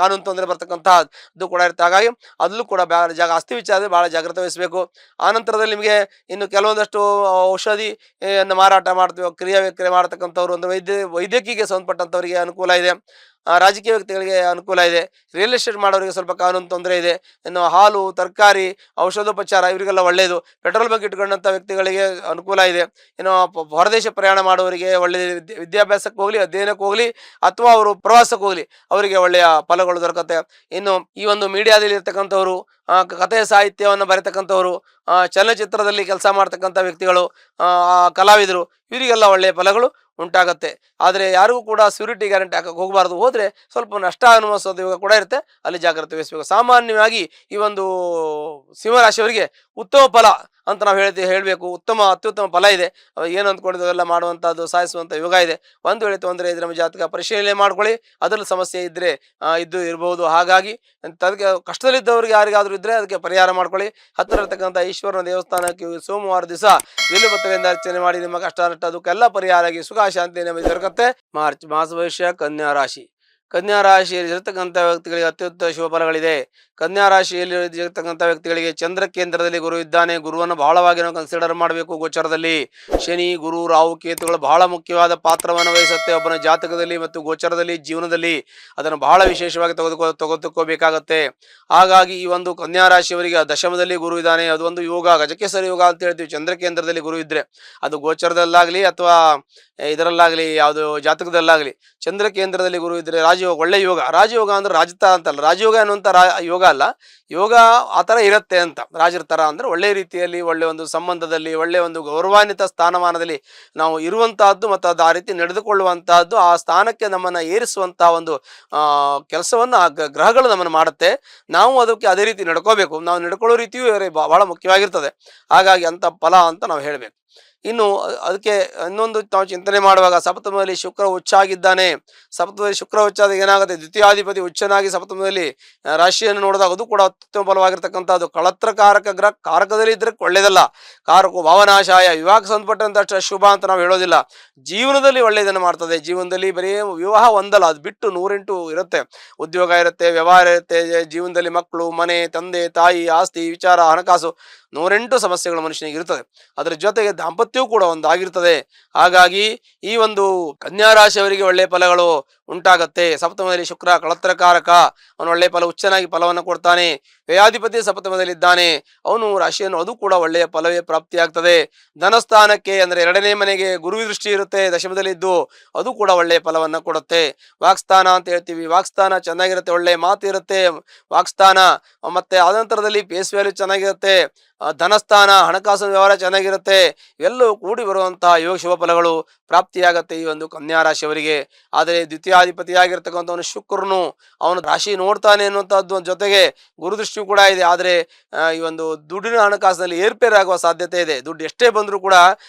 ಕಾನೂನು ತೊಂದರೆ ಬರ್ತಕ್ಕಂತಹದ್ದು ಕೂಡ ಇರುತ್ತೆ. ಹಾಗಾಗಿ ಅಲ್ಲೂ ಕೂಡ ಆಸ್ತಿ ವಿಚಾರದಲ್ಲಿ ಬಹಳ ಜಾಗ್ರತೆ ವಹಿಸಬೇಕು. ಆ ನಂತರದಲ್ಲಿ ನಿಮಗೆ ಇನ್ನು ಕೆಲವೊಂದಷ್ಟು ಔಷಧಿ ಮಾರಾಟ ಮಾಡ್ತೀವಿ, ಕ್ರಿಯಾ ವಿಕ್ರಿಯೆ ಮಾಡತಕ್ಕಂಥವ್ರು, ಒಂದು ವೈದ್ಯಕೀಯಕ್ಕೆ ಸಂಬಂಧಪಟ್ಟಂಥವರಿಗೆ ಅನುಕೂಲ ಇದೆ. ರಾಜಕೀಯ ವ್ಯಕ್ತಿಗಳಿಗೆ ಅನುಕೂಲ ಇದೆ. ರಿಯಲ್ ಎಸ್ಟೇಟ್ ಮಾಡೋರಿಗೆ ಸ್ವಲ್ಪ ಕಾನೂನು ತೊಂದರೆ ಇದೆ. ಇನ್ನು ಹಾಲು, ತರಕಾರಿ, ಔಷಧೋಪಚಾರ ಇವರಿಗೆಲ್ಲ ಒಳ್ಳೆಯದು. ಪೆಟ್ರೋಲ್ ಬಂಕ್ ಇಟ್ಕೊಂಡಂಥ ವ್ಯಕ್ತಿಗಳಿಗೆ ಅನುಕೂಲ ಇದೆ. ಇನ್ನು ಹೊರದೇಶ ಪ್ರಯಾಣ ಮಾಡುವವರಿಗೆ ಒಳ್ಳೆಯ ವಿದ್ಯಾಭ್ಯಾಸಕ್ಕೆ ಹೋಗಲಿ, ಅಧ್ಯಯನಕ್ಕೆ ಹೋಗಲಿ, ಅಥವಾ ಅವರು ಪ್ರವಾಸಕ್ಕೆ ಹೋಗಲಿ ಅವರಿಗೆ ಒಳ್ಳೆಯ ಫಲಗಳು ದೊರಕತ್ತೆ. ಇನ್ನು ಈ ಒಂದು ಮೀಡಿಯಾದಲ್ಲಿ ಇರ್ತಕ್ಕಂಥವ್ರು, ಕಥೆ ಸಾಹಿತ್ಯವನ್ನು ಬರೆತಕ್ಕಂಥವ್ರು, ಚಲನಚಿತ್ರದಲ್ಲಿ ಕೆಲಸ ಮಾಡ್ತಕ್ಕಂಥ ವ್ಯಕ್ತಿಗಳು, ಕಲಾವಿದರು, ಇವರಿಗೆಲ್ಲ ಒಳ್ಳೆಯ ಫಲಗಳು ಉಂಟಾಗತ್ತೆ. ಆದರೆ ಯಾರಿಗೂ ಕೂಡ ಸ್ಯೂರಿಟಿ ಗ್ಯಾರಂಟಿ ಹಾಕಕ್ಕೆ ಹೋಗಬಾರ್ದು. ಹೋದರೆ ಸ್ವಲ್ಪ ನಷ್ಟ ಅನುಭವಿಸೋದು ಇವಾಗ ಕೂಡ ಇರುತ್ತೆ. ಅಲ್ಲಿ ಜಾಗ್ರತೆ ವಹಿಸಬೇಕು. ಸಾಮಾನ್ಯವಾಗಿ ಈ ಒಂದು ಸಿಂಹರಾಶಿಯವರಿಗೆ ಉತ್ತಮ ಫಲ ಅಂತ ನಾವು ಹೇಳಬೇಕು. ಅತ್ಯುತ್ತಮ ಫಲ ಇದೆ. ಏನು ಅಂದ್ಕೊಂಡಿದ್ದೆಲ್ಲ ಮಾಡುವಂಥದ್ದು, ಸಾಧಿಸುವಂಥ ಯೋಗ ಇದೆ. ಒಂದು ವೇಳೆ ತೊಂದರೆ ಇದ್ರೆ ನಮ್ಮ ಜಾತಕ ಪರಿಶೀಲನೆ ಮಾಡ್ಕೊಳ್ಳಿ. ಅದರಲ್ಲಿ ಸಮಸ್ಯೆ ಇದ್ದರೆ ಇದ್ದು ಇರಬಹುದು. ಹಾಗಾಗಿ ಅದಕ್ಕೆ ಕಷ್ಟದಲ್ಲಿದ್ದವ್ರಿಗೆ ಯಾರಿಗಾದ್ರೂ ಇದ್ದರೆ ಅದಕ್ಕೆ ಪರಿಹಾರ ಮಾಡ್ಕೊಳ್ಳಿ. ಹತ್ತಿರ ಇರ್ತಕ್ಕಂಥ ಈಶ್ವರನ ದೇವಸ್ಥಾನಕ್ಕೆ ಸೋಮವಾರ ದಿವಸ ಬಿಲ್ವಪತ್ರೆಯಿಂದ ಅರ್ಚನೆ ಮಾಡಿ ನಿಮ್ಮ ಕಷ್ಟ ನಷ್ಟ ಅದಕ್ಕೆಲ್ಲ ಪರಿಹಾರ ಆಗಿ ಸುಖ ಶಾಂತಿ ನೆಮ್ಮದಿ ದೊರಕತ್ತೆ. ಮಾಸ ಭವಿಷ್ಯ ಕನ್ಯಾ ರಾಶಿ. ಕನ್ಯಾ ರಾಶಿಯಲ್ಲಿ ಇರತಕ್ಕಂಥ ವ್ಯಕ್ತಿಗಳಿಗೆ ಅತ್ಯುತ್ತಮ ಶುಭ ಫಲಗಳಿದೆ. ಕನ್ಯಾ ರಾಶಿಯಲ್ಲಿ ಇರ್ತಕ್ಕಂಥ ವ್ಯಕ್ತಿಗಳಿಗೆ ಚಂದ್ರ ಕೇಂದ್ರದಲ್ಲಿ ಗುರು ಇದ್ದಾನೆ. ಗುರುವನ್ನು ಬಹಳವಾಗಿ ನಾವು ಕನ್ಸಿಡರ್ ಮಾಡಬೇಕು. ಗೋಚರದಲ್ಲಿ ಶನಿ, ಗುರು, ರಾಹು, ಕೇತುಗಳು ಬಹಳ ಮುಖ್ಯವಾದ ಪಾತ್ರವನ್ನು ವಹಿಸುತ್ತೆ ಒಬ್ಬನ ಜಾತಕದಲ್ಲಿ ಮತ್ತು ಗೋಚರದಲ್ಲಿ, ಜೀವನದಲ್ಲಿ ಅದನ್ನು ಬಹಳ ವಿಶೇಷವಾಗಿ ತೆಗೆದುಕೋಬೇಕಾಗತ್ತೆ. ಹಾಗಾಗಿ ಈ ಒಂದು ಕನ್ಯಾ ರಾಶಿಯವರಿಗೆ ದಶಮದಲ್ಲಿ ಗುರು ಇದ್ದಾನೆ. ಅದು ಒಂದು ಯೋಗ, ಗಜಕೇಸರಿ ಯೋಗ ಅಂತ ಹೇಳ್ತೀವಿ. ಚಂದ್ರ ಕೇಂದ್ರದಲ್ಲಿ ಗುರು ಇದ್ರೆ ಅದು ಗೋಚರದಲ್ಲಾಗ್ಲಿ ಅಥವಾ ಇದರಲ್ಲಾಗ್ಲಿ, ಯಾವುದು ಜಾತಕದಲ್ಲಾಗ್ಲಿ ಚಂದ್ರ ಕೇಂದ್ರದಲ್ಲಿ ಗುರು ಇದ್ರೆ ರಾಜಯೋಗ, ಒಳ್ಳೆ ಯೋಗ. ರಾಜಯೋಗ ಅಂದ್ರೆ ರಾಜತ ಅಂತಲ್ಲ, ರಾಜಯೋಗ ಅನ್ನುವಂಥ ಯೋಗ ಅಲ್ಲ, ಯೋಗ ಆ ಥರ ಇರುತ್ತೆ ಅಂತ. ರಾಜರ ಥರ ಅಂದ್ರೆ ಒಳ್ಳೆ ರೀತಿಯಲ್ಲಿ, ಒಳ್ಳೆ ಒಂದು ಸಂಬಂಧದಲ್ಲಿ, ಒಳ್ಳೆ ಒಂದು ಗೌರವಾನ್ವಿತ ಸ್ಥಾನಮಾನದಲ್ಲಿ ನಾವು ಇರುವಂತಹದ್ದು ಮತ್ತು ಅದು ಆ ರೀತಿ ನಡೆದುಕೊಳ್ಳುವಂತಹದ್ದು, ಆ ಸ್ಥಾನಕ್ಕೆ ನಮ್ಮನ್ನು ಏರಿಸುವಂತಹ ಒಂದು ಕೆಲಸವನ್ನು ಆ ಗ್ರಹಗಳು ನಮ್ಮನ್ನು ಮಾಡುತ್ತೆ. ನಾವು ಅದಕ್ಕೆ ಅದೇ ರೀತಿ ನಡ್ಕೋಬೇಕು. ನಾವು ನಡ್ಕೊಳ್ಳೋ ರೀತಿಯೂ ಬಹಳ ಮುಖ್ಯವಾಗಿರ್ತದೆ. ಹಾಗಾಗಿ ಅಂತ ಫಲ ಅಂತ ನಾವು ಹೇಳಬೇಕು. ಇನ್ನು ಅದಕ್ಕೆ ಇನ್ನೊಂದು ನಾವು ಚಿಂತನೆ ಮಾಡುವಾಗ, ಸಪ್ತಮದಲ್ಲಿ ಶುಕ್ರ ಉಚ್ಚಾಗಿದ್ದಾನೆ. ಸಪ್ತಮದಲ್ಲಿ ಶುಕ್ರ ಉಚ್ಚಾದ ಏನಾಗುತ್ತೆ, ದ್ವಿತೀಯಾಧಿಪತಿ ಉಚ್ಚನಾಗಿ ಸಪ್ತಮದಲ್ಲಿ ರಾಶಿಯನ್ನು ನೋಡಿದಾಗ ಅದು ಕೂಡ ಅತ್ಯುತ್ತಮ ಫಲವಾಗಿರ್ತಕ್ಕಂಥದ್ದು. ಕಳತ್ರಕಾರಕ ಗ್ರಹ ಕಾರಕದಲ್ಲಿ ಇದ್ರೆ ಒಳ್ಳೇದಲ್ಲ. ಕಾರಕ ಭಾವನಾಶಾಯ, ವಿವಾಹಕ್ಕೆ ಸಂಬಂಧಪಟ್ಟಂತ ಶುಭ ಅಂತ ನಾವು ಹೇಳೋದಿಲ್ಲ. ಜೀವನದಲ್ಲಿ ಒಳ್ಳೆಯದನ್ನು ಮಾಡ್ತದೆ. ಜೀವನದಲ್ಲಿ ಬರೀ ವಿವಾಹ ಒಂದಲ್ಲ, ಅದು ಬಿಟ್ಟು 108 ಇರುತ್ತೆ. ಉದ್ಯೋಗ ಇರುತ್ತೆ, ವ್ಯವಹಾರ ಇರುತ್ತೆ, ಜೀವನದಲ್ಲಿ ಮಕ್ಕಳು, ಮನೆ, ತಂದೆ ತಾಯಿ, ಆಸ್ತಿ ವಿಚಾರ, ಹಣಕಾಸು, 108 ಸಮಸ್ಯೆಗಳು ಮನುಷ್ಯನಿಗೆ ಇರ್ತದೆ. ಅದರ ಜೊತೆಗೆ ದಾಂಪತ್ಯವೂ ಕೂಡ ಒಂದಾಗಿರ್ತದೆ. ಹಾಗಾಗಿ ಈ ಒಂದು ಕನ್ಯಾ ರಾಶಿಯವರಿಗೆ ಒಳ್ಳೆಯ ಫಲಗಳು ಉಂಟಾಗತ್ತೆ. ಸಪ್ತಮದಲ್ಲಿ ಶುಕ್ರ ಕಳತ್ರಕಾರಕ, ಅವನು ಒಳ್ಳೆಯ ಫಲ, ಉಚ್ಚನಾಗಿ ಫಲವನ್ನು ಕೊಡ್ತಾನೆ. ವ್ಯಯಾಧಿಪತಿ ಸಪ್ತಮದಲ್ಲಿದ್ದಾನೆ, ಅವನು ರಾಶಿಯನ್ನು, ಅದು ಕೂಡ ಒಳ್ಳೆಯ ಫಲವೇ ಪ್ರಾಪ್ತಿಯಾಗ್ತದೆ. ಧನಸ್ಥಾನಕ್ಕೆ ಅಂದ್ರೆ 2ನೇ ಮನೆಗೆ ಗುರು ದೃಷ್ಟಿ ಇರುತ್ತೆ ದಶಮದಲ್ಲಿದ್ದು, ಅದು ಕೂಡ ಒಳ್ಳೆಯ ಫಲವನ್ನು ಕೊಡುತ್ತೆ. ವಾಕ್ಸ್ಥಾನ ಅಂತ ಹೇಳ್ತೀವಿ, ವಾಕ್ಸ್ಥಾನ ಚೆನ್ನಾಗಿರುತ್ತೆ, ಒಳ್ಳೆಯ ಮಾತು ಇರುತ್ತೆ ವಾಕ್ಸ್ಥಾನ. ಮತ್ತೆ ಆನಂತರದಲ್ಲಿ ಫೇಸ್ ವ್ಯಾಲ್ಯೂ ಚೆನ್ನಾಗಿರುತ್ತೆ. ಧನಸ್ಥಾನ, ಹಣಕಾಸಿನ ವ್ಯವಹಾರ ಚೆನ್ನಾಗಿರುತ್ತೆ. ಇವೆಲ್ಲವೂ ಕೂಡಿ ಬರುವಂತಹ ಯೋಗ ಶುಭ ಫಲಗಳು ಪ್ರಾಪ್ತಿಯಾಗತ್ತೆ ಈ ಒಂದು ಕನ್ಯಾ ರಾಶಿಯವರಿಗೆ. ಆದರೆ ದ್ವಿತೀಯಾಧಿಪತಿಯಾಗಿರ್ತಕ್ಕಂಥವನು ಶುಕ್ರನು, ಅವನು ರಾಶಿ ನೋಡ್ತಾನೆ ಅನ್ನುವಂಥದ್ದು ಜೊತೆಗೆ ಗುರುದೃಷ್ಟಿಯೂ ಕೂಡ ಇದೆ. ಆದರೆ ಈ ಒಂದು ದುಡ್ಡಿನ ಹಣಕಾಸಿನಲ್ಲಿ ಏರ್ಪೇರಾಗುವ ಸಾಧ್ಯತೆ ಇದೆ. ದುಡ್ಡು ಎಷ್ಟೇ ಬಂದರೂ ಕೂಡ,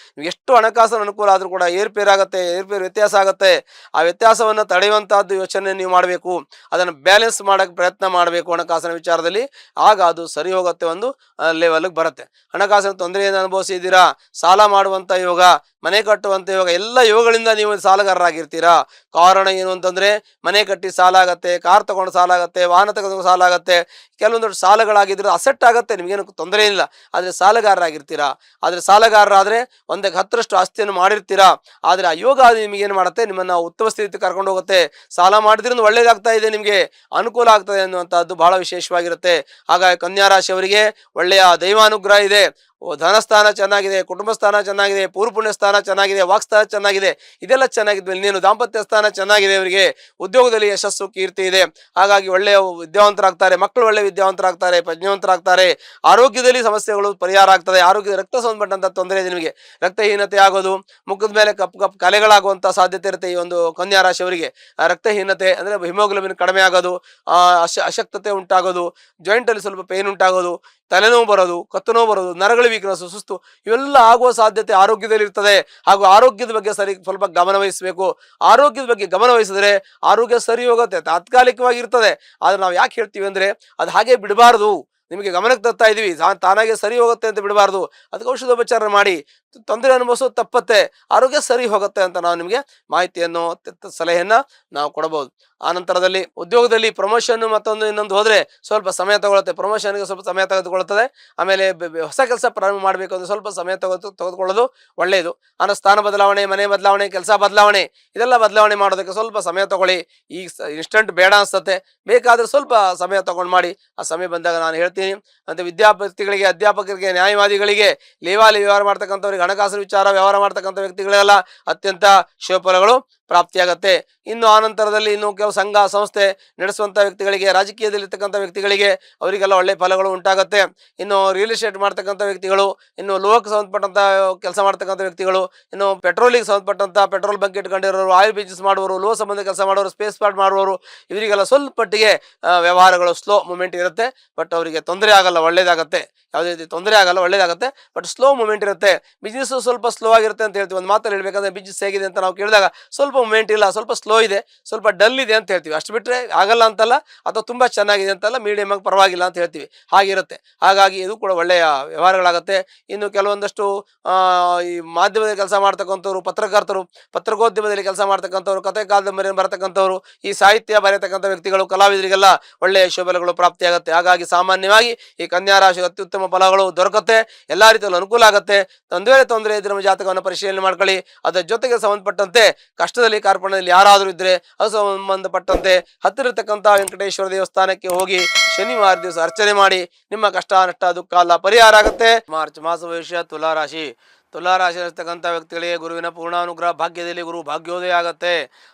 ಎಷ್ಟು ಹಣಕಾಸಿನ ಅನುಕೂಲ ಆದರೂ ಕೂಡ ಏರ್ಪೇರಾಗತ್ತೆ, ವ್ಯತ್ಯಾಸ ಆಗುತ್ತೆ. ಆ ವ್ಯತ್ಯಾಸವನ್ನು ತಡೆಯುವಂತಹದ್ದು ಯೋಚನೆ ನೀವು ಮಾಡಬೇಕು. ಅದನ್ನು ಬ್ಯಾಲೆನ್ಸ್ ಮಾಡಕ್ಕೆ ಪ್ರಯತ್ನ ಮಾಡಬೇಕು ಹಣಕಾಸಿನ ವಿಚಾರದಲ್ಲಿ. ಆಗ ಅದು ಸರಿ ಹೋಗುತ್ತೆ, ಒಂದು ಲೆವೆಲ್ಗೆ ಬರುತ್ತೆ. ಹಣಕಾಸಿನ ತೊಂದರೆಯನ್ನು ಅನುಭವಿಸಿದ್ದೀರಾ, ಸಾಲ ಮಾಡುವಂಥ ಯೋಗ, ಮನೆ ಕಟ್ಟುವಂಥ ಯೋಗ, ಎಲ್ಲ ಯೋಗಗಳಿಂದ ನೀವು ಸಾಲಗಾರರಾಗಿರ್ತೀರಾ. ಕಾರಣ ಏನು ಅಂತಂದ್ರೆ, ಮನೆ ಕಟ್ಟಿ ಸಾಲ ಆಗತ್ತೆ, ಕಾರ್ ತಗೊಂಡು ಸಾಲ ಆಗತ್ತೆ, ವಾಹನ ತಗೊಂಡು ಸಾಲ ಆಗತ್ತೆ, ಕೆಲವೊಂದು ಸಾಲಗಳಾಗಿದ್ರೆ ಅಸೆಟ್ ಆಗತ್ತೆ, ನಿಮ್ಗೇನು ತೊಂದರೆ ಇಲ್ಲ. ಆದರೆ ಸಾಲಗಾರರಾಗಿರ್ತೀರಾ. ಆದರೆ ಸಾಲಗಾರರಾದ್ರೆ 1ಕ್ಕೆ 10ರಷ್ಟು ಆಸ್ತಿಯನ್ನು ಮಾಡಿರ್ತೀರಾ. ಆದರೆ ಆ ಯೋಗ ಅದು ನಿಮಗೇನು ಮಾಡುತ್ತೆ, ನಿಮ್ಮನ್ನು ಉತ್ತಮ ಸ್ಥಿತಿ ಕರ್ಕೊಂಡು ಹೋಗುತ್ತೆ. ಸಾಲ ಮಾಡಿದ್ರಿಂದ ಒಳ್ಳೇದಾಗ್ತಾ ಇದೆ, ನಿಮಗೆ ಅನುಕೂಲ ಆಗ್ತದೆ ಅನ್ನುವಂಥದ್ದು ಬಹಳ ವಿಶೇಷವಾಗಿರುತ್ತೆ. ಹಾಗಾಗಿ ಕನ್ಯಾ ರಾಶಿಯವರಿಗೆ ಒಳ್ಳೆಯ ದೈವಾನುಗ್ರಹ ಇದೆ. ಧನಸ್ಥಾನ ಚೆನ್ನಾಗಿದೆ, ಕುಟುಂಬ ಸ್ಥಾನ ಚೆನ್ನಾಗಿದೆ, ಪೂರ್ವ ಪುಣ್ಯ ಸ್ಥಾನ ಚೆನ್ನಾಗಿದೆ, ವಾಕ್ಸ್ಥಾನ ಚೆನ್ನಾಗಿದೆ. ಇದೆಲ್ಲ ಚೆನ್ನಾಗಿದ್ಮೇಲೆ ಇನ್ನೇನು ದಾಂಪತ್ಯ ಸ್ಥಾನ ಚೆನ್ನಾಗಿದೆ. ಅವರಿಗೆ ಉದ್ಯೋಗದಲ್ಲಿ ಯಶಸ್ಸು, ಕೀರ್ತಿ ಇದೆ. ಹಾಗಾಗಿ ಒಳ್ಳೆಯ ವಿದ್ಯಾವಂತರಾಗ್ತಾರೆ, ಮಕ್ಕಳು ಒಳ್ಳೆ ವಿದ್ಯಾವಂತರಾಗ್ತಾರೆ, ಪ್ರಜ್ಞಾವಂತರಾಗ್ತಾರೆ. ಆರೋಗ್ಯದಲ್ಲಿ ಸಮಸ್ಯೆಗಳು ಪರಿಹಾರ ಆಗ್ತದೆ. ಆರೋಗ್ಯದ ರಕ್ತ ಸಂಬಂಧಪಟ್ಟಂತ ತೊಂದರೆ ಇದೆ ನಿಮಗೆ, ರಕ್ತಹೀನತೆ ಆಗೋದು, ಮುಖದ ಮೇಲೆ ಕಪ್ಪು ಕಲೆಗಳಾಗುವಂತ ಸಾಧ್ಯತೆ ಇರುತ್ತೆ ಈ ಒಂದು ಕನ್ಯಾ ರಾಶಿಯವರಿಗೆ. ರಕ್ತಹೀನತೆ ಅಂದ್ರೆ ಹಿಮೋಗ್ಲೋಬಿನ್ ಕಡಿಮೆ ಆಗೋದು, ಅಶಕ್ತತೆ ಉಂಟಾಗೋದು, ಜಾಯಿಂಟ್ ಅಲ್ಲಿ ಸ್ವಲ್ಪ ಪೇನ್ ಉಂಟಾಗೋದು, ತಲೆನೋವು ಬರೋದು, ಕತ್ತು ನೋವು ಬರೋದು, ನರಗಳ ವೀಕ್ನೆಸ್, ಸುಸ್ತು, ಇವೆಲ್ಲ ಆಗುವ ಸಾಧ್ಯತೆ ಆರೋಗ್ಯದಲ್ಲಿ ಇರ್ತದೆ. ಹಾಗೂ ಆರೋಗ್ಯದ ಬಗ್ಗೆ ಸ್ವಲ್ಪ ಗಮನ ವಹಿಸಬೇಕು. ಆರೋಗ್ಯದ ಬಗ್ಗೆ ಗಮನ ವಹಿಸಿದ್ರೆ ಆರೋಗ್ಯ ಸರಿ ಹೋಗುತ್ತೆ, ತಾತ್ಕಾಲಿಕವಾಗಿ ಇರ್ತದೆ. ಆದ್ರೆ ನಾವು ಯಾಕೆ ಹೇಳ್ತೀವಿ ಅಂದ್ರೆ, ಅದು ಹಾಗೆ ಬಿಡಬಾರ್ದು. ನಿಮಗೆ ಗಮನಕ್ಕೆ ತರ್ತಾ ಇದೀವಿ, ತಾನಾಗೆ ಸರಿ ಹೋಗುತ್ತೆ ಅಂತ ಬಿಡಬಾರ್ದು. ಅದಕ್ಕೆ ಔಷಧೋಪಚಾರ ಮಾಡಿ ತೊಂದರೆ ಅನುಭವಿಸೋದು ತಪ್ಪತ್ತೆ, ಆರೋಗ್ಯ ಸರಿ ಹೋಗುತ್ತೆ ಅಂತ ನಾವು ನಿಮಗೆ ಮಾಹಿತಿಯನ್ನು, ಸಲಹೆಯನ್ನ ನಾವು ಕೊಡಬಹುದು. ಆ ನಂತರದಲ್ಲಿ ಉದ್ಯೋಗದಲ್ಲಿ ಪ್ರಮೋಷನ್ ಮತ್ತೊಂದು ಇನ್ನೊಂದು ಹೋದ್ರೆ ಸ್ವಲ್ಪ ಸಮಯ ತಗೊಳುತ್ತೆ. ಪ್ರಮೋಷನ್ಗೆ ಸ್ವಲ್ಪ ಸಮಯ ತೆಗೆದುಕೊಳ್ಳುತ್ತದೆ. ಆಮೇಲೆ ಹೊಸ ಕೆಲಸ ಪ್ರಾರಂಭ ಮಾಡಬೇಕು ಅಂದ್ರೆ ಸ್ವಲ್ಪ ಸಮಯ ತೆಗೆದುಕೊಳ್ಳೋದು ಒಳ್ಳೆಯದು. ಆನ ಸ್ಥಾನ ಬದಲಾವಣೆ, ಮನೆ ಬದಲಾವಣೆ, ಕೆಲಸ ಬದಲಾವಣೆ, ಇದೆಲ್ಲ ಬದಲಾವಣೆ ಮಾಡೋದಕ್ಕೆ ಸ್ವಲ್ಪ ಸಮಯ ತಗೊಳ್ಳಿ. ಈಗ ಇನ್ಸ್ಟಂಟ್ ಬೇಡ ಅನ್ಸುತ್ತೆ, ಬೇಕಾದ್ರೆ ಸ್ವಲ್ಪ ಸಮಯ ತಗೊಂಡು ಮಾಡಿ. ಆ ಸಮಯ ಬಂದಾಗ ನಾನು ಹೇಳ್ತೀನಿ. ಅಂತ ವಿದ್ಯಾರ್ಥಿಗಳಿಗೆ, ಅಧ್ಯಾಪಕರಿಗೆ, ನ್ಯಾಯವಾದಿಗಳಿಗೆ, ಲೇವಾಲಿ ವ್ಯವಹಾರ ಮಾಡ್ತಕ್ಕಂಥವ್ರಿಗೆ, ಹಣಕಾಸಿನ ವಿಚಾರ ವ್ಯವಹಾರ ಮಾಡ್ತಕ್ಕಂಥ ವ್ಯಕ್ತಿಗಳೆಲ್ಲ ಅತ್ಯಂತ ಶುಭಫಲಗಳು ಪ್ರಾಪ್ತಿಯಾಗತ್ತೆ. ಇನ್ನು ಆನಂತರದಲ್ಲಿ ಇನ್ನು ಕೆಲವು ಸಂಘ ಸಂಸ್ಥೆ ನಡೆಸುವಂಥ ವ್ಯಕ್ತಿಗಳಿಗೆ, ರಾಜಕೀಯದಲ್ಲಿರ್ತಕ್ಕಂಥ ವ್ಯಕ್ತಿಗಳಿಗೆ ಅವರಿಗೆಲ್ಲ ಒಳ್ಳೆ ಫಲಗಳು ಉಂಟಾಗತ್ತೆ. ಇನ್ನು ರಿಯಲ್ ಎಸ್ಟೇಟ್ ಮಾಡ್ತಕ್ಕಂಥ ವ್ಯಕ್ತಿಗಳು, ಇನ್ನು ಲೋಹಕ್ಕೆ ಸಂಬಂಧಪಟ್ಟಂಥ ಕೆಲಸ ಮಾಡ್ತಕ್ಕಂಥ ವ್ಯಕ್ತಿಗಳು, ಇನ್ನು ಪೆಟ್ರೋಲಿಗೆ ಸಂಬಂಧಪಟ್ಟಂಥ ಪೆಟ್ರೋಲ್ ಬಂಕ್ ಇಟ್ಕೊಂಡಿರೋರು, ಆಯಿಲ್ ಬಿಸ್ನೆಸ್ ಮಾಡುವವರು, ಲೋ ಸಂಬಂಧ ಕೆಲಸ ಮಾಡೋರು, ಸ್ಪೇಸ್ ಪಾರ್ಟ್ ಮಾಡುವವರು, ಇವರಿಗೆಲ್ಲ ಸ್ವಲ್ಪ ಮಟ್ಟಿಗೆ ವ್ಯವಹಾರಗಳು ಸ್ಲೋ ಮೂಮೆಂಟ್ ಇರುತ್ತೆ. ಬಟ್ ಅವರಿಗೆ ತೊಂದರೆ ಆಗಲ್ಲ, ಒಳ್ಳೇದಾಗತ್ತೆ. ಯಾವುದೇ ರೀತಿ ತೊಂದರೆ ಆಗಲ್ಲ, ಒಳ್ಳೇದಾಗುತ್ತೆ. ಬಟ್ ಸ್ಲೋ ಮೂಮೆಂಟ್ ಇರುತ್ತೆ. ಬಿಸ್ನೆಸ್ ಸ್ವಲ್ಪ ಸ್ಲೋ ಆಗಿರುತ್ತೆ ಅಂತ ಹೇಳ್ತೀವಿ. ಒಂದು ಮಾತಲ್ಲಿ ಹೇಳ್ಬೇಕಂದ್ರೆ ಬಿಸ್ನೆಸ್ ಹೇಗಿದೆ ಅಂತ ನಾವು ಕೇಳಿದಾಗ ಸ್ವಲ್ಪ ಮೂಮೆಂಟ್ ಇಲ್ಲ, ಸ್ವಲ್ಪ ಸ್ಲೋ ಇದೆ, ಸ್ವಲ್ಪ ಡಲ್ ಇದೆ ಅಂತ ಹೇಳ್ತೀವಿ. ಅಷ್ಟು ಬಿಟ್ಟರೆ ಆಗಲ್ಲ ಅಂತಲ್ಲ, ಅಥವಾ ತುಂಬ ಚೆನ್ನಾಗಿದೆ ಅಂತಲ್ಲ, ಮೀಡಿಯಮ್ ಆಗಿ ಪರವಾಗಿಲ್ಲ ಅಂತ ಹೇಳ್ತೀವಿ, ಹಾಗಿರುತ್ತೆ. ಹಾಗಾಗಿ ಇದು ಕೂಡ ಒಳ್ಳೆಯ ವ್ಯವಹಾರಗಳಾಗುತ್ತೆ. ಇನ್ನು ಕೆಲವೊಂದಷ್ಟು ಈ ಮಾಧ್ಯಮದಲ್ಲಿ ಕೆಲಸ ಮಾಡ್ತಕ್ಕಂಥವ್ರು, ಪತ್ರಕರ್ತರು, ಪತ್ರಿಕೋದ್ಯಮದಲ್ಲಿ ಕೆಲಸ ಮಾಡ್ತಕ್ಕಂಥವ್ರು, ಕಥೆ ಕಾದಂಬರಿಯನ್ನು ಬರತಕ್ಕಂಥವ್ರು, ಈ ಸಾಹಿತ್ಯ ಬರೆಯತಕ್ಕಂಥ ವ್ಯಕ್ತಿಗಳು, ಕಲಾವಿದರಿಗೆಲ್ಲ ಒಳ್ಳೆಯ ಶುಭಫಲಗಳು ಪ್ರಾಪ್ತಿಯಾಗುತ್ತೆ. ಹಾಗಾಗಿ ಸಾಮಾನ್ಯವಾಗಿ ಈ ಕನ್ಯಾ ರಾಶಿಗೆ ಅತ್ಯುತ್ತಮ ಫಲಗಳು ದೊರಕುತ್ತೆ, ಎಲ್ಲ ರೀತಿಯಲ್ಲೂ ಅನುಕೂಲ ಆಗುತ್ತೆ. ಒಂದು ವೇಳೆ ತೊಂದರೆ ಇದ್ರೆ ನಮ್ಮ ಜಾತಕವನ್ನು ಪರಿಶೀಲನೆ ಮಾಡ್ಕೊಳ್ಳಿ. ಅದರ ಜೊತೆಗೆ ಸಂಬಂಧಪಟ್ಟಂತೆ ಕಷ್ಟದಲ್ಲಿ ಕಾರ್ಪಣ್ಯದಲ್ಲಿ ಯಾರಾದರೂ ಇದ್ರೆ ಅದು ಸಂಬಂಧಪಟ್ಟಂತೆ ಹತ್ತಿರ ಇರತಕ್ಕಂಥ ವೆಂಕಟೇಶ್ವರ ದೇವಸ್ಥಾನಕ್ಕೆ ಹೋಗಿ ಶನಿವಾರ ದಿವಸ ಅರ್ಚನೆ ಮಾಡಿ, ನಿಮ್ಮ ಕಷ್ಟ ನಷ್ಟ ದುಃಖ ಎಲ್ಲ ಪರಿಹಾರ ಆಗುತ್ತೆ. ಮಾರ್ಚ್ ಮಾಸ ಭವಿಷ್ಯ ತುಲಾರಾಶಿ. ತುಲಾರಾಶಿಯಲ್ಲಿರ್ತಕ್ಕಂಥ ವ್ಯಕ್ತಿಗಳಿಗೆ ಗುರುವಿನ ಪೂರ್ಣಾನುಗ್ರಹ, ಭಾಗ್ಯದಲ್ಲಿ ಗುರು ಭಾಗ್ಯೋದಯ ಆಗುತ್ತೆ.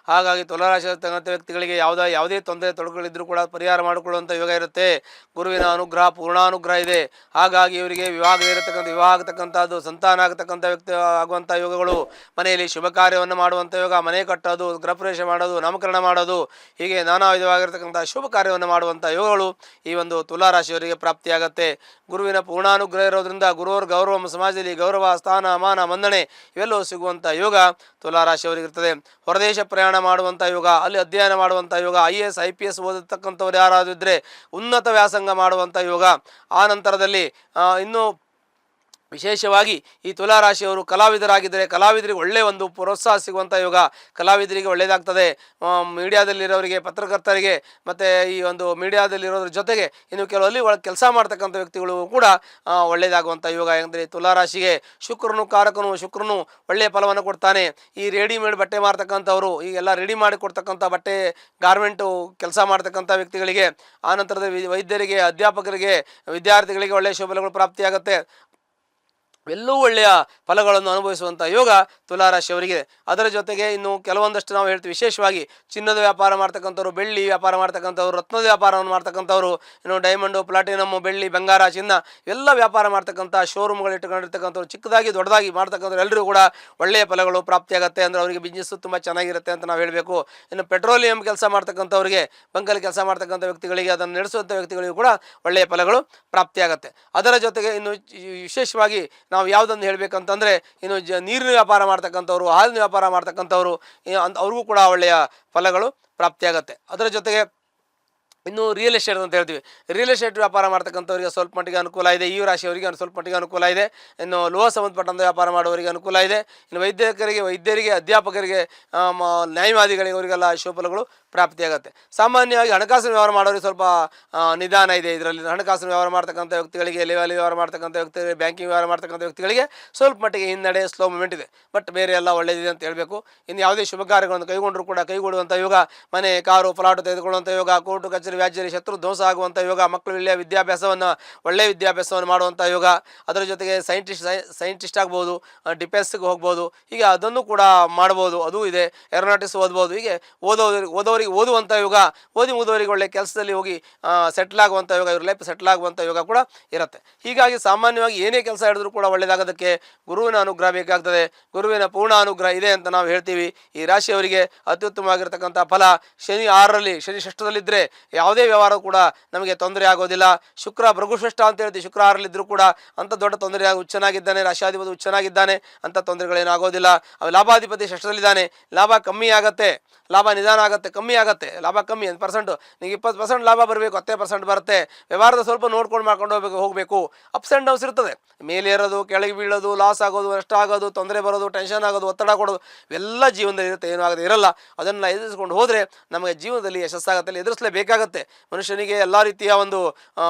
ಹಾಗಾಗಿ ತುಲಾರಾಶಿಯಲ್ಲಿರ್ತಕ್ಕಂಥ ವ್ಯಕ್ತಿಗಳಿಗೆ ಯಾವುದೇ ತೊಂದರೆ ತೊಡಕುಗಳಿದ್ರೂ ಕೂಡ ಪರಿಹಾರ ಮಾಡಿಕೊಳ್ಳುವಂಥ ಯೋಗ ಇರುತ್ತೆ. ಗುರುವಿನ ಅನುಗ್ರಹ ಪೂರ್ಣಾನುಗ್ರಹ ಇದೆ. ಹಾಗಾಗಿ ಇವರಿಗೆ ವಿವಾಹ ಆಗತಕ್ಕಂಥದ್ದು, ಸಂತಾನ ಆಗತಕ್ಕಂಥ ವ್ಯಕ್ತಿ ಆಗುವಂಥ ಯೋಗಗಳು, ಮನೆಯಲ್ಲಿ ಶುಭ ಕಾರ್ಯವನ್ನು ಮಾಡುವಂಥ ಯೋಗ, ಮನೆ ಕಟ್ಟೋದು, ಗೃಹಪ್ರವೇಶ ಮಾಡೋದು, ನಾಮಕರಣ ಮಾಡೋದು, ಹೀಗೆ ನಾನಾ ವಿಧವಾಗಿರ್ತಕ್ಕಂಥ ಶುಭ ಕಾರ್ಯವನ್ನು ಮಾಡುವಂಥ ಯೋಗಗಳು ಈ ಒಂದು ತುಲಾರಾಶಿಯವರಿಗೆ ಪ್ರಾಪ್ತಿಯಾಗತ್ತೆ. ಗುರುವಿನ ಪೂರ್ಣಾನುಗ್ರಹ ಇರೋದ್ರಿಂದ ಗುರುವರ ಗೌರವ, ಸಮಾಜದಲ್ಲಿ ಗೌರವ, ಸ್ಥಾನ ಮಾನ ಮನ್ನಣೆ ಇವೆಲ್ಲವೂ ಸಿಗುವಂಥ ಯೋಗ ತುಲಾರಾಶಿಯವರಿಗಿರ್ತದೆ. ಹೊರದೇಶ ಪ್ರಯಾಣ ಮಾಡುವಂಥ ಯೋಗ, ಅಲ್ಲಿ ಅಧ್ಯಯನ ಮಾಡುವಂಥ ಯೋಗ, IAS IPS ಓದತಕ್ಕಂಥವ್ರು ಯಾರಾದರೂ ಇದ್ದರೆ ಉನ್ನತ ವ್ಯಾಸಂಗ ಮಾಡುವಂಥ ಯೋಗ. ಆ ನಂತರದಲ್ಲಿ ಇನ್ನು ವಿಶೇಷವಾಗಿ ಈ ತುಲಾರಾಶಿಯವರು ಕಲಾವಿದರಾಗಿದ್ದರೆ ಕಲಾವಿದರಿಗೆ ಒಳ್ಳೆಯ ಒಂದು ಪ್ರೋತ್ಸಾಹ ಸಿಗುವಂಥ ಯೋಗ, ಕಲಾವಿದರಿಗೆ ಒಳ್ಳೆಯದಾಗ್ತದೆ. ಮೀಡಿಯಾದಲ್ಲಿರೋರಿಗೆ, ಪತ್ರಕರ್ತರಿಗೆ, ಮತ್ತು ಈ ಒಂದು ಮೀಡಿಯಾದಲ್ಲಿರೋದ್ರ ಜೊತೆಗೆ ಇನ್ನು ಕೆಲವಲ್ಲಿ ಒಳಗೆ ಕೆಲಸ ಮಾಡ್ತಕ್ಕಂಥ ವ್ಯಕ್ತಿಗಳು ಕೂಡ ಒಳ್ಳೆಯದಾಗುವಂಥ ಯೋಗ. ಅಂದರೆ ತುಲಾರಾಶಿಗೆ ಶುಕ್ರನು ಕಾರಕನು, ಶುಕ್ರನು ಒಳ್ಳೆಯ ಫಲವನ್ನು ಕೊಡ್ತಾನೆ. ಈ ರೆಡಿಮೇಡ್ ಬಟ್ಟೆ ಮಾರ್ತಕ್ಕಂಥವ್ರು, ಈಗೆಲ್ಲ ರೆಡಿ ಮಾಡಿ ಕೊಡ್ತಕ್ಕಂಥ ಬಟ್ಟೆ ಗಾರ್ಮೆಂಟು ಕೆಲಸ ಮಾಡ್ತಕ್ಕಂಥ ವ್ಯಕ್ತಿಗಳಿಗೆ, ಆನಂತರದ ವೈದ್ಯರಿಗೆ, ಅಧ್ಯಾಪಕರಿಗೆ, ವಿದ್ಯಾರ್ಥಿಗಳಿಗೆ ಒಳ್ಳೆಯ ಶುಭಫಲಗಳು ಪ್ರಾಪ್ತಿಯಾಗುತ್ತೆ. ಎಲ್ಲವೂ ಒಳ್ಳೆಯ ಫಲಗಳನ್ನು ಅನುಭವಿಸುವಂಥ ಯೋಗ ತುಲಾರಾಶಿಯವರಿಗೆ. ಅದರ ಜೊತೆಗೆ ಇನ್ನು ಕೆಲವೊಂದಷ್ಟು ನಾವು ಹೇಳ್ತೀವಿ, ವಿಶೇಷವಾಗಿ ಚಿನ್ನದ ವ್ಯಾಪಾರ ಮಾಡ್ತಕ್ಕಂಥವ್ರು, ಬೆಳ್ಳಿ ವ್ಯಾಪಾರ ಮಾಡ್ತಕ್ಕಂಥವ್ರು, ರತ್ನದ ವ್ಯಾಪಾರವನ್ನು ಮಾಡ್ತಕ್ಕಂಥವ್ರು, ಇನ್ನು ಡೈಮಂಡು, ಪ್ಲಾಟಿನಮ್ಮು, ಬೆಳ್ಳಿ, ಬಂಗಾರ, ಚಿನ್ನ ಎಲ್ಲ ವ್ಯಾಪಾರ ಮಾಡ್ತಕ್ಕಂಥ ಶೋರೂಮ್ಗಳು ಇಟ್ಟುಕೊಂಡಿರ್ತಕ್ಕಂಥವ್ರು, ಚಿಕ್ಕದಾಗಿ ದೊಡ್ಡದಾಗಿ ಮಾಡ್ತಕ್ಕಂಥವ್ರು ಎಲ್ಲರಿಗೂ ಕೂಡ ಒಳ್ಳೆಯ ಫಲಗಳು ಪ್ರಾಪ್ತಿಯಾಗುತ್ತೆ. ಅಂದರೆ ಅವರಿಗೆ ಬಿಸ್ನೆಸ್ಸು ತುಂಬ ಚೆನ್ನಾಗಿರುತ್ತೆ ಅಂತ ನಾವು ಹೇಳಬೇಕು. ಇನ್ನು ಪೆಟ್ರೋಲಿಯಂ ಕೆಲಸ ಮಾಡ್ತಕ್ಕಂಥವ್ರಿಗೆ, ಬಂಕಲ್ಲಿ ಕೆಲಸ ಮಾಡ್ತಕ್ಕಂಥ ವ್ಯಕ್ತಿಗಳಿಗೆ, ಅದನ್ನು ನಡೆಸುವಂಥ ವ್ಯಕ್ತಿಗಳಿಗೂ ಕೂಡ ಒಳ್ಳೆಯ ಫಲಗಳು ಪ್ರಾಪ್ತಿಯಾಗುತ್ತೆ. ಅದರ ಜೊತೆಗೆ ಇನ್ನು ವಿಶೇಷವಾಗಿ ನಾವು ಯಾವುದನ್ನು ಹೇಳಬೇಕಂತಂದರೆ, ಇನ್ನು ನೀರಿನ ವ್ಯಾಪಾರ ಮಾಡ್ತಕ್ಕಂಥವ್ರು, ಹಾಲಿನ ವ್ಯಾಪಾರ ಮಾಡ್ತಕ್ಕಂಥವ್ರು, ಅವ್ರಿಗೂ ಕೂಡ ಒಳ್ಳೆಯ ಫಲಗಳು ಪ್ರಾಪ್ತಿಯಾಗುತ್ತೆ. ಅದರ ಜೊತೆಗೆ ಇನ್ನು ರಿಯಲ್ ಎಸ್ಟೇಟ್ ಅಂತ ಹೇಳ್ತೀವಿ, ರಿಯಲ್ ಎಸ್ಟೇಟ್ ವ್ಯಾಪಾರ ಮಾಡ್ತಕ್ಕಂಥವ್ರಿಗೆ ಸ್ವಲ್ಪ ಮಟ್ಟಿಗೆ ಅನುಕೂಲ ಇದೆ. ಈ ರಾಶಿಯವರಿಗೆ ಸ್ವಲ್ಪ ಮಟ್ಟಿಗೆ ಅನುಕೂಲ ಇದೆ. ಇನ್ನು ಲೋಹ ಸಂಬಂಧಪಟ್ಟಂಥ ವ್ಯಾಪಾರ ಮಾಡುವವರಿಗೆ ಅನುಕೂಲ ಇದೆ. ಇನ್ನು ವೈದ್ಯರಿಗೆ, ಅಧ್ಯಾಪಕರಿಗೆ, ನ್ಯಾಯವಾದಿಗಳಿಗೆ, ಅವರಿಗೆಲ್ಲ ಶುಭಫಲಗಳು ಪ್ರಾಪ್ತಿಯಾಗುತ್ತೆ. ಸಾಮಾನ್ಯವಾಗಿ ಹಣಕಾಸಿನ ವ್ಯವಹಾರ ಮಾಡೋರಿಗೆ ಸ್ವಲ್ಪ ನಿಧಾನ ಇದೆ ಇದರಲ್ಲಿ. ಹಣಕಾಸಿನ ವ್ಯವಹಾರ ಮಾಡ್ತಕ್ಕಂಥ ವ್ಯಕ್ತಿಗಳಿಗೆ, ಲೆವೆಲ್ ವ್ಯವಹಾರ ಮಾಡ್ತಕ್ಕಂಥ ವ್ಯಕ್ತಿಗಳಿಗೆ, ಬ್ಯಾಂಕಿಂಗ್ ವ್ಯವಹಾರ ಮಾಡ್ತಕ್ಕಂಥ ವ್ಯಕ್ತಿಗಳಿಗೆ ಸ್ವಲ್ಪ ಮಟ್ಟಿಗೆ ಹಿನ್ನಡೆ, ಸ್ಲೋ ಮೂಮೆಂಟ್ ಇದೆ. ಬಟ್ ಬೇರೆ ಎಲ್ಲ ಒಳ್ಳೆಯದಿದೆ ಅಂತ ಹೇಳಬೇಕು. ಇನ್ನು ಯಾವುದೇ ಶುಭ ಕಾರ್ಯಗಳನ್ನು ಕೈಗೊಂಡರೂ ಕೂಡ ಕೈಗೂಡುವಂಥ ಯೋಗ, ಮನೆ, ಕಾರು, ಪ್ಲಾಟು ತೆಗೆದುಕೊಳ್ಳುವಂಥ ಯೋಗ, ಕೋರ್ಟು ಕಚೇರಿ ವ್ಯಾಜ್ಯರಿ, ಶತ್ರು ಧ್ವಂಸ ಆಗುವಂಥ ಯೋಗ, ಮಕ್ಕಳು ಒಳ್ಳೆಯ ಒಳ್ಳೆಯ ವಿದ್ಯಾಭ್ಯಾಸವನ್ನು ಮಾಡುವಂಥ ಯೋಗ. ಅದರ ಜೊತೆಗೆ ಸೈಂಟಿಸ್ಟ್ ಆಗ್ಬೋದು, ಡಿಫೆನ್ಸ್ಗೆ ಹೋಗ್ಬೋದು, ಹೀಗೆ ಅದನ್ನು ಕೂಡ ಮಾಡ್ಬೋದು, ಅದೂ ಇದೆ. ಏರೋನಾಟಿಕ್ಸ್ ಓದ್ಬೋದು. ಹೀಗೆ ಓದೋರಿಗೆ ಓದುವಂಥ ಯೋಗ, ಓದಿ ಮುಗಿದವರಿಗೆ ಒಳ್ಳೆಯ ಕೆಲಸದಲ್ಲಿ ಹೋಗಿ ಸೆಟ್ಲ್ ಆಗುವಂಥ ಯೋಗ, ಇವ್ರ ಲೈಫ್ ಸೆಟ್ಲ್ ಆಗುವಂಥ ಯೋಗ ಕೂಡ ಇರುತ್ತೆ. ಹೀಗಾಗಿ ಸಾಮಾನ್ಯವಾಗಿ ಏನೇ ಕೆಲಸ ಹಿಡಿದ್ರೂ ಕೂಡ ಒಳ್ಳೆಯದಾಗೋದಕ್ಕೆ ಗುರುವಿನ ಅನುಗ್ರಹ ಬೇಕಾಗ್ತದೆ. ಗುರುವಿನ ಪೂರ್ಣ ಅನುಗ್ರಹ ಇದೆ ಅಂತ ನಾವು ಹೇಳ್ತೀವಿ. ಈ ರಾಶಿಯವರಿಗೆ ಅತ್ಯುತ್ತಮವಾಗಿರ್ತಕ್ಕಂಥ ಫಲ. ಶನಿ 6ರಲ್ಲಿ, ಶನಿ ಷಷ್ಠದಲ್ಲಿದ್ದರೆ ಯಾವುದೇ ವ್ಯವಹಾರ ಕೂಡ ನಮಗೆ ತೊಂದರೆ ಆಗೋದಿಲ್ಲ. ಶುಕ್ರ ಭೃಗುಷಷ್ಠ ಅಂತ ಹೇಳ್ತೀವಿ. ಶುಕ್ರ 6ರಲ್ಲಿದ್ದರೂ ಕೂಡ ಅಂಥ ದೊಡ್ಡ ತೊಂದರೆ ಹುಚ್ಚನಾಗಿದ್ದಾನೆ, ರಾಶಿಯಾಧಿಪತಿ ಹುಚ್ಚನಾಗಿದ್ದಾನೆ, ಅಂಥ ತೊಂದರೆಗಳೇನಾಗೋದಿಲ್ಲ. ಲಾಭಾಧಿಪತಿ ಷಷ್ಠದಲ್ಲಿದ್ದಾನೆ, ಲಾಭ ಕಮ್ಮಿ ಆಗುತ್ತೆ, ಲಾಭ ನಿಧಾನ ಆಗುತ್ತೆ, ಕಮ್ಮಿ ಆಗುತ್ತೆ. ಲಾಭ ಕಮ್ಮಿ 10%, ನೀವು 20% ಲಾಭ ಬರಬೇಕು, 10% ಬರುತ್ತೆ. ವ್ಯವಹಾರದ ಸ್ವಲ್ಪ ನೋಡ್ಕೊಂಡು ಮಾಡ್ಕೊಂಡು ಹೋಗಬೇಕು. ಅಪ್ಸ್ ಆ್ಯಂಡ್ ಡೌನ್ಸ್ ಇರ್ತದೆ. ಮೇಲೆ ಏರೋದು, ಕೆಳಗೆ ಬೀಳೋದು, ಲಾಸ್ ಆಗೋದು, ನಷ್ಟ ಆಗೋದು, ತೊಂದರೆ ಬರೋದು, ಟೆನ್ಷನ್ ಆಗೋದು, ಒತ್ತಡ ಕೊಡೋದು, ಇವೆಲ್ಲ ಜೀವನದಲ್ಲಿ ಇರುತ್ತೆ. ಏನೂ ಆಗದೆ ಇರಲ್ಲ. ಅದನ್ನು ಎದುರಿಸ್ಕೊಂಡು ಹೋದರೆ ನಮಗೆ ಜೀವನದಲ್ಲಿ ಯಶಸ್ಸಾಗತ್ತೆ. ಎದುರಿಸಲೇಬೇಕಾಗತ್ತೆ. ಮನುಷ್ಯನಿಗೆ ಎಲ್ಲ ರೀತಿಯ ಒಂದು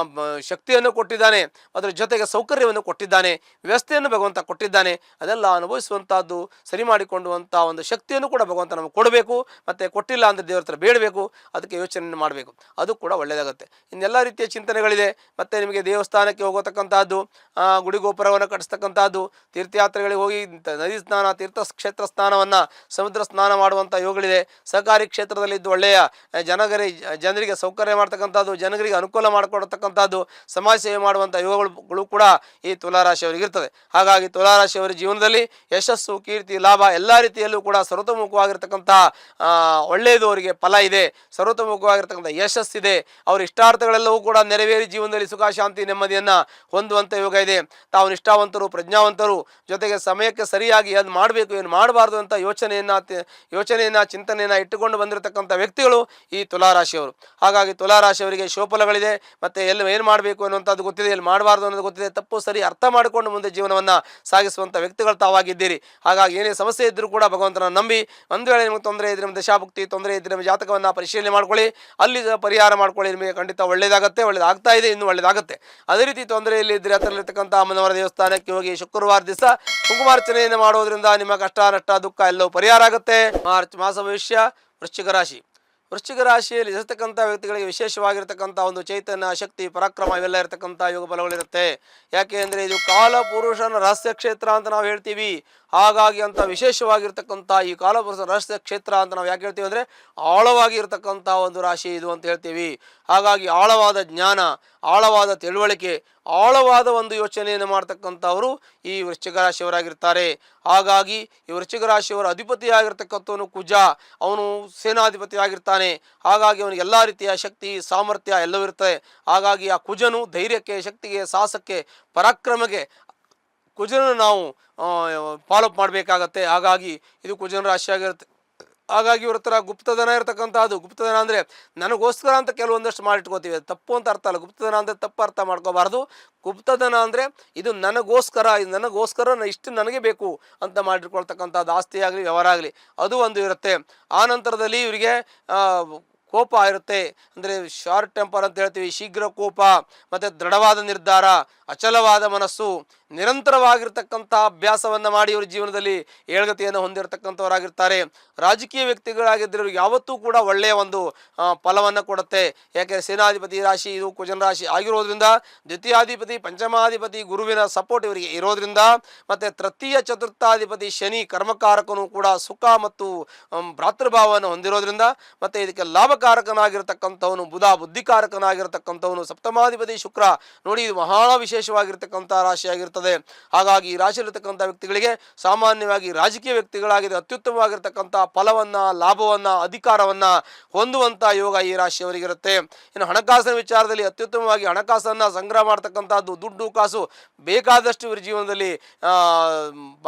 ಶಕ್ತಿಯನ್ನು ಕೊಟ್ಟಿದ್ದಾನೆ, ಅದರ ಜೊತೆಗೆ ಸೌಕರ್ಯವನ್ನು ಕೊಟ್ಟಿದ್ದಾನೆ, ವ್ಯವಸ್ಥೆಯನ್ನು ಭಗವಂತ ಕೊಟ್ಟಿದ್ದಾನೆ. ಅದೆಲ್ಲ ಅನುಭವಿಸುವಂಥದ್ದು, ಸರಿ ಮಾಡಿಕೊಳ್ಳುವಂಥ ಒಂದು ಶಕ್ತಿಯನ್ನು ಕೂಡ ಭಗವಂತ ನಮಗೆ ಕೊಡಬೇಕು. ಮತ್ತು ಕೊಟ್ಟಿಲ್ಲ ಅಂದರೆ ದೇವರ ಹತ್ರ ಬೇಡಬೇಕು, ಅದಕ್ಕೆ ಯೋಚನೆ ಮಾಡಬೇಕು. ಅದು ಕೂಡ ಒಳ್ಳೆಯದಾಗುತ್ತೆ. ಇನ್ನೆಲ್ಲ ರೀತಿಯ ಚಿಂತನೆಗಳಿದೆ. ಮತ್ತು ನಿಮಗೆ ದೇವಸ್ಥಾನಕ್ಕೆ ಹೋಗತಕ್ಕಂಥದ್ದು, ಗುಡಿ ಗೋಪುರವನ್ನು ಕಟ್ಟಿಸ್ತಕ್ಕಂಥದ್ದು, ತೀರ್ಥಯಾತ್ರೆಗಳಿಗೆ ಹೋಗಿ ನದಿ ಸ್ನಾನ, ತೀರ್ಥಕ್ಷೇತ್ರ ಸ್ನಾನವನ್ನು, ಸಮುದ್ರ ಸ್ನಾನ ಮಾಡುವಂಥ ಯೋಗಗಳಿದೆ. ಸಹಕಾರಿ ಕ್ಷೇತ್ರದಲ್ಲಿದ್ದು ಒಳ್ಳೆಯ ಜನರಿಗೆ ಸೌಕರ್ಯ ಮಾಡ್ತಕ್ಕಂಥದ್ದು, ಜನರಿಗೆ ಅನುಕೂಲ ಮಾಡಿಕೊಡ್ತಕ್ಕಂಥದ್ದು, ಸಮಾಜ ಸೇವೆ ಮಾಡುವಂಥ ಯೋಗಗಳು ಕೂಡ ಈ ತುಲಾರಾಶಿಯವರಿಗೆ ಇರ್ತದೆ. ಹಾಗಾಗಿ ತುಲಾರಾಶಿಯವರ ಜೀವನದಲ್ಲಿ ಯಶಸ್ಸು, ಕೀರ್ತಿ, ಲಾಭ ಎಲ್ಲ ರೀತಿಯಲ್ಲೂ ಕೂಡ ಸರ್ವತೋಮುಖವಾಗಿರ್ತಕ್ಕಂಥ ಒಳ್ಳೆಯದು ಅವರಿಗೆ ಫಲ ಇದೆ, ಸರ್ವತೋಮುಖವಾಗಿರ್ತಕ್ಕಂಥ ಯಶಸ್ಸಿದೆ, ಅವ್ರ ಇಷ್ಟಾರ್ಥಗಳೆಲ್ಲವೂ ಕೂಡ ನೆರವೇರಿ ಜೀವನದಲ್ಲಿ ಸುಖ ಶಾಂತಿ ನೆಮ್ಮದಿಯನ್ನು ಹೊಂದುವಂಥ ಯೋಗ ಇದೆ. ತಾವು ನಿಷ್ಠಾವಂತರು, ಪ್ರಜ್ಞಾವಂತರು, ಜೊತೆಗೆ ಸಮಯಕ್ಕೆ ಸರಿಯಾಗಿ ಅದು ಮಾಡಬೇಕು ಏನು ಮಾಡಬಾರ್ದು ಅಂತ ಯೋಚನೆಯನ್ನು ಚಿಂತನೆಯನ್ನು ಇಟ್ಟುಕೊಂಡು ಬಂದಿರತಕ್ಕಂಥ ವ್ಯಕ್ತಿಗಳು ಈ ತುಲಾರಾಶಿಯವರು. ಹಾಗಾಗಿ ತುಲಾರಾಶಿಯವರಿಗೆ ಶೋಫಲಗಳಿದೆ, ಮತ್ತು ಎಲ್ಲಿ ಏನು ಮಾಡಬೇಕು ಅನ್ನುವಂಥದ್ದು ಗೊತ್ತಿದೆ, ಎಲ್ಲಿ ಮಾಡಬಾರ್ದು ಅನ್ನೋದು ಗೊತ್ತಿದೆ, ತಪ್ಪು ಸರಿ ಅರ್ಥ ಮಾಡಿಕೊಂಡು ಮುಂದೆ ಜೀವನವನ್ನು ಸಾಗಿಸುವಂಥ ವ್ಯಕ್ತಿಗಳು ತಾವಾಗಿದ್ದೀರಿ. ಹಾಗಾಗಿ ಏನೇ ಸಮಸ್ಯೆ ಇದ್ದರೂ ಕೂಡ ಭಗವಂತನ ನಂಬಿ, ಒಂದು ವೇಳೆ ನಿಮಗೆ ತೊಂದರೆ ಇದ್ದರೆ, ನಿಮ್ಮ ದಶಾಭುಕ್ತಿ ತೊಂದರೆ ಇದ್ದರೆ ನಿಮ್ಮ ಜಾತಕವನ್ನು ಪರಿಶೀಲನೆ ಮಾಡ್ಕೊಳ್ಳಿ, ಅಲ್ಲಿ ಪರಿಹಾರ ಮಾಡ್ಕೊಳ್ಳಿ, ನಿಮಗೆ ಖಂಡಿತ ಒಳ್ಳೆಯದಾಗುತ್ತೆ, ಒಳ್ಳೆಯದಾಗ್ತಾ ಇದೆ, ಇನ್ನೂ ಒಳ್ಳೆಯದಾಗುತ್ತೆ. ಅದೇ ರೀತಿ ತೊಂದರೆಯಲ್ಲಿ ಇದ್ದರೆ ಹತ್ತಿರಲ್ಲಿರ್ತಕ್ಕಂಥ ಅಮ್ಮನವರ ದೇವಸ್ಥಾನಕ್ಕೆ ಹೋಗಿ ಶುಕ್ರವಾರ ದಿವಸ ಕುಂಕುಮಾರ್ಚನೆಯನ್ನು ಮಾಡೋದ್ರಿಂದ ನಿಮ್ಮ ಕಷ್ಟ ನಷ್ಟ ದುಃಖ ಎಲ್ಲವೂ ಪರಿಹಾರ ಆಗುತ್ತೆ. ಮಾರ್ಚ್ ಮಾಸ ಭವಿಷ್ಯ ವೃಶ್ಚಿಕ ರಾಶಿ. ವೃಶ್ಚಿಕ ರಾಶಿಯಲ್ಲಿ ಇರತಕ್ಕಂಥ ವ್ಯಕ್ತಿಗಳಿಗೆ ವಿಶೇಷವಾಗಿರ್ತಕ್ಕಂಥ ಒಂದು ಚೈತನ್ಯ, ಶಕ್ತಿ, ಪರಾಕ್ರಮ ಇವೆಲ್ಲ ಇರತಕ್ಕಂಥ ಯೋಗ ಬಲಗಳಿರುತ್ತೆ. ಯಾಕೆ ಅಂದರೆ ಇದು ಕಾಲ ಪುರುಷನ ರಹಸ್ಯ ಕ್ಷೇತ್ರ ಅಂತ ನಾವು ಹೇಳ್ತೀವಿ. ಹಾಗಾಗಿ ಅಂತ ವಿಶೇಷವಾಗಿರ್ತಕ್ಕಂಥ ಈ ಕಾಲಪುರುಷ ರಹಸ್ಯ ಕ್ಷೇತ್ರ ಅಂತ ನಾವು ಯಾಕೆ ಹೇಳ್ತೀವಿ ಅಂದರೆ ಆಳವಾಗಿ ಇರತಕ್ಕಂಥ ಒಂದು ರಾಶಿ ಇದು ಅಂತ ಹೇಳ್ತೀವಿ. ಹಾಗಾಗಿ ಆಳವಾದ ಜ್ಞಾನ, ಆಳವಾದ ತಿಳುವಳಿಕೆ, ಆಳವಾದ ಒಂದು ಯೋಚನೆಯನ್ನು ಮಾಡ್ತಕ್ಕಂಥವರು ಈ ವೃಶ್ಚಿಕ ರಾಶಿಯವರಾಗಿರ್ತಾರೆ. ಹಾಗಾಗಿ ಈ ವೃಶ್ಚಿಕ ರಾಶಿಯವರ ಅಧಿಪತಿಯಾಗಿರ್ತಕ್ಕಂಥವನು ಕುಜ, ಅವನು ಸೇನಾಧಿಪತಿ ಆಗಿರ್ತಾನೆ. ಹಾಗಾಗಿ ಅವನಿಗೆ ಎಲ್ಲ ರೀತಿಯ ಶಕ್ತಿ, ಸಾಮರ್ಥ್ಯ ಎಲ್ಲವೂ ಇರ್ತದೆ. ಹಾಗಾಗಿ ಆ ಕುಜನು ಧೈರ್ಯಕ್ಕೆ, ಶಕ್ತಿಗೆ, ಸಾಹಸಕ್ಕೆ, ಪರಾಕ್ರಮಕ್ಕೆ ಕುಜನನ್ನು ನಾವು ಫಾಲೋಅಪ್ ಮಾಡಬೇಕಾಗತ್ತೆ. ಹಾಗಾಗಿ ಇದು ಕುಜನ ರಾಶಿಯಾಗಿರುತ್ತೆ. ಹಾಗಾಗಿ ಇವ್ರ ಹತ್ರ ಗುಪ್ತಧನ ಇರತಕ್ಕಂಥದ್ದು. ಗುಪ್ತಧನ ಅಂದರೆ ನನಗೋಸ್ಕರ ಅಂತ ಕೆಲವೊಂದಷ್ಟು ಮಾಡಿಟ್ಕೋತೀವಿ, ತಪ್ಪು ಅಂತ ಅರ್ಥ ಅಲ್ಲ. ಗುಪ್ತಧನ ಅಂದರೆ ತಪ್ಪು ಅರ್ಥ ಮಾಡ್ಕೋಬಾರ್ದು. ಗುಪ್ತಧನ ಅಂದರೆ ಇದು ನನಗೋಸ್ಕರ, ಇಷ್ಟು ನನಗೆ ಬೇಕು ಅಂತ ಮಾಡಿಟ್ಕೊಳ್ತಕ್ಕಂಥದ್ದು, ಆಸ್ತಿ ಆಗಲಿ ವ್ಯವಹಾರ ಆಗಲಿ, ಅದು ಒಂದು ಇರುತ್ತೆ. ಆ ನಂತರದಲ್ಲಿ ಇವರಿಗೆ ಕೋಪ ಇರುತ್ತೆ, ಅಂದರೆ ಶಾರ್ಟ್ ಟೆಂಪರ್ ಅಂತ ಹೇಳ್ತೀವಿ, ಶೀಘ್ರ ಕೋಪ, ಮತ್ತು ದೃಢವಾದ ನಿರ್ಧಾರ, ಅಚಲವಾದ ಮನಸ್ಸು, ನಿರಂತರವಾಗಿರ್ತಕ್ಕಂಥ ಅಭ್ಯಾಸವನ್ನು ಮಾಡಿ ಇವರು ಜೀವನದಲ್ಲಿ ಏಳ್ಗತಿಯನ್ನು ಹೊಂದಿರತಕ್ಕಂಥವರಾಗಿರ್ತಾರೆ. ರಾಜಕೀಯ ವ್ಯಕ್ತಿಗಳಾಗಿದ್ದರೆ ಇವ್ರಿಗೆ ಯಾವತ್ತೂ ಕೂಡ ಒಳ್ಳೆಯ ಒಂದು ಫಲವನ್ನು ಕೊಡುತ್ತೆ. ಯಾಕೆಂದರೆ ಸೇನಾಧಿಪತಿ ರಾಶಿ ಇದು ಕುಜನ ರಾಶಿ ಆಗಿರೋದ್ರಿಂದ, ದ್ವಿತೀಯಾಧಿಪತಿ ಪಂಚಮಾಧಿಪತಿ ಗುರುವಿನ ಸಪೋರ್ಟ್ ಇವರಿಗೆ ಇರೋದ್ರಿಂದ, ಮತ್ತು ತೃತೀಯ ಚತುರ್ಥಾಧಿಪತಿ ಶನಿ ಕರ್ಮಕಾರಕನು ಕೂಡ ಸುಖ ಮತ್ತು ಭ್ರಾತೃಭಾವವನ್ನು ಹೊಂದಿರೋದ್ರಿಂದ, ಮತ್ತು ಇದಕ್ಕೆ ಲಾಭಕಾರಕನಾಗಿರ್ತಕ್ಕಂಥವನು ಬುಧ, ಬುದ್ಧಿಕಾರಕನಾಗಿರ್ತಕ್ಕಂಥವನು ಸಪ್ತಮಾಧಿಪತಿ ಶುಕ್ರ. ನೋಡಿ, ಇದು ಬಹಳ ವಿಶೇಷವಾಗಿರ್ತಕ್ಕಂಥ ರಾಶಿಯಾಗಿರ್ತದೆ. ಹಾಗಾಗಿ ಈ ರಾಶಿಯಲ್ಲಿರ್ತಕ್ಕಂಥ ವ್ಯಕ್ತಿಗಳಿಗೆ ಸಾಮಾನ್ಯವಾಗಿ ರಾಜಕೀಯ ವ್ಯಕ್ತಿಗಳಾಗಿದೆ ಅತ್ಯುತ್ತಮವಾಗಿರ್ತಕ್ಕಂಥ ಫಲವನ್ನ, ಲಾಭವನ್ನ, ಅಧಿಕಾರವನ್ನ ಹೊಂದುವಂತ ಯೋಗ ಈ ರಾಶಿಯವರಿಗಿರುತ್ತೆ. ಇನ್ನು ಹಣಕಾಸಿನ ವಿಚಾರದಲ್ಲಿ ಅತ್ಯುತ್ತಮವಾಗಿ ಹಣಕಾಸನ್ನ ಸಂಗ್ರಹ ಮಾಡ್ತಕ್ಕಂಥದ್ದು, ದುಡ್ಡು ಕಾಸು ಬೇಕಾದಷ್ಟು ಇವ್ರ ಜೀವನದಲ್ಲಿ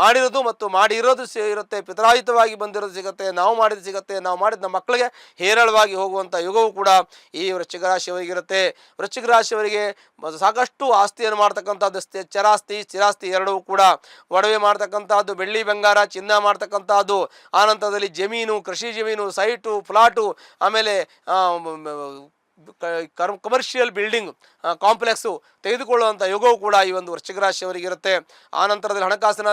ಮಾಡಿರೋದು ಮತ್ತು ಮಾಡಿರೋದು ಇರುತ್ತೆ. ಪಿತರಾಹಿತವಾಗಿ ಬಂದಿರೋದು ಸಿಗುತ್ತೆ, ನಾವು ಮಾಡಿದ್ದು ಸಿಗುತ್ತೆ, ನಾವು ಮಾಡಿದ ನಮ್ಮ ಮಕ್ಕಳಿಗೆ ಹೇರಳವಾಗಿ ಹೋಗುವಂಥ ಯುಗವೂ ಕೂಡ ಈ ವೃಶ್ಚಿಕ ರಾಶಿಯವರಿಗಿರುತ್ತೆ. ವೃಶ್ಚಿಕ ರಾಶಿಯವರಿಗೆ ಸಾಕಷ್ಟು ಆಸ್ತಿಯನ್ನು ಮಾಡ್ತಕ್ಕಂಥದ್ದು, ಚರಾಸ್ತಿ ಸ್ಥಿರಾಸ್ತಿ ಎರಡೂ ಕೂಡ, ಒಡವೆ ಮಾಡ್ತಕ್ಕಂಥದ್ದು, ಬೆಳ್ಳಿ ಬಂಗಾರ ಚಿನ್ನ ಮಾಡ್ತಕ್ಕಂಥದ್ದು, ಆನಂತರದಲ್ಲಿ ಜಮೀನು, ಕೃಷಿ ಜಮೀನು, ಸೈಟು, ಫ್ಲಾಟು, ಆಮೇಲೆ ಕಮರ್ಷಿಯಲ್ ಬಿಲ್ಡಿಂಗ್ ಕಾಂಪ್ಲೆಕ್ಸು ತೆಗೆದುಕೊಳ್ಳುವಂಥ ಯೋಗವು ಕೂಡ ಈ ಒಂದು ವೃಶ್ಚಿಕ ರಾಶಿಯವರಿಗಿರುತ್ತೆ. ಆ ನಂತರದಲ್ಲಿ ಹಣಕಾಸಿನ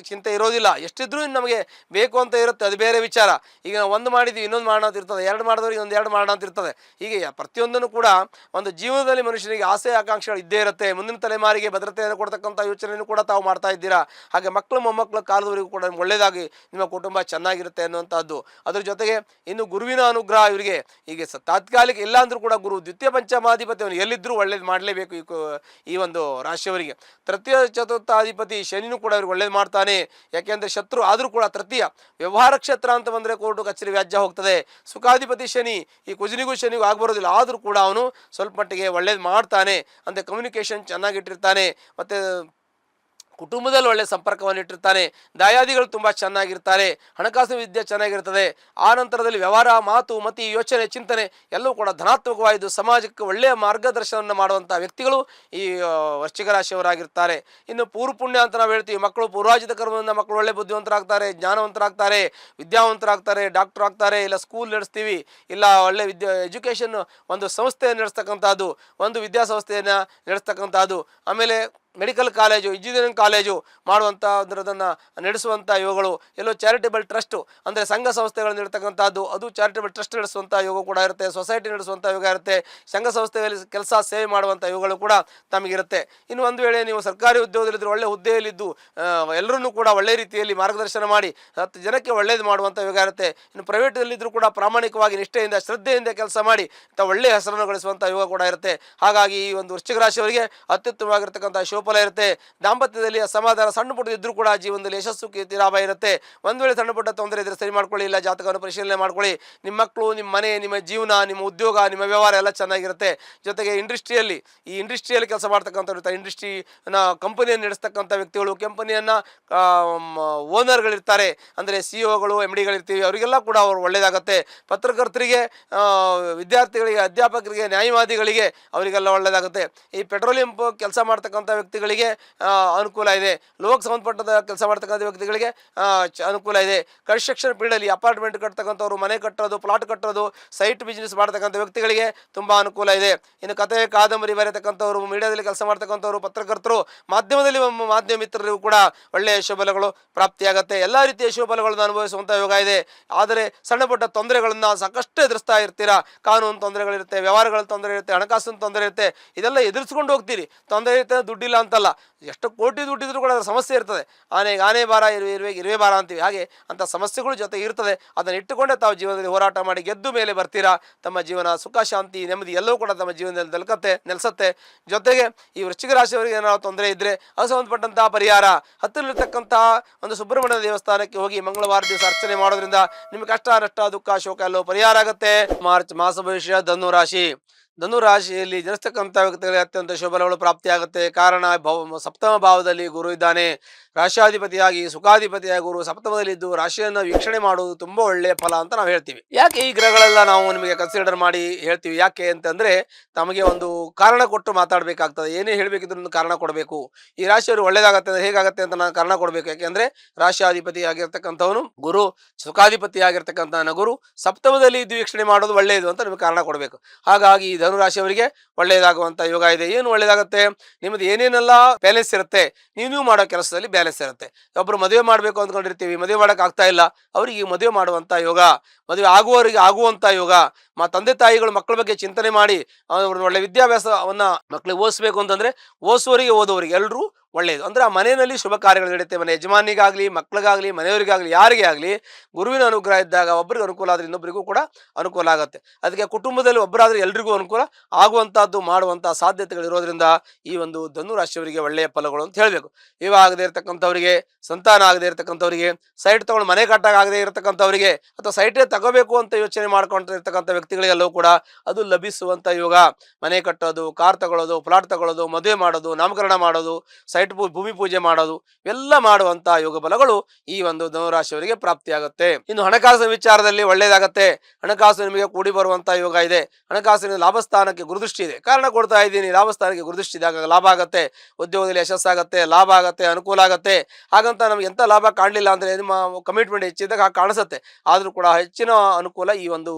ಚಿಂತೆ ಇರೋದಿಲ್ಲ. ಎಷ್ಟಿದ್ರೂ ನಮಗೆ ಬೇಕು ಅಂತ ಇರುತ್ತೆ, ಅದು ಬೇರೆ ವಿಚಾರ. ಈಗ ಒಂದು ಮಾಡಿದ್ವಿ ಇನ್ನೊಂದು ಮಾಡೋಣ ಅಂತ ಇರ್ತದೆ, ಎರಡು ಮಾಡಿದವ್ರಿಗೆ ಎರಡು ಮಾಡೋಣ ಅಂತ ಇರ್ತದೆ. ಹೀಗೆ ಪ್ರತಿಯೊಂದನ್ನು ಕೂಡ ಒಂದು ಜೀವನದಲ್ಲಿ ಮನುಷ್ಯನಿಗೆ ಆಸೆ ಆಕಾಂಕ್ಷೆಗಳು ಇದ್ದೇ ಇರುತ್ತೆ. ಮುಂದಿನ ತಲೆಮಾರಿಗೆ ಭದ್ರತೆಯನ್ನು ಕೊಡ್ತಕ್ಕಂಥ ಯೋಚನೆಯನ್ನು ಕೂಡ ತಾವು ಮಾಡ್ತಾ ಇದ್ದೀರಾ. ಹಾಗೆ ಮಕ್ಕಳು ಮೊಮ್ಮಕ್ಕಳ ಕಾಲದವರೆಗೂ ಕೂಡ ಒಳ್ಳೆಯದಾಗಿ ನಿಮ್ಮ ಕುಟುಂಬ ಚೆನ್ನಾಗಿರುತ್ತೆ ಅನ್ನುವಂಥದ್ದು. ಅದ್ರ ಜೊತೆಗೆ ಇನ್ನು ಗುರುವಿನ ಅನುಗ್ರಹ ಇವರಿಗೆ ಈಗ ತಾತ್ಕಾಲಿಕ ಇಲ್ಲ ಅಂದ್ರೂ ಕೂಡ ಗುರು ದ್ವಿತೀಯ ಪಂಚಮಾಧಿಪತಿ ಅವನು ಎಲ್ಲಿದ್ದರೂ ಒಳ್ಳೇದು ಮಾಡಲೇಬೇಕು ಈ ಒಂದು ರಾಶಿಯವರಿಗೆ. ತೃತೀಯ ಚತುರ್ಥಾಧಿಪತಿ ಶನಿನೂ ಕೂಡ ಅವ್ರಿಗೆ ಒಳ್ಳೇದು ಮಾಡ್ತಾನೆ. ಯಾಕೆಂದರೆ ಶತ್ರು ಆದರೂ ಕೂಡ ತೃತೀಯ ವ್ಯವಹಾರ ಕ್ಷೇತ್ರ ಅಂತ ಬಂದರೆ ಕೋರ್ಟು ಕಚೇರಿ ವ್ಯಾಜ್ಯ ಹೋಗ್ತದೆ. ಸುಖಾಧಿಪತಿ ಶನಿ ಈ ಕುಜನಿಗೂ ಶನಿಗೂ ಆಗ್ಬರೋದಿಲ್ಲ, ಆದರೂ ಕೂಡ ಅವನು ಸ್ವಲ್ಪ ಮಟ್ಟಿಗೆ ಒಳ್ಳೇದು ಮಾಡ್ತಾನೆ. ಅಂದರೆ ಕಮ್ಯುನಿಕೇಷನ್ ಚೆನ್ನಾಗಿಟ್ಟಿರ್ತಾನೆ, ಮತ್ತು ಕುಟುಂಬದಲ್ಲಿ ಒಳ್ಳೆಯ ಸಂಪರ್ಕವನ್ನು ಇಟ್ಟಿರ್ತಾನೆ. ದಾಯಾದಿಗಳು ತುಂಬ ಚೆನ್ನಾಗಿರ್ತಾರೆ, ಹಣಕಾಸು ವಿದ್ಯೆ ಚೆನ್ನಾಗಿರ್ತದೆ. ಆ ನಂತರದಲ್ಲಿ ವ್ಯವಹಾರ, ಮಾತು, ಮತಿ, ಯೋಚನೆ, ಚಿಂತನೆ ಎಲ್ಲವೂ ಕೂಡ ಧನಾತ್ಮಕವಾಯಿತು ಸಮಾಜಕ್ಕೆ ಒಳ್ಳೆಯ ಮಾರ್ಗದರ್ಶನವನ್ನು ಮಾಡುವಂಥ ವ್ಯಕ್ತಿಗಳು ಈ ವೃಶ್ಚಿಕ ರಾಶಿಯವರಾಗಿರ್ತಾರೆ. ಇನ್ನು ಪೂರ್ವ ಪುಣ್ಯ ಅಂತ ನಾವು ಹೇಳ್ತೀವಿ, ಮಕ್ಕಳು ಪೂರ್ವಾಜಿತ ಕರ್ಮದಿಂದ ಮಕ್ಕಳು ಒಳ್ಳೆ ಬುದ್ಧಿವಂತರಾಗ್ತಾರೆ, ಜ್ಞಾನವಂತರಾಗ್ತಾರೆ, ವಿದ್ಯಾವಂತರಾಗ್ತಾರೆ, ಡಾಕ್ಟರ್ ಆಗ್ತಾರೆ, ಇಲ್ಲ ಸ್ಕೂಲ್ ನಡೆಸ್ತೀವಿ, ಇಲ್ಲ ಒಳ್ಳೆ ಎಜುಕೇಷನ್ ಒಂದು ಸಂಸ್ಥೆಯನ್ನು ನಡೆಸ್ತಕ್ಕಂಥದ್ದು, ಒಂದು ವಿದ್ಯಾಸಂಸ್ಥೆಯನ್ನು ನಡೆಸ್ತಕ್ಕಂಥದ್ದು, ಆಮೇಲೆ ಮೆಡಿಕಲ್ ಕಾಲೇಜು, ಇಂಜಿನಿಯರಿಂಗ್ ಕಾಲೇಜು ಮಾಡುವಂಥ ಅದನ್ನು ನಡೆಸುವಂಥ ಯೋಗಗಳು, ಎಲ್ಲೋ ಚಾರಿಟೇಬಲ್ ಟ್ರಸ್ಟು ಅಂದರೆ ಸಂಘ ಸಂಸ್ಥೆಗಳನ್ನು ಇರ್ತಕ್ಕಂಥದ್ದು, ಅದು ಚಾರಿಟೇಬಲ್ ಟ್ರಸ್ಟ್ ನಡೆಸುವಂಥ ಯೋಗ ಕೂಡ ಇರುತ್ತೆ. ಸೊಸೈಟಿ ನಡೆಸುವಂಥ ಯೋಗ ಇರುತ್ತೆ. ಸಂಘ ಸಂಸ್ಥೆಯಲ್ಲಿ ಕೆಲಸ ಸೇವೆ ಮಾಡುವಂಥ ಯೋಗಗಳು ಕೂಡ ತಮಗಿರುತ್ತೆ. ಇನ್ನು ಒಂದು ವೇಳೆ ನೀವು ಸರ್ಕಾರಿ ಉದ್ಯೋಗದಲ್ಲಿದ್ದರೆ ಒಳ್ಳೆ ಹುದ್ದೆಯಲ್ಲಿದ್ದು ಎಲ್ಲರನ್ನೂ ಕೂಡ ಒಳ್ಳೆ ರೀತಿಯಲ್ಲಿ ಮಾರ್ಗದರ್ಶನ ಮಾಡಿ 10 ಜನಕ್ಕೆ ಒಳ್ಳೇದು ಮಾಡುವಂಥ ಯೋಗ ಇರುತ್ತೆ. ಇನ್ನು ಪ್ರೈವೇಟಲ್ಲಿದ್ದರೂ ಕೂಡ ಪ್ರಾಮಾಣಿಕವಾಗಿ ನಿಷ್ಠೆಯಿಂದ ಶ್ರದ್ಧೆಯಿಂದ ಕೆಲಸ ಮಾಡಿ ಒಳ್ಳೆಯ ಹೆಸರನ್ನು ಗಳಿಸುವಂಥ ಯೋಗ ಕೂಡ ಇರುತ್ತೆ. ಹಾಗಾಗಿ ಈ ಒಂದು ವೃಶ್ಚಿಕ ರಾಶಿಯವರಿಗೆ ಅತ್ಯುತ್ತಮವಾಗಿರ್ತಕ್ಕಂಥ ಶೋಭ ಶುಭಫಲ ಇರುತ್ತೆ. ದಾಂಪತ್ಯದಲ್ಲಿ ಅಸಮಾಧಾನ ಸಣ್ಣ ಪುಟ್ಟ ಇದ್ರೂ ಕೂಡ ಜೀವನದಲ್ಲಿ ಯಶಸ್ಸು ಕೀರ್ತಿ ಲಾಭ ಇರುತ್ತೆ. ಒಂದು ವೇಳೆ ಸಣ್ಣ ಪುಟ್ಟ ತೊಂದರೆ ಇದ್ರೆ ಸರಿ ಮಾಡ್ಕೊಳ್ಳಿ, ಇಲ್ಲ ಜಾತಕವನ್ನು ಪರಿಶೀಲನೆ ಮಾಡ್ಕೊಳ್ಳಿ. ನಿಮ್ಮ ಮಕ್ಕಳು, ನಿಮ್ಮ ಮನೆ, ನಿಮ್ಮ ಜೀವನ, ನಿಮ್ಮ ಉದ್ಯೋಗ, ನಿಮ್ಮ ವ್ಯವಹಾರ ಎಲ್ಲ ಚೆನ್ನಾಗಿರುತ್ತೆ. ಜೊತೆಗೆ ಈ ಇಂಡಸ್ಟ್ರಿಯಲ್ಲಿ ಕೆಲಸ ಮಾಡ್ತಕ್ಕಂಥವ್ರು, ಇಂಡಸ್ಟ್ರಿನ ಕಂಪನಿಯನ್ನು ನಡೆಸ್ತಕ್ಕಂಥ ವ್ಯಕ್ತಿಗಳು, ಕಂಪನಿಯನ್ನು ಓನರ್ಗಳಿರ್ತಾರೆ, ಅಂದರೆ CEO ಗಳು, MD ಗಳಿರ್ತೀವಿ, ಅವರಿಗೆಲ್ಲ ಕೂಡ ಅವರು ಒಳ್ಳೆಯದಾಗತ್ತೆ. ಪತ್ರಕರ್ತರಿಗೆ, ವಿದ್ಯಾರ್ಥಿಗಳಿಗೆ, ಅಧ್ಯಾಪಕರಿಗೆ, ನ್ಯಾಯವಾದಿಗಳಿಗೆ ಅವರಿಗೆಲ್ಲ ಒಳ್ಳೆಯದಾಗುತ್ತೆ. ಈ ಪೆಟ್ರೋಲಿಯಂ ಕೆಲಸ ಮಾಡ್ತಕ್ಕಂಥ ವ್ಯಕ್ತಿಗಳಿಗೆ ಅನುಕೂಲ ಇದೆ. ಲೋಕ ಸಂಬಂಧಪಟ್ಟ ಕೆಲಸ ಮಾಡ್ತಕ್ಕಂಥ ವ್ಯಕ್ತಿಗಳಿಗೆ ಅನುಕೂಲ ಇದೆ. ಕನ್ಸ್ಟ್ರಕ್ಷನ್ ಫೀಲ್ಡಲ್ಲಿ ಅಪಾರ್ಟ್ಮೆಂಟ್ ಕಟ್ತಕ್ಕಂಥವ್ರು, ಮನೆ ಕಟ್ಟೋದು, ಪ್ಲಾಟ್ ಕಟ್ಟೋದು, ಸೈಟ್ ಬಿಸ್ನೆಸ್ ಮಾಡ್ತಕ್ಕಂಥ ವ್ಯಕ್ತಿಗಳಿಗೆ ತುಂಬ ಅನುಕೂಲ ಇದೆ. ಇನ್ನು ಕಥೆ ಕಾದಂಬರಿ ಬರೆಯತಕ್ಕಂಥವ್ರು, ಮೀಡಿಯಾದಲ್ಲಿ ಕೆಲಸ ಮಾಡ್ತಕ್ಕಂಥವ್ರು, ಪತ್ರಕರ್ತರು, ಮಾಧ್ಯಮದಲ್ಲಿ ಮಾಧ್ಯಮ ಮಿತ್ರರಿಗೂ ಕೂಡ ಒಳ್ಳೆಯ ಶುಭಫಲಗಳು ಪ್ರಾಪ್ತಿಯಾಗುತ್ತೆ. ಎಲ್ಲ ರೀತಿಯ ಶುಭಫಲಗಳನ್ನು ಅನುಭವಿಸುವಂಥ ಯೋಗ ಇದೆ. ಆದರೆ ಸಣ್ಣ ಪುಟ್ಟ ತೊಂದರೆಗಳನ್ನು ಸಾಕಷ್ಟು ಎದುರಿಸ್ತಾ ಇರ್ತೀರಾ. ಕಾನೂನು ತೊಂದರೆಗಳಿರುತ್ತೆ, ವ್ಯವಹಾರಗಳ ತೊಂದರೆ ಇರುತ್ತೆ, ಹಣಕಾಸಿನ ತೊಂದರೆ ಇರುತ್ತೆ. ಇದೆಲ್ಲ ಎದುರಿಸ್ಕೊಂಡು ಹೋಗ್ತೀರಿ. ತೊಂದರೆ ಇರುತ್ತೆ, ದುಡ್ಡಿಲ್ಲ ಅಂತಲ್ಲ, ಎಷ್ಟು ಕೋಟಿ ದುಡ್ಡಿದ್ರು ಕೂಡ ಅದರ ಸಮಸ್ಯೆ ಇರ್ತದೆ. ಆನೆ ಭಾರ, ಇರುವೆ ಭಾರ ಅಂತೀವಿ. ಹಾಗೆ ಅಂಥ ಸಮಸ್ಯೆಗಳು ಜೊತೆ ಇರ್ತದೆ. ಅದನ್ನು ಇಟ್ಟುಕೊಂಡೇ ತಾವು ಜೀವನದಲ್ಲಿ ಹೋರಾಟ ಮಾಡಿ ಗೆದ್ದು ಮೇಲೆ ಬರ್ತೀರಾ. ತಮ್ಮ ಜೀವನ ಸುಖ, ಶಾಂತಿ, ನೆಮ್ಮದಿ ಎಲ್ಲವೂ ಕೂಡ ತಮ್ಮ ಜೀವನದಲ್ಲಿ ನೆಲೆಸುತ್ತೆ. ಜೊತೆಗೆ ಈ ವೃಶ್ಚಿಕ ರಾಶಿಯವರಿಗೆ ಏನಾದ್ರು ತೊಂದರೆ ಇದ್ದರೆ ಅದು ಸಂಬಂಧಪಟ್ಟಂತಹ ಪರಿಹಾರ, ಹತ್ತಿರಲಿರ್ತಕ್ಕಂತಹ ಒಂದು ಸುಬ್ರಹ್ಮಣ್ಯ ದೇವಸ್ಥಾನಕ್ಕೆ ಹೋಗಿ ಮಂಗಳವಾರ ದಿವಸ ಅರ್ಚನೆ ಮಾಡೋದ್ರಿಂದ ನಿಮಗೆ ಕಷ್ಟ, ನಷ್ಟ, ದುಃಖ, ಶೋಕ ಎಲ್ಲವೂ ಪರಿಹಾರ ಆಗುತ್ತೆ. ಮಾರ್ಚ್ ಮಾಸ ಭವಿಷ್ಯ ಧನುರಾಶಿ. ಧನುರಾಶಿಯಲ್ಲಿ ಜನಿಸ್ತಕ್ಕಂಥ ವ್ಯಕ್ತಿಗಳಿಗೆ ಅತ್ಯಂತ ಶುಭಫಲಗಳು ಪ್ರಾಪ್ತಿಯಾಗುತ್ತೆ. ಕಾರಣ ಸಪ್ತಮ ಭಾವದಲ್ಲಿ ಗುರು ಇದ್ದಾನೆ. ರಾಶಿಯಾಧಿಪತಿಯಾಗಿ ಸುಖಾಧಿಪತಿಯಾಗಿ ಗುರು ಸಪ್ತಮದಲ್ಲಿದ್ದು ರಾಶಿಯನ್ನು ವೀಕ್ಷಣೆ ಮಾಡುವುದು ತುಂಬ ಒಳ್ಳೆಯ ಫಲ ಅಂತ ನಾವು ಹೇಳ್ತೀವಿ. ಯಾಕೆ ಈ ಗ್ರಹಗಳೆಲ್ಲ ನಾವು ನಿಮಗೆ ಕನ್ಸಿಡರ್ ಮಾಡಿ ಹೇಳ್ತೀವಿ? ಯಾಕೆ ಅಂತಂದ್ರೆ ತಮಗೆ ಒಂದು ಕಾರಣ ಕೊಟ್ಟು ಮಾತಾಡಬೇಕಾಗ್ತದೆ. ಏನೇ ಹೇಳಬೇಕಿದ್ರು ಒಂದು ಕಾರಣ ಕೊಡಬೇಕು. ಈ ರಾಶಿಯವರು ಒಳ್ಳೇದಾಗತ್ತೆ ಅಂದ್ರೆ ಹೇಗಾಗತ್ತೆ ಅಂತ ನಾನು ಕಾರಣ ಕೊಡಬೇಕು. ಯಾಕೆಂದ್ರೆ ರಾಶಿಯಾಧಿಪತಿ ಆಗಿರ್ತಕ್ಕಂಥವನು ಗುರು, ಸುಖಾಧಿಪತಿ ಆಗಿರ್ತಕ್ಕಂಥ ಗುರು ಸಪ್ತಮದಲ್ಲಿ ಇದ್ದು ವೀಕ್ಷಣೆ ಮಾಡೋದು ಒಳ್ಳೆಯದು ಅಂತ ನಿಮಗೆ ಕಾರಣ ಕೊಡಬೇಕು. ಹಾಗಾಗಿ ಈ ಧನುರಾಶಿಯವರಿಗೆ ಒಳ್ಳೆಯದಾಗುವಂಥ ಯೋಗ ಇದೆ. ಏನು ಒಳ್ಳೆಯದಾಗುತ್ತೆ? ನಿಮ್ಮದು ಏನೇನೆಲ್ಲ ಬ್ಯಾಲೆನ್ಸ್ ಇರುತ್ತೆ, ನೀವು ಮಾಡೋ ಕೆಲಸದಲ್ಲಿ ಬ್ಯಾಲೆನ್ಸ್ ಇರುತ್ತೆ. ಒಬ್ಬರು ಮದುವೆ ಮಾಡಬೇಕು ಅಂದ್ಕೊಂಡಿರ್ತೀವಿ, ಮದುವೆ ಮಾಡೋಕೆ ಆಗ್ತಾ ಇಲ್ಲ, ಅವರಿಗೆ ಮದುವೆ ಮಾಡುವಂಥ ಯೋಗ, ಮದುವೆ ಆಗುವವರಿಗೆ ಆಗುವಂಥ ಯೋಗ. ತಂದೆ ತಾಯಿಗಳು ಮಕ್ಕಳ ಬಗ್ಗೆ ಚಿಂತನೆ ಮಾಡಿ ಒಳ್ಳೆ ವಿದ್ಯಾಭ್ಯಾಸವನ್ನ ಮಕ್ಕಳಿಗೆ ಓದಿಸ್ಬೇಕು ಅಂತಂದ್ರೆ ಓದಿಸುವವರಿಗೆ ಓದೋರಿಗೆ ಎಲ್ಲರೂ ಒಳ್ಳೆಯದು. ಅಂದ್ರೆ ಆ ಮನೆಯಲ್ಲಿ ಶುಭ ಕಾರ್ಯಗಳು ನಡೆಯುತ್ತೆ. ಮನೆ ಯಜಮಾನಿಗಾಗ್ಲಿ, ಮಕ್ಕಳಿಗಾಗ್ಲಿ, ಮನೆಯವರಿಗಾಗ್ಲಿ, ಯಾರಿಗೇ ಆಗಲಿ ಗುರುವಿನ ಅನುಗ್ರಹ ಇದ್ದಾಗ ಒಬ್ಬರಿಗೆ ಅನುಕೂಲ ಆದ್ರೆ ಇನ್ನೊಬ್ಬರಿಗೂ ಕೂಡ ಅನುಕೂಲ ಆಗುತ್ತೆ. ಅದಕ್ಕೆ ಕುಟುಂಬದಲ್ಲಿ ಒಬ್ಬರಾದ್ರೆ ಎಲ್ರಿಗೂ ಅನುಕೂಲ ಆಗುವಂತಹದ್ದು ಮಾಡುವಂತಹ ಸಾಧ್ಯತೆಗಳು ಇರೋದ್ರಿಂದ ಈ ಒಂದು ಧನು ರಾಶಿಯವರಿಗೆ ಒಳ್ಳೆಯ ಫಲಗಳು ಅಂತ ಹೇಳಬೇಕು. ವಿವಾಹ ಆಗದೆ ಇರತಕ್ಕಂಥವರಿಗೆ, ಸಂತಾನ ಆಗದೆ ಇರತಕ್ಕಂಥವರಿಗೆ, ಸೈಟ್ ತಗೊಂಡು ಮನೆ ಕಟ್ಟಾಗದೆ ಇರತಕ್ಕಂಥವರಿಗೆ, ಅಥವಾ ಸೈಟೇ ತಗೋಬೇಕು ಅಂತ ಯೋಚನೆ ಮಾಡ್ಕೊಂಡಿರ್ತಕ್ಕಂಥ ವ್ಯಕ್ತಿಗಳಿಗೆಲ್ಲವೂ ಕೂಡ ಅದು ಲಭಿಸುವಂತ ಯೋಗ. ಮನೆ ಕಟ್ಟೋದು, ಕಾರ್ ತಗೊಳ್ಳೋದು, ಪ್ಲಾಟ್ ತಗೊಳ್ಳೋದು, ಮದುವೆ ಮಾಡೋದು, ನಾಮಕರಣ ಮಾಡೋದು, ಸೈಟ್ ಭೂಮಿ ಪೂಜೆ ಮಾಡೋದು, ಇವೆಲ್ಲ ಮಾಡುವಂತ ಯೋಗ ಬಲಗಳು ಈ ಒಂದು ಧನುರಾಶಿಯವರಿಗೆ ಪ್ರಾಪ್ತಿಯಾಗುತ್ತೆ. ಇನ್ನು ಹಣಕಾಸಿನ ವಿಚಾರದಲ್ಲಿ ಒಳ್ಳೇದಾಗತ್ತೆ. ಹಣಕಾಸು ನಿಮಗೆ ಕೂಡಿ ಬರುವಂತ ಯೋಗ ಇದೆ. ಹಣಕಾಸಿನ ಲಾಭಸ್ಥಾನಕ್ಕೆ ಗುರುದೃಷ್ಟಿ ಇದೆ. ಕಾರಣ ಕೊಡ್ತಾ ಇದ್ದೀನಿ, ಲಾಭಸ್ಥಾನಕ್ಕೆ ಗುರುದೃಷ್ಟಿ ಇದ್ದಾಗ ಲಾಭ ಆಗತ್ತೆ, ಉದ್ಯೋಗದಲ್ಲಿ ಯಶಸ್ಸಾಗತ್ತೆ, ಲಾಭ ಆಗತ್ತೆ, ಅನುಕೂಲ ಆಗತ್ತೆ. ಹಾಗಂತ ನಮ್ಗೆ ಎಂತ ಲಾಭ ಕಾಣಲಿಲ್ಲ ಅಂದ್ರೆ ನಿಮ್ಮ ಕಮಿಟ್ಮೆಂಟ್ ಹೆಚ್ಚಿದಾಗ ಕಾಣಿಸುತ್ತೆ. ಆದ್ರೂ ಕೂಡ ಹೆಚ್ಚಿನ ಅನುಕೂಲ ಈ ಒಂದು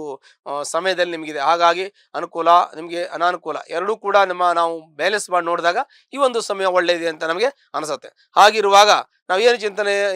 ಸಮಯದಲ್ಲಿ ನಿಮಗಿದೆ. ಹಾಗಾಗಿ ಅನುಕೂಲ, ನಿಮಗೆ ಅನಾನುಕೂಲ ಎರಡೂ ಕೂಡ ನಾವು ಬ್ಯಾಲೆನ್ಸ್ ಮಾಡಿ ನೋಡಿದಾಗ ಈ ಒಂದು ಸಮಯ ಒಳ್ಳೆಯದೆ ಅಂತ ನಮಗೆ ಅನಿಸುತ್ತೆ. ಹಾಗಿರುವಾಗ ನಾವು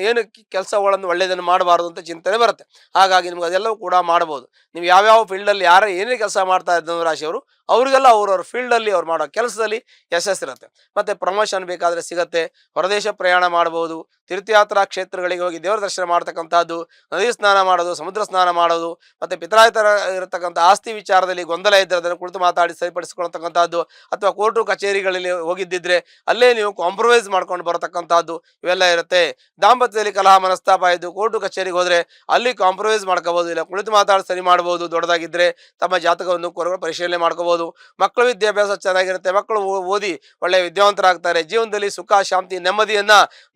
ಏನು ಕೆಲಸಗಳನ್ನು ಒಳ್ಳೆಯದನ್ನು ಮಾಡಬಾರದು ಅಂತ ಚಿಂತನೆ ಬರುತ್ತೆ. ಹಾಗಾಗಿ ನಿಮ್ಗೆ ಅದೆಲ್ಲವೂ ಕೂಡ ಮಾಡಬಹುದು. ನೀವು ಯಾವ್ಯಾವ ಫೀಲ್ಡಲ್ಲಿ ಏನೇ ಕೆಲಸ ಮಾಡ್ತಾ ಇದ್ದ ರಾಶಿಯವರು ಅವರಿಗೆಲ್ಲ ಅವ್ರವ್ರ ಫೀಲ್ಡಲ್ಲಿ ಅವ್ರು ಮಾಡೋ ಕೆಲಸದಲ್ಲಿ ಯಶಸ್ಸಿರುತ್ತೆ. ಮತ್ತೆ ಪ್ರಮೋಷನ್ ಬೇಕಾದರೆ ಸಿಗತ್ತೆ. ಹೊರದೇಶ ಪ್ರಯಾಣ ಮಾಡಬಹುದು. ತೀರ್ಥಯಾತ್ರಾ ಕ್ಷೇತ್ರಗಳಿಗೆ ಹೋಗಿ ದೇವರ ದರ್ಶನ ಮಾಡ್ತಕ್ಕಂಥದ್ದು, ನದಿ ಸ್ನಾನ ಮಾಡೋದು, ಸಮುದ್ರ ಸ್ನಾನ ಮಾಡೋದು, ಮತ್ತೆ ಪಿತ್ರಾಯಿತರ ಇರತಕ್ಕಂಥ ಆಸ್ತಿ ವಿಚಾರದಲ್ಲಿ ಗೊಂದಲ ಇದ್ದರೆ ಅದನ್ನು ಕುಳಿತು ಮಾತಾಡಿ ಸರಿಪಡಿಸಿಕೊಳ್ತಕ್ಕಂಥದ್ದು, ಅಥವಾ ಕೋರ್ಟು ಕಚೇರಿಗಳಲ್ಲಿ ಹೋಗಿದ್ದಿದ್ರೆ ಅಲ್ಲೇ ನೀವು ಕಾಂಪ್ರಮೈಸ್ ಮಾಡ್ಕೊಂಡು ಬರತಕ್ಕಂಥದ್ದು ಇವೆಲ್ಲ ಇರುತ್ತೆ. ದಾಂಪತ್ಯದಲ್ಲಿ ಕಲಹ ಮನಸ್ತಾಪ ಇದ್ದು ಕೋರ್ಟು ಕಚೇರಿಗೆ ಹೋದ್ರೆ ಅಲ್ಲಿ ಕಾಂಪ್ರಮೈಸ್ ಮಾಡ್ಕೋಬಹುದು, ಇಲ್ಲ ಕುಳಿತು ಮಾತಾಡಿ ಸರಿ ಮಾಡಬಹುದು. ದೊಡ್ಡದಾಗಿದ್ರೆ ತಮ್ಮ ಜಾತಕವನ್ನು ಪರಿಶೀಲನೆ ಮಾಡ್ಕೋಬಹುದು. ಮಕ್ಕಳ ವಿದ್ಯಾಭ್ಯಾಸ ಚೆನ್ನಾಗಿರುತ್ತೆ. ಮಕ್ಕಳು ಓದಿ ಒಳ್ಳೆಯ ವಿದ್ಯಾವಂತರಾಗ್ತಾರೆ. ಜೀವನದಲ್ಲಿ ಸುಖ, ಶಾಂತಿ, ನೆಮ್ಮದಿಯನ್ನ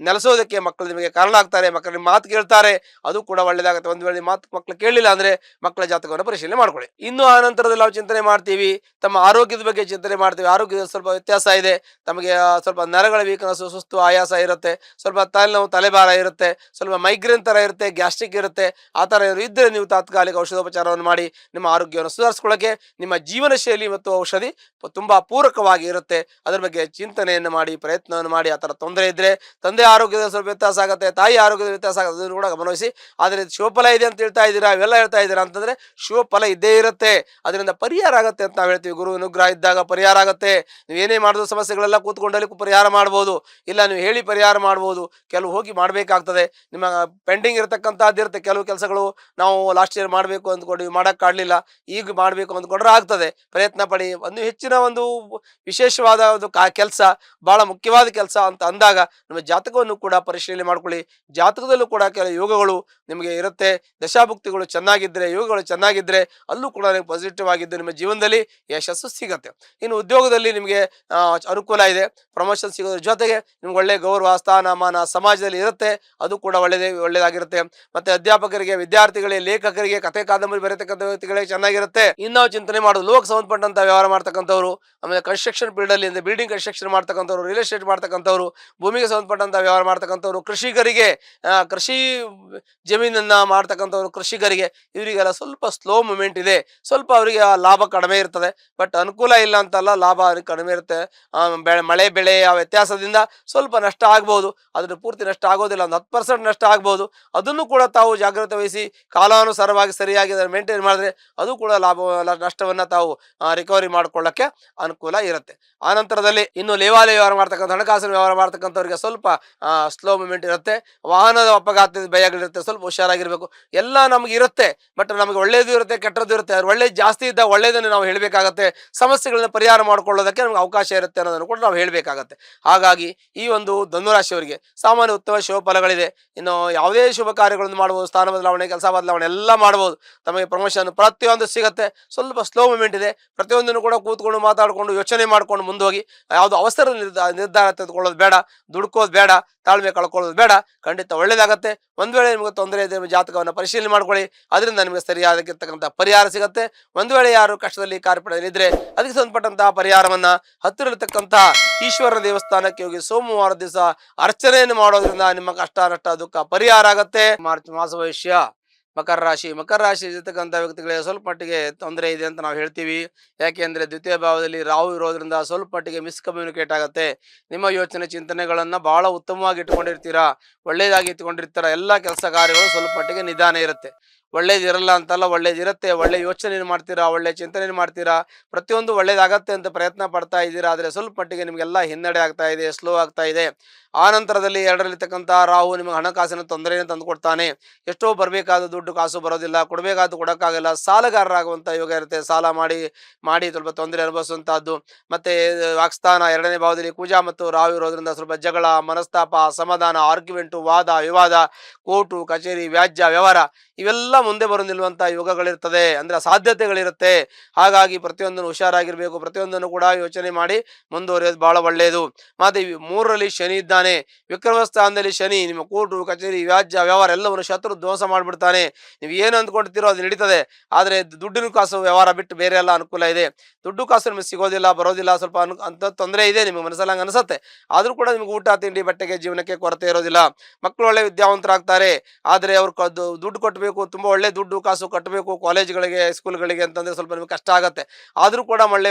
ನೆಲೆಸೋದಕ್ಕೆ ಮಕ್ಕಳು ನಿಮಗೆ ಕಾರಣ ಆಗ್ತಾರೆ. ಮಕ್ಕಳು ನಿಮ್ಮ ಮಾತು ಕೇಳ್ತಾರೆ, ಅದು ಕೂಡ ಒಳ್ಳೆಯದಾಗುತ್ತೆ. ಒಂದು ವೇಳೆ ಮಕ್ಕಳು ಕೇಳಲಿಲ್ಲ ಅಂದ್ರೆ ಮಕ್ಕಳ ಜಾತಕವನ್ನು ಪರಿಶೀಲನೆ ಮಾಡ್ಕೊಳ್ಳಿ. ಇನ್ನು ಆ ನಂತರದಲ್ಲಿ ನಾವು ಚಿಂತನೆ ಮಾಡ್ತೀವಿ, ತಮ್ಮ ಆರೋಗ್ಯದ ಬಗ್ಗೆ ಚಿಂತನೆ ಮಾಡ್ತೀವಿ. ಆರೋಗ್ಯದ ಸ್ವಲ್ಪ ವ್ಯತ್ಯಾಸ ಇದೆ. ತಮಗೆ ಸ್ವಲ್ಪ ನರಗಳ ವೀಕ್ನೆಸ್, ಸುಸ್ತು, ಆಯಾಸ ಇರುತ್ತೆ. ಸ್ವಲ್ಪ ತಲೆನೋವು, ತಲೆಭಾರ ಇರುತ್ತೆ. ಸ್ವಲ್ಪ ಮೈಗ್ರೇನ್ ತರ ಇರುತ್ತೆ, ಗ್ಯಾಸ್ಟ್ರಿಕ್ ಇರುತ್ತೆ. ಆ ತರ ಇದ್ದರೆ ನೀವು ತಾತ್ಕಾಲಿಕ ಔಷಧೋಪಚಾರವನ್ನು ಮಾಡಿ ನಿಮ್ಮ ಆರೋಗ್ಯವನ್ನು ಸುಧಾರಿಸ್ಕೊಳ್ಳೋಕೆ ನಿಮ್ಮ ಜೀವನ ಶೈಲಿ ಮತ್ತು ಔಷಧಿ ತುಂಬಾ ಪೂರಕವಾಗಿ ಇರುತ್ತೆ. ಅದರ ಬಗ್ಗೆ ಚಿಂತನೆಯನ್ನು ಮಾಡಿ, ಪ್ರಯತ್ನವನ್ನು ಮಾಡಿ. ಆ ಥರ ತೊಂದರೆ ಇದ್ರೆ ತಂದೆ ಆರೋಗ್ಯದ ಸ್ವಲ್ಪ ವ್ಯತ್ಯಾಸ ಆಗುತ್ತೆ, ತಾಯಿ ಆರೋಗ್ಯದ ವ್ಯತ್ಯಾಸ ಆಗುತ್ತೆ, ಅದನ್ನು ಕೂಡ ಗಮನಿಸಿ. ಆದರೆ ಶಿವಫಲ ಇದೆ ಅಂತ ಹೇಳ್ತಾ ಇದ್ದೀರಾ, ಇವೆಲ್ಲ ಹೇಳ್ತಾ ಇದ್ದೀರಾ ಅಂತಂದ್ರೆ ಶಿವಫಲ ಇದ್ದೇ ಇರುತ್ತೆ. ಅದರಿಂದ ಪರಿಹಾರ ಆಗುತ್ತೆ ಅಂತ ನಾವು ಹೇಳ್ತೀವಿ. ಗುರು ಅನುಗ್ರಹ ಇದ್ದಾಗ ಪರಿಹಾರ ಆಗುತ್ತೆ. ನೀವು ಏನೇ ಮಾಡಿದ್ರು ಸಮಸ್ಯೆಗಳೆಲ್ಲ ಕೂತ್ಕೊಂಡಲ್ಲಿ ಪರಿಹಾರ ಮಾಡ್ಬೋದು, ಇಲ್ಲ ನೀವು ಹೇಳಿ ಪರಿಹಾರ ಮಾಡ್ಬೋದು. ಕೆಲವು ಹೋಗಿ ಮಾಡಬೇಕಾಗ್ತದೆ. ನಿಮ್ಮ ಪೆಂಡಿಂಗ್ ಇರತಕ್ಕಂಥದ್ದು ಇರುತ್ತೆ. ಕೆಲವು ಕೆಲಸಗಳು ನಾವು ಲಾಸ್ಟ್ ಇಯರ್ ಮಾಡಬೇಕು ಅಂದ್ಕೊಂಡು ಮಾಡೋಕ್ಕಾಗಲಿಲ್ಲ, ಈಗ ಮಾಡಬೇಕು ಅಂದ್ಕೊಂಡ್ರೆ ಆಗ್ತದೆ. ಪ್ರಯತ್ನ ಪ್ರಯತ್ನ ಪಡಿ. ಒಂದು ಹೆಚ್ಚಿನ ಒಂದು ವಿಶೇಷವಾದ ಒಂದು ಕೆಲಸ, ಬಹಳ ಮುಖ್ಯವಾದ ಕೆಲಸ ಅಂತ ಅಂದಾಗ ನಿಮ್ಮ ಜಾತಕವನ್ನು ಕೂಡ ಪರಿಶೀಲನೆ ಮಾಡ್ಕೊಳ್ಳಿ. ಜಾತಕದಲ್ಲೂ ಕೂಡ ಕೆಲವು ಯೋಗಗಳು ನಿಮಗೆ ಇರುತ್ತೆ. ದಶಾಭುಕ್ತಿಗಳು ಚೆನ್ನಾಗಿದ್ದರೆ, ಯೋಗಗಳು ಚೆನ್ನಾಗಿದ್ದರೆ ಅಲ್ಲೂ ಕೂಡ ನಿಮಗೆ ಪಾಸಿಟಿವ್ ಆಗಿದ್ದು ನಿಮ್ಮ ಜೀವನದಲ್ಲಿ ಯಶಸ್ಸು ಸಿಗತ್ತೆ. ಇನ್ನು ಉದ್ಯೋಗದಲ್ಲಿ ನಿಮಗೆ ಅನುಕೂಲ ಇದೆ. ಪ್ರಮೋಷನ್ ಸಿಗೋದ್ರ ಜೊತೆಗೆ ನಿಮ್ಗೆ ಒಳ್ಳೆ ಗೌರವ, ಸ್ಥಾನಮಾನ ಸಮಾಜದಲ್ಲಿ ಇರುತ್ತೆ. ಅದು ಕೂಡ ಒಳ್ಳೆಯದಾಗಿರುತ್ತೆ. ಮತ್ತೆ ಅಧ್ಯಾಪಕರಿಗೆ, ವಿದ್ಯಾರ್ಥಿಗಳಿಗೆ, ಲೇಖಕರಿಗೆ, ಕಥೆ ಕಾದಂಬರಿ ಬರೆಯತಕ್ಕಂಥ ವ್ಯಕ್ತಿಗಳಿಗೆ ಚೆನ್ನಾಗಿರುತ್ತೆ. ಇನ್ನು ನಾವು ಚಿಂತನೆ ಮಾಡೋದು ಲೋಕ ಸಂಬಂಧಪಟ್ಟಂತ ವ್ಯವಹಾರ ಮಾಡ್ತಕ್ಕಂಥವ್ರು, ಆಮೇಲೆ ಕನ್ಸ್ಟ್ರಕ್ಷನ್ ಫೀಲ್ಡ್ ಅಲ್ಲಿ ಬಿಲ್ಡಿಂಗ್ ಕನ್ಸ್ಟ್ರಕ್ಷನ್ ಮಾಡ್ತಕ್ಕಂಥವ್ರು, ರಿಯಲ್ ಎಸ್ಟೇಟ್ ಮಾಡ್ತಕ್ಕಂಥವ್ರು, ಭೂಮಿಗೆ ಸಂಬಂಧಪಟ್ಟಂತ ವ್ಯವಹಾರ ಮಾಡ್ತಕ್ಕಂಥವ್ರು, ಕೃಷಿಕರಿಗೆ ಕೃಷಿ ಜಮೀನನ್ನ ಮಾಡ್ತಕ್ಕಂಥವ್ರು, ಕೃಷಿಕರಿಗೆ ಇವರಿಗೆಲ್ಲ ಸ್ವಲ್ಪ ಸ್ಲೋ ಮೂಮೆಂಟ್ ಇದೆ. ಸ್ವಲ್ಪ ಅವರಿಗೆ ಲಾಭ ಕಡಿಮೆ ಇರ್ತದೆ. ಬಟ್ ಅನುಕೂಲ ಇಲ್ಲ ಅಂತಲ್ಲ, ಲಾಭ ಕಡಿಮೆ ಇರುತ್ತೆ. ಮಳೆ ಬೆಳೆ ಆ ವ್ಯತ್ಯಾಸದಿಂದ ಸ್ವಲ್ಪ ನಷ್ಟ ಆಗ್ಬಹುದು. ಅದ್ರ ಪೂರ್ತಿ ನಷ್ಟ ಆಗೋದಿಲ್ಲ, ಒಂದು 10% ನಷ್ಟ ಆಗ್ಬಹುದು. ಅದನ್ನು ಕೂಡ ತಾವು ಜಾಗ್ರತೆ ವಹಿಸಿ ಕಾಲಾನುಸಾರವಾಗಿ ಸರಿಯಾಗಿ ಮೇಂಟೈನ್ ಮಾಡಿದ್ರೆ ಅದು ಕೂಡ ನಷ್ಟವನ್ನ ತಾವು ರಿಕವರಿ ಮಾಡ್ಕೊಳ್ಳಕ್ಕೆ ಅನುಕೂಲ ಇರುತ್ತೆ. ಆ ನಂತರದಲ್ಲಿ ಇನ್ನು ಲೇವಾಲೆ ವ್ಯವಹಾರ ಮಾಡ್ತಕ್ಕಂಥ, ಹಣಕಾಸಿನ ವ್ಯವಹಾರ ಮಾಡ್ತಕ್ಕಂಥವ್ರಿಗೆ ಸ್ವಲ್ಪ ಸ್ಲೋ ಮೂಮೆಂಟ್ ಇರುತ್ತೆ. ವಾಹನದ ಅಪಘಾತದ ಭಯಗಳಿರುತ್ತೆ, ಸ್ವಲ್ಪ ಹುಷಾರಾಗಿರ್ಬೇಕು. ಎಲ್ಲ ನಮ್ಗೆ ಇರುತ್ತೆ, ಬಟ್ ನಮಗೆ ಒಳ್ಳೇದು ಇರುತ್ತೆ, ಕೆಟ್ಟದ್ದು ಇರುತ್ತೆ. ಅದ್ರ ಒಳ್ಳೇದು ಜಾಸ್ತಿ ಇದ್ದ ಒಳ್ಳೇದನ್ನು ನಾವು ಹೇಳಬೇಕಾಗತ್ತೆ. ಸಮಸ್ಯೆಗಳನ್ನ ಪರಿಹಾರ ಮಾಡ್ಕೊಳ್ಳೋದಕ್ಕೆ ನಮ್ಗೆ ಅವಕಾಶ ಇರುತ್ತೆ ಅನ್ನೋದನ್ನು ಕೂಡ ನಾವು ಹೇಳಬೇಕಾಗತ್ತೆ. ಹಾಗಾಗಿ ಈ ಒಂದು ಧನುರಾಶಿಯವರಿಗೆ ಸಾಮಾನ್ಯ ಉತ್ತಮ ಶುಭ ಫಲಗಳಿದೆ. ಇನ್ನು ಯಾವುದೇ ಶುಭ ಕಾರ್ಯಗಳನ್ನು ಮಾಡ್ಬೋದು, ಸ್ಥಾನ ಬದಲಾವಣೆ, ಕೆಲಸ ಬದಲಾವಣೆ ಎಲ್ಲ ಮಾಡ್ಬೋದು. ತಮಗೆ ಪ್ರಮೋಷನ್ ಪ್ರತಿಯೊಂದು ಸಿಗುತ್ತೆ. ಸ್ವಲ್ಪ ಸ್ಲೋ ಮೂಮೆಂಟ್ ಇದೆ. ಪ್ರತಿಯೊಂದನ್ನು ಕೂಡ ಕೂತ್ಕೊಂಡು ಮಾತಾಡಿಕೊಂಡು ಯೋಚನೆ ಮಾಡ್ಕೊಂಡು ಮುಂದೋಗಿ. ಯಾವುದು ಅವಸರ ನಿರ್ಧಾರ ತೆಗೆದುಕೊಳ್ಳೋದು ಬೇಡ, ದುಡ್ಕೋದು ಬೇಡ, ತಾಳ್ಮೆ ಕಳ್ಕೊಳ್ಳೋದು ಬೇಡ. ಖಂಡಿತ ಒಳ್ಳೇದಾಗತ್ತೆ. ಒಂದ್ ವೇಳೆ ನಿಮಗೆ ತೊಂದರೆ ಇದೆ, ಜಾತಕವನ್ನು ಪರಿಶೀಲನೆ ಮಾಡ್ಕೊಳ್ಳಿ. ಅದರಿಂದ ನಿಮಗೆ ಸರಿಯಾಗಿರ್ತಕ್ಕಂಥ ಪರಿಹಾರ ಸಿಗುತ್ತೆ. ಒಂದ್ ವೇಳೆ ಯಾರು ಕಷ್ಟದಲ್ಲಿ ಕಾರ್ಯಪಡೆಯಲ್ಲಿ ಇದ್ರೆ ಅದಕ್ಕೆ ಸಂಬಂಧಪಟ್ಟಂತಹ ಪರಿಹಾರವನ್ನ ಹತ್ತಿರ ಇರತಕ್ಕಂತಹ ಈಶ್ವರನ ದೇವಸ್ಥಾನಕ್ಕೆ ಹೋಗಿ ಸೋಮವಾರ ದಿವಸ ಅರ್ಚನೆಯನ್ನು ಮಾಡೋದ್ರಿಂದ ನಿಮ್ಮ ಕಷ್ಟ ನಷ್ಟ ದುಃಖ ಪರಿಹಾರ ಆಗತ್ತೆ. ಮಾರ್ಚ್ ಮಾಸ ಭವಿಷ್ಯ ಮಕರ ರಾಶಿ ಇರ್ತಕ್ಕಂಥ ವ್ಯಕ್ತಿಗಳಿಗೆ ಸ್ವಲ್ಪ ಮಟ್ಟಿಗೆ ತೊಂದರೆ ಇದೆ ಅಂತ ನಾವು ಹೇಳ್ತೀವಿ. ಯಾಕೆ ಅಂದ್ರೆ ದ್ವಿತೀಯ ಭಾವದಲ್ಲಿ ರಾಹು ಇರೋದ್ರಿಂದ ಸ್ವಲ್ಪ ಮಟ್ಟಿಗೆ ಮಿಸ್ಕಮ್ಯುನಿಕೇಟ್ ಆಗುತ್ತೆ. ನಿಮ್ಮ ಯೋಚನೆ ಚಿಂತನೆಗಳನ್ನ ಬಹಳ ಉತ್ತಮವಾಗಿ ಇಟ್ಕೊಂಡಿರ್ತೀರಾ, ಒಳ್ಳೇದಾಗಿ ಇಟ್ಕೊಂಡಿರ್ತೀರಾ. ಎಲ್ಲ ಕೆಲಸ ಕಾರ್ಯಗಳು ಸ್ವಲ್ಪ ಮಟ್ಟಿಗೆ ನಿಧಾನ ಇರುತ್ತೆ. ಒಳ್ಳೇದಿರಲ್ಲ ಅಂತಲ್ಲ, ಒಳ್ಳೇದಿರುತ್ತೆ. ಒಳ್ಳೆ ಯೋಚನೆ ಮಾಡ್ತೀರಾ, ಒಳ್ಳೆ ಚಿಂತನೆ ಮಾಡ್ತೀರಾ, ಪ್ರತಿಯೊಂದು ಒಳ್ಳೇದಾಗತ್ತೆ ಅಂತ ಪ್ರಯತ್ನ ಪಡ್ತಾ ಇದ್ದೀರಾ. ಆದರೆ ಸ್ವಲ್ಪ ಮಟ್ಟಿಗೆ ನಿಮಗೆಲ್ಲ ಹಿನ್ನಡೆ ಆಗ್ತಾ ಇದೆ, ಸ್ಲೋ ಆಗ್ತಾ ಇದೆ. ಆ ನಂತರದಲ್ಲಿ ಎರಡರಲ್ಲಿರ್ತಕ್ಕಂಥ ರಾಹು ನಿಮಗೆ ಹಣಕಾಸಿನ ತೊಂದರೆಯನ್ನು ತಂದುಕೊಡ್ತಾನೆ. ಎಷ್ಟೋ ಬರಬೇಕಾದ ದುಡ್ಡು ಕಾಸು ಬರೋದಿಲ್ಲ, ಕೊಡಬೇಕಾದ ಕೊಡೋಕ್ಕಾಗಲ್ಲ, ಸಾಲಗಾರರಾಗುವಂಥ ಯೋಗ ಇರುತ್ತೆ. ಸಾಲ ಮಾಡಿ ಸ್ವಲ್ಪ ತೊಂದರೆ ಅನುಭವಿಸುವಂತಹದ್ದು. ಮತ್ತೆ ವಾಕ್ಸ್ಥಾನ 2ನೇ ಭಾವದಲ್ಲಿ ಕೂಜಾ ಮತ್ತು ರಾಹು ಇರೋದ್ರಿಂದ ಸ್ವಲ್ಪ ಜಗಳ, ಮನಸ್ತಾಪ, ಅಸಮಾಧಾನ, ಆರ್ಗ್ಯುಮೆಂಟು, ವಾದ ವಿವಾದ, ಕೋರ್ಟು ಕಚೇರಿ, ವ್ಯಾಜ್ಯ ವ್ಯವಹಾರ ಇವೆಲ್ಲ ಮುಂದೆ ಬರು ನಿಲ್ಲುವಂತ ಯೋಗಗಳಿರ್ತದೆ, ಅಂದ್ರೆ ಸಾಧ್ಯತೆಗಳಿರುತ್ತೆ. ಹಾಗಾಗಿ ಪ್ರತಿಯೊಂದನ್ನು ಹುಷಾರಾಗಿರ್ಬೇಕು. ಪ್ರತಿಯೊಂದನ್ನು ಕೂಡ ಯೋಚನೆ ಮಾಡಿ ಮುಂದುವರಿಯೋದು ಬಹಳ ಒಳ್ಳೆಯದು. ಮತ್ತೆ 3ರಲ್ಲಿ ಶನಿ ಇದ್ದಾನೆ. ವಿಕ್ರಮ ಸ್ಥಾನದಲ್ಲಿ ಶನಿ ನಿಮ್ಮ ಕೋರ್ಟು ಕಚೇರಿ ವ್ಯಾಜ್ಯ ವ್ಯವಹಾರ ಎಲ್ಲವನ್ನು ಶತ್ರು ಧ್ವಂಸ ಮಾಡ್ಬಿಡ್ತಾನೆ. ನೀವು ಏನು ಅಂದ್ಕೊಳ್ತೀರೋ ಅದು ನಡೀತದೆ. ಆದ್ರೆ ದುಡ್ಡಿನ ಕಾಸು ವ್ಯವಹಾರ ಬಿಟ್ಟು ಬೇರೆ ಎಲ್ಲ ಅನುಕೂಲ ಇದೆ. ದುಡ್ಡು ಕಾಸು ನಿಮಗೆ ಸಿಗೋದಿಲ್ಲ, ಬರೋದಿಲ್ಲ, ಸ್ವಲ್ಪ ಅಂತ ತೊಂದರೆ ಇದೆ. ನಿಮಗೆ ಮನಸ್ಸಲ್ಲಿ ಹಂಗೆ ಅನಿಸುತ್ತೆ. ಆದ್ರೂ ಕೂಡ ನಿಮ್ಗೆ ಊಟ ತಿಂಡಿ ಬಟ್ಟೆಗೆ ಜೀವನಕ್ಕೆ ಕೊರತೆ ಇರೋದಿಲ್ಲ. ಮಕ್ಕಳು ಒಳ್ಳೆ ವಿದ್ಯಾವಂತರಾಗ್ತಾರೆ. ಆದ್ರೆ ಅವ್ರು ದುಡ್ಡು ಕಟ್ಟಬೇಕು, ತುಂಬಾ ಒಳ್ಳೆ ದುಡ್ಡು ಕಾಸು ಕಟ್ಟಬೇಕು ಕಾಲೇಜ್ಗಳಿಗೆ, ಸ್ಕೂಲ್ಗಳಿಗೆ ಅಂತಂದ್ರೆ ಸ್ವಲ್ಪ ನಿಮ್ಗೆ ಕಷ್ಟ ಆಗತ್ತೆ. ಆದ್ರೂ ಕೂಡ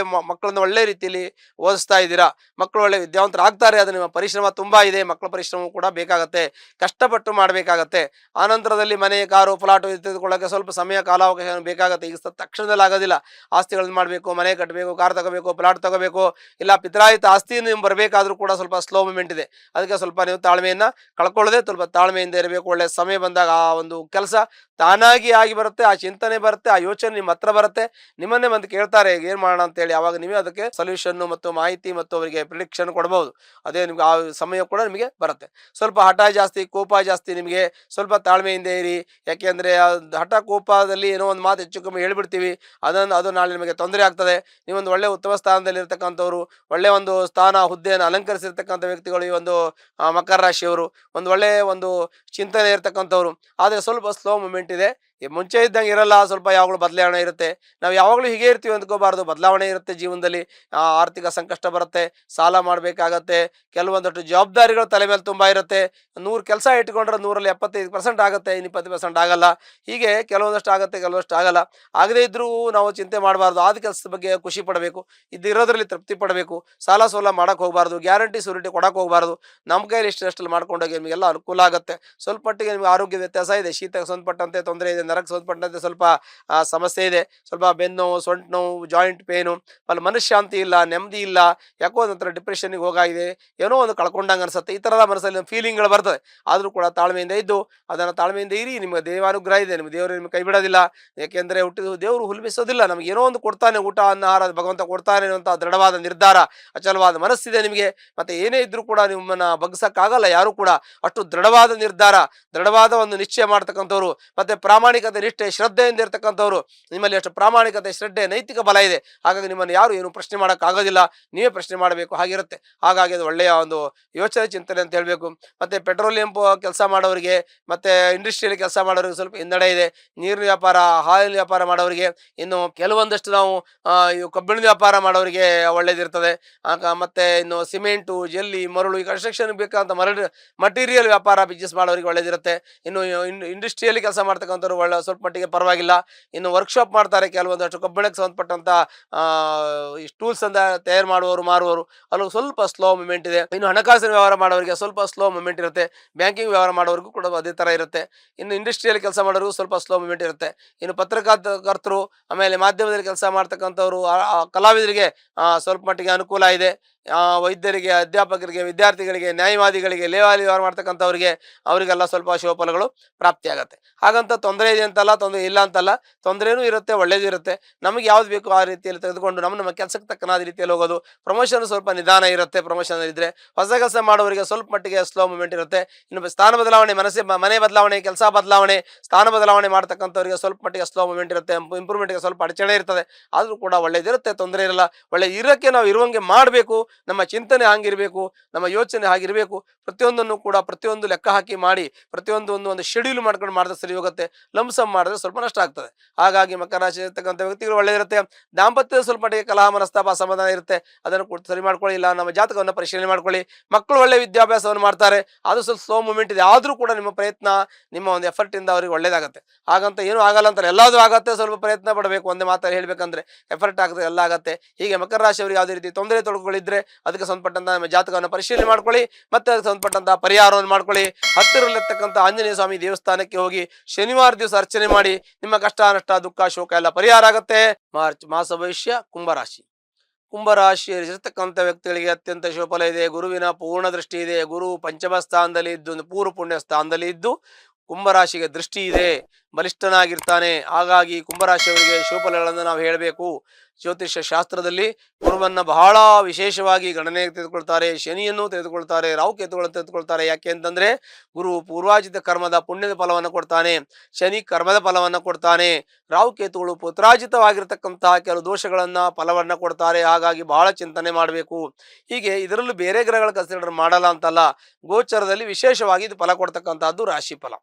ಮಕ್ಕಳನ್ನ ಒಳ್ಳೆ ರೀತಿಯಲ್ಲಿ ಓದಿಸ್ತಾ ಇದ್ದೀರಾ. ಮಕ್ಕಳು ಒಳ್ಳೆ ವಿದ್ಯಾವಂತರಾಗ್ತಾರೆ. ಅದು ನಿಮ್ಮ ಪರಿಶ್ರಮ ತುಂಬಾ ಇದೆ. ಮಕ್ಕಳ ಪರಿಶ್ರಮ ಕೂಡ ಬೇಕಾಗತ್ತೆ, ಕಷ್ಟಪಟ್ಟು ಮಾಡಬೇಕಾಗತ್ತೆ. ಆನಂತರದಲ್ಲಿ ಮನೆ, ಕಾರು, ಫ್ಲಾಟ್ ತೆಗೆದುಕೊಳ್ಳಕ್ಕೆ ಸ್ವಲ್ಪ ಸಮಯ ಕಾಲಾವಕಾಶ ಬೇಕಾಗತ್ತೆ. ಈಗ ತಕ್ಷಣದಲ್ಲಿ ಆಗೋದಿಲ್ಲ. ಆಸ್ತಿಗಳನ್ನ ಮಾಡಬೇಕು, ಮನೆ ಕಟ್ಟಬೇಕು, ಕಾರ್ ತಗೋಬೇಕು, ಪ್ಲಾಟ್ ತಗೋಬೇಕು, ಇಲ್ಲ ಪಿತ್ರಾಯಿತ ಆಸ್ತಿ ನಿಮ್ಗೆ ಬರಬೇಕಾದ್ರೂ ಕೂಡ ಸ್ವಲ್ಪ ಸ್ಲೋ ಮೂಮೆಂಟ್ ಇದೆ. ಅದಕ್ಕೆ ಸ್ವಲ್ಪ ನೀವು ತಾಳ್ಮೆಯನ್ನ ಕಳ್ಕೊಳ್ಳದೆ ಸ್ವಲ್ಪ ತಾಳ್ಮೆಯಿಂದ ಇರಬೇಕು. ಒಳ್ಳೆ ಸಮಯ ಬಂದಾಗ ಆ ಒಂದು ಕೆಲಸ ತಾನಾಗಿ ಆಗಿ ಬರುತ್ತೆ. ಆ ಚಿಂತನೆ ಬರುತ್ತೆ, ಆ ಯೋಚನೆ ನಿಮ್ಮ ಹತ್ರ ಬರುತ್ತೆ. ನಿಮ್ಮನ್ನೇ ಬಂದು ಕೇಳ್ತಾರೆ ಏನ್ ಮಾಡೋಣ ಅಂತ ಹೇಳಿ. ಅವಾಗ ನೀವೇ ಅದಕ್ಕೆ ಸೊಲ್ಯೂಷನ್ ಮತ್ತು ಮಾಹಿತಿ ಮತ್ತು ಅವರಿಗೆ ಪ್ರಿಡಿಕ್ಷನ್ ಕೊಡಬಹುದು. ಅದೇ ನಿಮ್ಗೆ ಆ ಸಮಯ ಕೂಡ ನಿಮಗೆ ಬರುತ್ತೆ. ಸ್ವಲ್ಪ ಹಠ ಜಾಸ್ತಿ, ಕೋಪ ಜಾಸ್ತಿ. ನಿಮಗೆ ಸ್ವಲ್ಪ ತಾಳ್ಮೆಯಿಂದ ಇರಿ. ಯಾಕೆಂದ್ರೆ ಹಠ ಕೋಪದಲ್ಲಿ ಏನೋ ಒಂದು ಮಾತು ಹೆಚ್ಚು ಕಮ್ಮಿ ಹೇಳ್ಬಿಡ್ತೀವಿ, ಅದು ನಾಳೆ ನಿಮಗೆ ತೊಂದರೆ ಆಗ್ತದೆ. ನೀವೊಂದು ಒಳ್ಳೆ ಉತ್ತಮ ಸ್ಥಾನದಲ್ಲಿ ಇರ್ತಕ್ಕಂಥವ್ರು, ಒಳ್ಳೆ ಒಂದು ಸ್ಥಾನ ಹುದ್ದೆಯನ್ನು ಅಲಂಕರಿಸಿರ್ತಕ್ಕಂಥ ವ್ಯಕ್ತಿಗಳು ಈ ಒಂದು ಮಕರ ರಾಶಿಯವರು, ಒಂದು ಒಳ್ಳೆ ಒಂದು ಚಿಂತನೆ ಇರ್ತಕ್ಕಂಥವ್ರು. ಆದ್ರೆ ಸ್ವಲ್ಪ ಸ್ಲೋ ಮೂಮೆಂಟ್ ಇದೆ. ಮುಂಚೆ ಇದ್ದಂಗೆ ಇರಲ್ಲ, ಸ್ವಲ್ಪ ಯಾವಾಗಲೂ ಬದಲಾವಣೆ ಇರುತ್ತೆ. ನಾವು ಯಾವಾಗಲೂ ಹೀಗೆ ಇರ್ತೀವಿ ಅಂದ್ಕೋಬಾರ್ದು. ಬದಲಾವಣೆ ಇರುತ್ತೆ ಜೀವನದಲ್ಲಿ. ಆರ್ಥಿಕ ಸಂಕಷ್ಟ ಬರುತ್ತೆ, ಸಾಲ ಮಾಡಬೇಕಾಗತ್ತೆ, ಕೆಲವೊಂದಷ್ಟು ಜವಾಬ್ದಾರಿಗಳು ತಲೆ ಮೇಲೆ ತುಂಬಾ ಇರುತ್ತೆ. 100 ಕೆಲಸ ಇಟ್ಕೊಂಡ್ರೆ 100ರಲ್ಲಿ 75% ಆಗುತ್ತೆ, ಇನ್ನು 20% ಆಗಲ್ಲ. ಹೀಗೆ ಕೆಲವೊಂದಷ್ಟು ಆಗುತ್ತೆ, ಕೆಲವೊಂದಷ್ಟು ಆಗಲ್ಲ. ಆಗದೇ ಇದ್ರೂ ನಾವು ಚಿಂತೆ ಮಾಡಬಾರ್ದು. ಆದ ಕೆಲಸದ ಬಗ್ಗೆ ಖುಷಿ ಪಡಬೇಕು, ಇದಿರೋದ್ರಲ್ಲಿ ತೃಪ್ತಿ ಪಡಬೇಕು. ಸಾಲ ಸೋಲ ಮಾಡಕ್ ಹೋಗಬಾರ್ದು, ಗ್ಯಾರಂಟಿ ಸೂರಿಟಿ ಕೊಡಕ್ ಹೋಗಬಾರ್ದು. ನಮ್ಮ ಕೈಯಲ್ಲಿ ಇಷ್ಟರಲ್ಲಿ ಮಾಡ್ಕೊಂಡೋಗಿ ನಿಮಗೆಲ್ಲ ಅನುಕೂಲ ಆಗುತ್ತೆ. ಸ್ವಲ್ಪ ಮಟ್ಟಿಗೆ ನಿಮ್ಗೆ ಆರೋಗ್ಯ ವ್ಯತ್ಯಾಸ ಇದೆ, ಶೀತಕ್ಕೆ ಸಂಬಂಧಪಟ್ಟಂತೆ ತೊಂದರೆ ಇದೆ ನರಕ್ಕೆ ಸಂಬಂಧಪಟ್ಟಂತೆ ಸ್ವಲ್ಪ ಸಮಸ್ಯೆ ಇದೆ. ಸ್ವಲ್ಪ ಬೆನ್ನು ನೋವು, ಸೊಂಟ ನೋವು, ಜಾಯಿಂಟ್ ಪೇನು, ಅಲ್ಲಿ ಮನಃಶಾಂತಿ ಇಲ್ಲ, ನೆಮ್ಮದಿ ಇಲ್ಲ, ಯಾಕೋ ಒಂಥರ ಡಿಪ್ರೆಷನ್ಗೆ ಹೋಗಾಗಿದೆ, ಏನೋ ಒಂದು ಕಳ್ಕೊಂಡಂಗೆ ಅನ್ಸುತ್ತೆ. ಈ ಥರದ ಮನಸ್ಸಲ್ಲಿ ಫೀಲಿಂಗ್ಗಳು ಬರ್ತದೆ. ಆದರೂ ಕೂಡ ತಾಳ್ಮೆಯಿಂದ ಇದ್ದು ಅದನ್ನು ತಾಳ್ಮೆಯಿಂದ ಇರಿ. ನಿಮ್ಮ ದೇವಾನುಗ್ರಹ ಇದೆ, ನಿಮ್ಮ ದೇವರು ನಿಮಗೆ ಕೈ ಬಿಡೋದಿಲ್ಲ. ಯಾಕೆಂದರೆ ಹುಟ್ಟಿದ ದೇವರು ಹುಲ್ಬಿಸೋದಿಲ್ಲ, ನಮ್ಗೆ ಏನೋ ಒಂದು ಕೊಡ್ತಾನೆ, ಊಟ ಅನ್ನ ಆಹಾರ ಭಗವಂತ ಕೊಡ್ತಾನೆ ಅನ್ನುವಂಥ ದೃಢವಾದ ನಿರ್ಧಾರ, ಅಚಲವಾದ ಮನಸ್ಸಿದೆ ನಿಮಗೆ. ಮತ್ತೆ ಏನೇ ಇದ್ರೂ ಕೂಡ ನಿಮ್ಮನ್ನ ಬಗ್ಸಕ್ಕಾಗಲ್ಲ ಯಾರು ಕೂಡ. ಅಷ್ಟು ದೃಢವಾದ ನಿರ್ಧಾರ, ದೃಢವಾದ ಒಂದು ನಿಶ್ಚಯ ಮಾಡ್ತಕ್ಕಂಥವ್ರು, ಮತ್ತೆ ಪ್ರಾಮಾಣಿಕತೆ, ನಿಷ್ಠೆ, ಶ್ರದ್ಧೆಯಿಂದ ಇರ್ತಕ್ಕಂಥವ್ರು. ನಿಮ್ಮಲ್ಲಿ ಅಷ್ಟು ಪ್ರಾಮಾಣಿಕತೆ, ಶ್ರದ್ಧೆ, ನೈತಿಕ ಬಲ ಇದೆ. ಹಾಗಾಗಿ ನಿಮ್ಮನ್ನು ಯಾರು ಏನು ಪ್ರಶ್ನೆ ಮಾಡೋಕ್ಕಾಗೋದಿಲ್ಲ, ನೀವೇ ಪ್ರಶ್ನೆ ಮಾಡಬೇಕು, ಹಾಗಿರುತ್ತೆ. ಹಾಗಾಗಿ ಅದು ಒಳ್ಳೆಯ ಒಂದು ಯೋಚನೆ, ಚಿಂತನೆ ಅಂತ ಹೇಳಬೇಕು. ಮತ್ತೆ ಪೆಟ್ರೋಲಿಯಂ ಕೆಲಸ ಮಾಡೋರಿಗೆ, ಮತ್ತೆ ಇಂಡಸ್ಟ್ರಿಯಲ್ಲಿ ಕೆಲಸ ಮಾಡೋರಿಗೆ ಸ್ವಲ್ಪ ಹಿನ್ನಡೆ ಇದೆ. ನೀರಿನ ವ್ಯಾಪಾರ, ಹಾಲಿನ ವ್ಯಾಪಾರ ಮಾಡೋರಿಗೆ, ಇನ್ನು ಕೆಲವೊಂದಷ್ಟು ನಾವು ಇವು ಕಬ್ಬಿಣದ ವ್ಯಾಪಾರ ಮಾಡೋರಿಗೆ ಒಳ್ಳೇದಿರ್ತದೆ. ಮತ್ತೆ ಇನ್ನು ಸಿಮೆಂಟು, ಜಲ್ಲಿ, ಮರಳು, ಈ ಕನ್ಸ್ಟ್ರಕ್ಷನ್ ಬೇಕಾದಂಥ ಮಟೀರಿಯಲ್ ವ್ಯಾಪಾರ ಬಿಸ್ನೆಸ್ ಮಾಡೋರಿಗೆ ಒಳ್ಳೇದಿರುತ್ತೆ. ಇನ್ನು ಇಂಡಸ್ಟ್ರಿಯಲ್ಲಿ ಕೆಲಸ ಮಾಡ್ತಕ್ಕಂಥವ್ರು ಸ್ವಲ್ಪ ಮಟ್ಟಿಗೆ ಪರವಾಗಿಲ್ಲ. ಇನ್ನು ವರ್ಕ್ಶಾಪ್ ಮಾಡ್ತಾರೆ, ಕೆಲವೊಂದಷ್ಟು ಕಬ್ಬಿಣಕ್ಕೆ ಸಂಬಂಧಪಟ್ಟಂತ ಟೂಲ್ಸ್ ಅಂತ ತಯಾರು ಮಾಡುವವರು, ಮಾರುವವರು, ಅಲ್ಲೂ ಸ್ವಲ್ಪ ಸ್ಲೋ ಮೂಮೆಂಟ್ ಇದೆ. ಇನ್ನು ಹಣಕಾಸಿನ ವ್ಯವಹಾರ ಮಾಡೋರಿಗೆ ಸ್ವಲ್ಪ ಸ್ಲೋ ಮೂಮೆಂಟ್ ಇರುತ್ತೆ. ಬ್ಯಾಂಕಿಂಗ್ ವ್ಯವಹಾರ ಮಾಡೋರಿಗೂ ಕೂಡ ಅದೇ ತರ ಇರುತ್ತೆ. ಇನ್ನು ಇಂಡಸ್ಟ್ರಿಯಲ್ಲಿ ಕೆಲಸ ಮಾಡೋರಿಗೂ ಸ್ವಲ್ಪ ಸ್ಲೋ ಮೂಮೆಂಟ್ ಇರುತ್ತೆ. ಇನ್ನು ಪತ್ರಕರ್ತರು, ಆಮೇಲೆ ಮಾಧ್ಯಮದಲ್ಲಿ ಕೆಲಸ ಮಾಡ್ತಕ್ಕಂಥವ್ರು, ಕಲಾವಿದರಿಗೆ ಸ್ವಲ್ಪ ಮಟ್ಟಿಗೆ ಅನುಕೂಲ ಇದೆ. ವೈದ್ಯರಿಗೆ, ಅಧ್ಯಾಪಕರಿಗೆ, ವಿದ್ಯಾರ್ಥಿಗಳಿಗೆ, ನ್ಯಾಯವಾದಿಗಳಿಗೆ, ಲೇವಾಲಿ ವ್ಯವಹಾರ ಮಾಡ್ತಕ್ಕಂಥವ್ರಿಗೆ, ಅವರಿಗೆಲ್ಲ ಸ್ವಲ್ಪ ಶುಭಫಲಗಳು ಪ್ರಾಪ್ತಿಯಾಗತ್ತೆ. ಹಾಗಂತ ತೊಂದರೆ ಇದೆ ಅಂತಲ್ಲ, ತೊಂದರೆ ಇಲ್ಲ ಅಂತಲ್ಲ, ತೊಂದರೆನೂ ಇರುತ್ತೆ, ಒಳ್ಳೇದು ಇರುತ್ತೆ. ನಮಗೆ ಯಾವ್ದು ಬೇಕು ಆ ರೀತಿಯಲ್ಲಿ ತೆಗೆದುಕೊಂಡು ನಮ್ಮ ಕೆಲಸಕ್ಕೆ ತಕ್ಕನಾದ ರೀತಿಯಲ್ಲಿ ಹೋಗೋದು. ಪ್ರಮೋಷನ್ ಸ್ವಲ್ಪ ನಿಧಾನ ಇರುತ್ತೆ. ಪ್ರಮೋಷನ್ ಇದ್ರೆ ಹೊಸ ಕೆಲಸ ಮಾಡೋರಿಗೆ ಸ್ವಲ್ಪ ಮಟ್ಟಿಗೆ ಸ್ಲೋ ಮೂಮೆಂಟ್ ಇರುತ್ತೆ. ಇನ್ನು ಸ್ಥಾನ ಬದಲಾವಣೆ, ಮನೆ ಬದಲಾವಣೆ, ಕೆಲಸ ಬದಲಾವಣೆ, ಸ್ಥಾನ ಬದಲಾವಣೆ ಮಾಡ್ತಕ್ಕಂಥವ್ರಿಗೆ ಸ್ವಲ್ಪ ಮಟ್ಟಿಗೆ ಸ್ಲೋ ಮೂಮೆಂಟ್ ಇರುತ್ತೆ. ಇಂಪ್ರೂವ್ಮೆಂಟ್ಗೆ ಸ್ವಲ್ಪ ಅಡಚಣೆ ಇರ್ತದೆ. ಆದರೂ ಕೂಡ ಒಳ್ಳೇದಿರುತ್ತೆ, ತೊಂದರೆ ಇರಲ್ಲ. ಒಳ್ಳೆ ಇರೋಕ್ಕೆ ನಾವು ಇರುವಂಗೆ ಮಾಡಬೇಕು. ನಮ್ಮ ಚಿಂತನೆ ಹಾಗಿರಬೇಕು, ನಮ್ಮ ಯೋಚನೆ ಹಾಗಿರಬೇಕು. ಪ್ರತಿಯೊಂದನ್ನು ಕೂಡ ಪ್ರತಿಯೊಂದು ಲೆಕ್ಕ ಹಾಕಿ ಮಾಡಿ, ಪ್ರತಿಯೊಂದು ಒಂದು ಶೆಡ್ಯೂಲ್ ಮಾಡ್ಕೊಂಡು ಮಾಡಿದ್ರೆ ಸರಿ ಹೋಗುತ್ತೆ. ಲಂಸಮ್ ಮಾಡಿದ್ರೆ ಸ್ವಲ್ಪ ನಷ್ಟ ಆಗ್ತದೆ. ಹಾಗಾಗಿ ಮಕರ ರಾಶಿ ಇರ್ತಕ್ಕಂಥ ವ್ಯಕ್ತಿಗಳು ಒಳ್ಳೆದಿರುತ್ತೆ. ದಾಂಪತ್ಯದ ಸ್ವಲ್ಪ ಮಟ್ಟಿಗೆ ಕಲಹ, ಮನಸ್ತಾಪ, ಅಸಮಾಧಾನ ಇರುತ್ತೆ. ಅದನ್ನು ಕೂಡ ಸರಿ ಮಾಡ್ಕೊಳ್ಳಿ. ಇಲ್ಲ ನಮ್ಮ ಜಾತಕವನ್ನು ಪರಿಶೀಲನೆ ಮಾಡ್ಕೊಳ್ಳಿ. ಮಕ್ಕಳು ಒಳ್ಳೆ ವಿದ್ಯಾಭ್ಯಾಸವನ್ನು ಮಾಡ್ತಾರೆ, ಅದು ಸ್ವಲ್ಪ ಸ್ಲೋ ಮೂಮೆಂಟ್ ಇದೆ. ಆದರೂ ಕೂಡ ನಿಮ್ಮ ಪ್ರಯತ್ನ, ನಿಮ್ಮ ಒಂದು ಎಫರ್ಟ್ ಇಂದ ಅವರಿಗೆ ಒಳ್ಳೇದಾಗುತ್ತೆ. ಹಾಗಂತ ಏನೂ ಆಗಲ್ಲ ಅಂತಾರೆ, ಎಲ್ಲದೂ ಆಗತ್ತೆ, ಸ್ವಲ್ಪ ಪ್ರಯತ್ನ ಪಡಬೇಕು. ಒಂದೇ ಮಾತಾಡಿ ಹೇಳ್ಬೇಕಂದ್ರೆ ಎಫರ್ಟ್ ಆಗುತ್ತೆ, ಎಲ್ಲ ಆಗತ್ತೆ. ಹೀಗೆ ಮಕರ ರಾಶಿಯವರಿಗೆ ಯಾವುದೇ ರೀತಿ ತೊಂದರೆ ತೊಡಕುಗಳಿದ್ರೆ ಅದಕ್ಕೆ ಸಂಬಂಧಪಟ್ಟಂತ ನಿಮ್ಮ ಜಾತಕವನ್ನು ಪರಿಶೀಲನೆ ಮಾಡ್ಕೊಳ್ಳಿ. ಮತ್ತೆ ಅದಕ್ಕೆ ಸಂಬಂಧಪಟ್ಟಂತಹ ಪರಿಹಾರವನ್ನು ಮಾಡ್ಕೊಳ್ಳಿ. ಹತ್ತಿರಲ್ಲಿರ್ತಕ್ಕಂಥ ಆಂಜನೇಯ ಸ್ವಾಮಿ ದೇವಸ್ಥಾನಕ್ಕೆ ಹೋಗಿ ಶನಿವಾರ ದಿವಸ ಅರ್ಚನೆ ಮಾಡಿ. ನಿಮ್ಮ ಕಷ್ಟ, ನಷ್ಟ, ದುಃಖ, ಶೋಕ ಎಲ್ಲ ಪರಿಹಾರ ಆಗುತ್ತೆ. ಮಾರ್ಚ್ ಮಾಸ ಭವಿಷ್ಯ. ಕುಂಭರಾಶಿ. ಕುಂಭರಾಶಿಯಲ್ಲಿರ್ತಕ್ಕಂಥ ವ್ಯಕ್ತಿಗಳಿಗೆ ಅತ್ಯಂತ ಶುಭಫಲ ಇದೆ. ಗುರುವಿನ ಪೂರ್ಣ ದೃಷ್ಟಿ ಇದೆ. ಗುರು ಪಂಚಮ ಸ್ಥಾನದಲ್ಲಿ ಇದ್ದು, ಒಂದು ಪೂರ್ವ ಪುಣ್ಯ ಸ್ಥಾನದಲ್ಲಿ ಇದ್ದು ಕುಂಭರಾಶಿಗೆ ದೃಷ್ಟಿ ಇದೆ, ಬಲಿಷ್ಠನಾಗಿರ್ತಾನೆ. ಹಾಗಾಗಿ ಕುಂಭರಾಶಿಯವರಿಗೆ ಶುಭಫಲಗಳನ್ನು ನಾವು ಹೇಳಬೇಕು. ಜ್ಯೋತಿಷ್ಯ ಶಾಸ್ತ್ರದಲ್ಲಿ ಗುರುವನ್ನ ಬಹಳ ವಿಶೇಷವಾಗಿ ಗಣನೆಗೆ ತೆಗೆದುಕೊಳ್ತಾರೆ. ಶನಿಯನ್ನು ತೆಗೆದುಕೊಳ್ತಾರೆ, ರಾಹುಕೇತುಗಳನ್ನು ತೆಗೆದುಕೊಳ್ತಾರೆ. ಯಾಕೆ ಅಂತಂದ್ರೆ ಗುರು ಪೂರ್ವಾಜಿತ ಕರ್ಮದ ಪುಣ್ಯದ ಫಲವನ್ನು ಕೊಡ್ತಾನೆ, ಶನಿ ಕರ್ಮದ ಫಲವನ್ನು ಕೊಡ್ತಾನೆ. ರಾಹುಕೇತುಗಳು ಪುತ್ರಾಜಿತವಾಗಿರ್ತಕ್ಕಂತಹ ಕೆಲವು ದೋಷಗಳನ್ನ ಫಲವನ್ನ ಕೊಡ್ತಾರೆ. ಹಾಗಾಗಿ ಬಹಳ ಚಿಂತನೆ ಮಾಡಬೇಕು. ಹೀಗೆ ಇದರಲ್ಲೂ ಬೇರೆ ಗ್ರಹಗಳ ಕನ್ಸಿಡರ್ ಮಾಡಲ್ಲ ಅಂತಲ್ಲ, ಗೋಚರದಲ್ಲಿ ವಿಶೇಷವಾಗಿ ಇದು ಫಲ ಕೊಡ್ತಕ್ಕಂತಹದ್ದು ರಾಶಿ ಫಲ.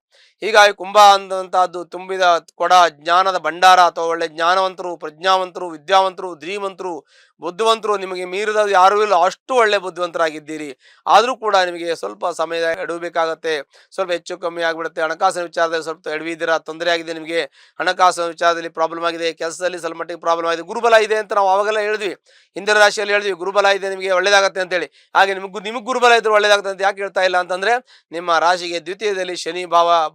ಹೀಗಾಗಿ ಕುಂಭ ಅಂತಂತಹದ್ದು ತುಂಬಿದ ಕೊಡ, ಜ್ಞಾನದ ಭಂಡಾರ, ಅಥವಾ ಒಳ್ಳೆ ಜ್ಞಾನವಂತರು, ಪ್ರಜ್ಞಾವಂತರು, ವಿದ್ಯಾವಂತರು, ಧೀಮಂತರು, ಬುದ್ಧಿವಂತರು ನಿಮಗೆ ಮೀರಿದ ಯಾರೂ ಇಲ್ಲ, ಅಷ್ಟು ಒಳ್ಳೆ ಬುದ್ಧಿವಂತರಾಗಿದ್ದೀರಿ. ಆದರೂ ಕೂಡ ನಿಮಗೆ ಸ್ವಲ್ಪ ಸಮಯ ಎಡಬೇಕಾಗತ್ತೆ, ಸ್ವಲ್ಪ ಹೆಚ್ಚು ಕಮ್ಮಿ ಆಗಿಬಿಡುತ್ತೆ. ಹಣಕಾಸಿನ ವಿಚಾರದಲ್ಲಿ ಸ್ವಲ್ಪ ಎಡವಿದ್ದೀರಾ, ತೊಂದರೆ ಆಗಿದೆ. ನಿಮಗೆ ಹಣಕಾಸಿನ ವಿಚಾರದಲ್ಲಿ ಪ್ರಾಬ್ಲಮ್ ಆಗಿದೆ, ಕೆಲಸದಲ್ಲಿ ಸ್ವಲ್ಪ ಮಟ್ಟಿಗೆ ಪ್ರಾಬ್ಲಮ್ ಆಗಿದೆ. ಗುರುಬಲ ಇದೆ ಅಂತ ನಾವು ಅವಾಗೆಲ್ಲ ಹೇಳಿದ್ವಿ, ಹಿಂದಿನ ರಾಶಿಯಲ್ಲಿ ಹೇಳಿದ್ವಿ ಗುರುಬಲ ಇದೆ ನಿಮಗೆ ಒಳ್ಳೇದಾಗತ್ತೆ ಅಂತೇಳಿ. ಹಾಗೆ ನಿಮಗೆ ಗುರುಬಲ ಇದ್ರೆ ಒಳ್ಳೇದಾಗುತ್ತೆ ಅಂತ ಯಾಕೆ ಹೇಳ್ತಾ ಇಲ್ಲ ಅಂತಂದ್ರೆ, ನಿಮ್ಮ ರಾಶಿಗೆ ದ್ವಿತೀಯದಲ್ಲಿ ಶನಿ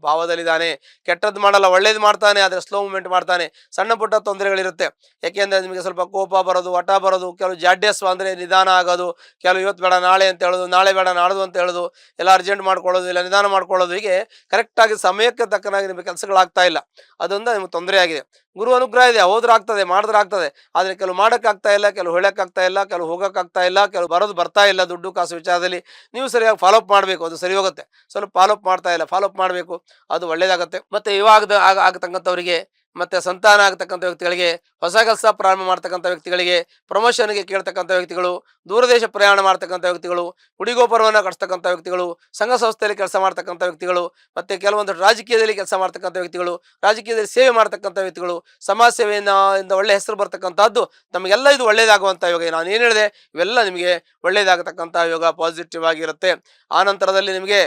ಭಾವದಲ್ಲಿದ್ದಾನೆ. ಕೆಟ್ಟದ್ದು ಮಾಡಲ್ಲ, ಒಳ್ಳೇದು ಮಾಡ್ತಾನೆ, ಆದರೆ ಸ್ಲೋ ಮೂವ್ಮೆಂಟ್ ಮಾಡ್ತಾನೆ. ಸಣ್ಣ ಪುಟ್ಟ ತೊಂದರೆಗಳಿರುತ್ತೆ. ಯಾಕೆಂದ್ರೆ ನಿಮಗೆ ಸ್ವಲ್ಪ ಕೋಪ ಬರೋದು, ಹಠ ಬರೋದು, ಕೆಲವು ಜಾಡ್ಯಸ್ವ ಅಂದ್ರೆ ನಿಧಾನ ಆಗೋದು, ಕೆಲವು ಇವತ್ತು ಬೇಡ ನಾಳೆ ಅಂತ ಹೇಳೋದು, ನಾಳೆ ಬೇಡ ನಾಡ್ದು ಅಂತ ಹೇಳೋದು, ಎಲ್ಲ ಅರ್ಜೆಂಟ್ ಮಾಡ್ಕೊಳ್ಳೋದು, ಇಲ್ಲ ನಿಧಾನ ಮಾಡ್ಕೊಳ್ಳೋದು. ಹೀಗೆ ಕರೆಕ್ಟಾಗಿ ಸಮಯಕ್ಕೆ ತಕ್ಕನಾಗಿ ನಿಮಗೆ ಕೆಲಸಗಳಾಗ್ತಾ ಇಲ್ಲ, ಅದೊಂದು ನಿಮ್ಗೆ ತೊಂದರೆ ಆಗಿದೆ. ಗುರು ಅನುಗ್ರಹ ಇದೆ, ಹೋದ್ರೆ ಆಗ್ತದೆ, ಮಾಡಿದ್ರೆ ಆಗ್ತದೆ. ಆದರೆ ಕೆಲವು ಮಾಡೋಕ್ಕಾಗ್ತಾ ಇಲ್ಲ, ಕೆಲವು ಹೇಳಕ್ಕಾಗ್ತಾ ಇಲ್ಲ, ಕೆಲವು ಹೋಗೋಕ್ಕಾಗ್ತಾ ಇಲ್ಲ, ಕೆಲವು ಬರೋದು ಬರ್ತಾ ಇಲ್ಲ. ದುಡ್ಡು ಕಾಸು ವಿಚಾರದಲ್ಲಿ ನೀವು ಸರಿಯಾಗಿ ಫಾಲೋಅಪ್ ಮಾಡಬೇಕು, ಅದು ಸರಿ ಹೋಗುತ್ತೆ. ಸ್ವಲ್ಪ ಫಾಲೋಅಪ್ ಮಾಡ್ತಾ ಇಲ್ಲ, ಫಾಲೋಅಪ್ ಮಾಡಬೇಕು, ಅದು ಒಳ್ಳೇದಾಗುತ್ತೆ. ಮತ್ತೆ ಇವಾಗ ಆಗತಕ್ಕಂಥವರಿಗೆ, ಮತ್ತೆ ಸಂತಾನ ಆಗ್ತಕ್ಕಂಥ ವ್ಯಕ್ತಿಗಳಿಗೆ, ಹೊಸ ಕೆಲಸ ಪ್ರಾರಂಭ ಮಾಡ್ತಕ್ಕಂಥ ವ್ಯಕ್ತಿಗಳಿಗೆ, ಪ್ರಮೋಷನ್ಗೆ ಕೇಳ್ತಕ್ಕಂಥ ವ್ಯಕ್ತಿಗಳು, ದೂರದೇಶ ಪ್ರಯಾಣ ಮಾಡ್ತಕ್ಕಂಥ ವ್ಯಕ್ತಿಗಳು, ಗುಡಿಗೋಪುರವನ್ನು ಕಟ್ಸ್ತಕ್ಕಂಥ ವ್ಯಕ್ತಿಗಳು, ಸಂಘ ಸಂಸ್ಥೆಯಲ್ಲಿ ಕೆಲಸ ಮಾಡ್ತಕ್ಕಂಥ ವ್ಯಕ್ತಿಗಳು, ಮತ್ತೆ ಕೆಲವೊಂದು ರಾಜಕೀಯದಲ್ಲಿ ಕೆಲಸ ಮಾಡ್ತಕ್ಕಂಥ ವ್ಯಕ್ತಿಗಳು, ರಾಜಕೀಯದಲ್ಲಿ ಸೇವೆ ಮಾಡ್ತಕ್ಕಂಥ ವ್ಯಕ್ತಿಗಳು, ಸಮಾಜ ಸೇವೆಯಿಂದ ಒಳ್ಳೆ ಹೆಸರು ಬರ್ತಕ್ಕಂಥದ್ದು, ನಮಗೆಲ್ಲ ಇದು ಒಳ್ಳೇದಾಗುವಂಥ ಯೋಗ. ನಾನು ಏನು ಹೇಳಿದೆ, ಇವೆಲ್ಲ ನಿಮಗೆ ಒಳ್ಳೇದಾಗತಕ್ಕಂಥ ಯೋಗ, ಪಾಸಿಟಿವ್ ಆಗಿರುತ್ತೆ. ಆ ನಂತರದಲ್ಲಿ ನಿಮಗೆ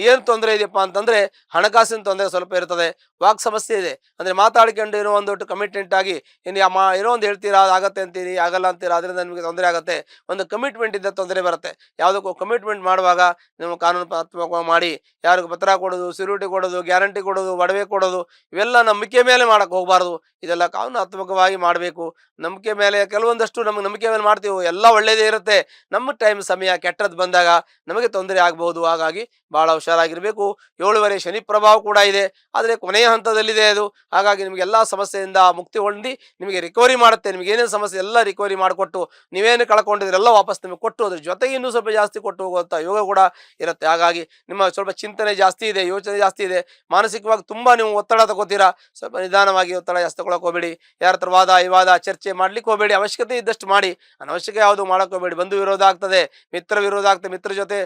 ಏನು ತೊಂದರೆ ಇದೆಯಪ್ಪ ಅಂತಂದ್ರೆ, ಹಣಕಾಸಿನ ತೊಂದರೆ ಸ್ವಲ್ಪ ಇರ್ತದೆ, ವಾಕ್ ಸಮಸ್ಯೆ ಇದೆ, ಅಂದ್ರೆ ಮಾತಾಡ್ಕೊಂಡು ಏನೋ ಒಂದೊಟ್ಟು ಕಮಿಟ್ಮೆಂಟ್ ಆಗಿ ಇನ್ನು ಏನೋ ಒಂದು ಹೇಳ್ತೀರಾ ಆಗತ್ತೆ ಅಂತೀರಿ, ಆಗಲ್ಲ ಅಂತೀರಾ, ಅದರಿಂದ ನಿಮಗೆ ತೊಂದರೆ ಆಗುತ್ತೆ. ಒಂದು ಕಮಿಟ್ಮೆಂಟ್ ಇಂದ ತೊಂದರೆ ಬರುತ್ತೆ. ಯಾವುದಕ್ಕೂ ಕಮಿಟ್ಮೆಂಟ್ ಮಾಡುವಾಗ ನೀವು ಕಾನೂನಾತ್ಮಕವಾಗಿ ಮಾಡಿ, ಯಾರಿಗೂ ಪತ್ರ ಕೊಡೋದು, ಸಿಕ್ಯೂರಿಟಿ ಕೊಡೋದು, ಗ್ಯಾರಂಟಿ ಕೊಡೋದು, ಒಡವೆ ಕೊಡೋದು, ಇವೆಲ್ಲ ನಂಬಿಕೆ ಮೇಲೆ ಮಾಡಕ್ಕೆ ಹೋಗಬಾರ್ದು. ಇದೆಲ್ಲ ಕಾನೂನಾತ್ಮಕವಾಗಿ ಮಾಡಬೇಕು. ನಂಬಿಕೆ ಮೇಲೆ ಕೆಲವೊಂದಷ್ಟು ನಮಗೆ ನಂಬಿಕೆ ಮೇಲೆ ಮಾಡ್ತೀವಿ, ಎಲ್ಲ ಒಳ್ಳೇದೇ ಇರುತ್ತೆ. ನಮ್ಮ ಟೈಮ್ ಸಮಯ ಕೆಟ್ಟದ್ದು ಬಂದಾಗ ನಮಗೆ ತೊಂದರೆ ಆಗಬಹುದು. ಹಾಗಾಗಿ ಬಹಳ ಹುಷಾರಾಗಿರಬೇಕು. 7 ಶನಿ ಪ್ರಭಾವ ಕೂಡ ಇದೆ, ಆದರೆ ಕೊನೆಯ ಹಂತದಲ್ಲಿದೆ ಅದು. ಹಾಗಾಗಿ ನಿಮಗೆ ಎಲ್ಲ ಸಮಸ್ಯೆಯಿಂದ ಮುಕ್ತಿ ಹೊಂದಿ ನಿಮಗೆ ರಿಕವರಿ ಮಾಡುತ್ತೆ. ನಿಮಗೆ ಏನೇನು ಸಮಸ್ಯೆ ಎಲ್ಲ ರಿಕವರಿ ಮಾಡಿಕೊಟ್ಟು, ನೀವೇನು ಕಳ್ಕೊಂಡಿದ್ರೆಲ್ಲ ವಾಪಸ್ ನಿಮಗೆ ಕೊಟ್ಟು, ಅದ್ರ ಜೊತೆಗೆ ಇನ್ನೂ ಸ್ವಲ್ಪ ಜಾಸ್ತಿ ಕೊಟ್ಟು ಹೋಗುವಂಥ ಯೋಗ ಕೂಡ ಇರುತ್ತೆ. ಹಾಗಾಗಿ ನಿಮ್ಮ ಸ್ವಲ್ಪ ಚಿಂತನೆ ಜಾಸ್ತಿ ಇದೆ, ಯೋಚನೆ ಜಾಸ್ತಿ ಇದೆ, ಮಾನಸಿಕವಾಗಿ ತುಂಬಾ ನೀವು ಒತ್ತಡ ತಗೋತೀರಾ. ಸ್ವಲ್ಪ ನಿಧಾನವಾಗಿ ಒತ್ತಡ ಜಾಸ್ತಿ ತಗೊಳಕ್ ಹೋಗಬೇಡಿ. ಯಾರ ಹತ್ರ ವಾದ ವಿವಾದ ಚರ್ಚೆ ಮಾಡ್ಲಿಕ್ಕೆ ಹೋಗಬೇಡಿ. ಅವಶ್ಯಕತೆ ಇದ್ದಷ್ಟು ಮಾಡಿ, ಅನವಶ್ಯಕ ಯಾವುದು ಮಾಡಕ್ ಹೋಗಬೇಡಿ. ಬಂಧು ವಿರೋಧ ಆಗ್ತದೆ, ಮಿತ್ರ ವಿರೋಧ ಆಗ್ತದೆ. ಮಿತ್ರ ಜೊತೆ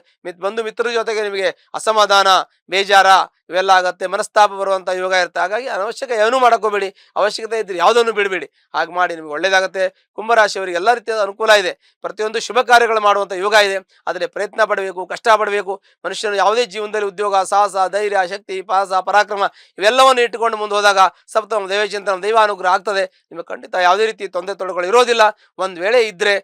ಮಿತ್ರ ಜೊತೆಗೆ ನಿಮಗೆ ಅಸಮಾಧಾನ, ಬೇಜಾರ ಇವೆಲ್ಲ ಆಗತ್ತೆ, ಮನಸ್ತಾಪ ಬರುವಂತ ಯೋಗ ಇರುತ್ತೆ. ಹಾಗಾಗಿ ಅನವಶ್ಯಕ ಏನೂ ಮಾಡಕ್ ಹೋಗಬೇಡಿ. ಅವಶ್ಯಕತೆ ಇದ್ರೆ ಯಾವುದನ್ನು ಬಿಡಬೇಡಿ. ಹಾಗೆ ಮಾಡಿ ನಿಮ್ಗೆ ಒಳ್ಳೇದಾಗುತ್ತೆ. ಕುಂಭರಾಶಿಯವರಿಗೆ ಎಲ್ಲ ರೀತಿಯ ಅನುಕೂಲ ಇದೆ. ಪ್ರತಿಯೊಂದು ಶುಭ ಕಾರ್ಯಗಳು ಮಾಡುವಂತ ಯೋಗ ಇದೆ. ಆದರೆ ಪ್ರಯತ್ನ ಪಡಬೇಕು, ಕಷ್ಟ ಪಡಬೇಕು. ಮನುಷ್ಯನು ಯಾವುದೇ ಜೀವನದಲ್ಲಿ ಉದ್ಯೋಗ, ಸಾಹಸ, ಧೈರ್ಯ, ಶಕ್ತಿ, ಪರಾಕ್ರಮ ಇವೆಲ್ಲವನ್ನು ಇಟ್ಟುಕೊಂಡು ಮುಂದೆ ಹೋದಾಗ ಸಪ್ತಮ ದೈವಚಿಂತನ, ದೈವಾನುಗ್ರಹ ಆಗ್ತದೆ. ನಿಮಗೆ ಖಂಡಿತ ಯಾವುದೇ ರೀತಿ ತೊಂದರೆ ತೊಡಗಳು ಇರೋದಿಲ್ಲ. ಒಂದ್ ವೇಳೆ ಇದ್ರೆ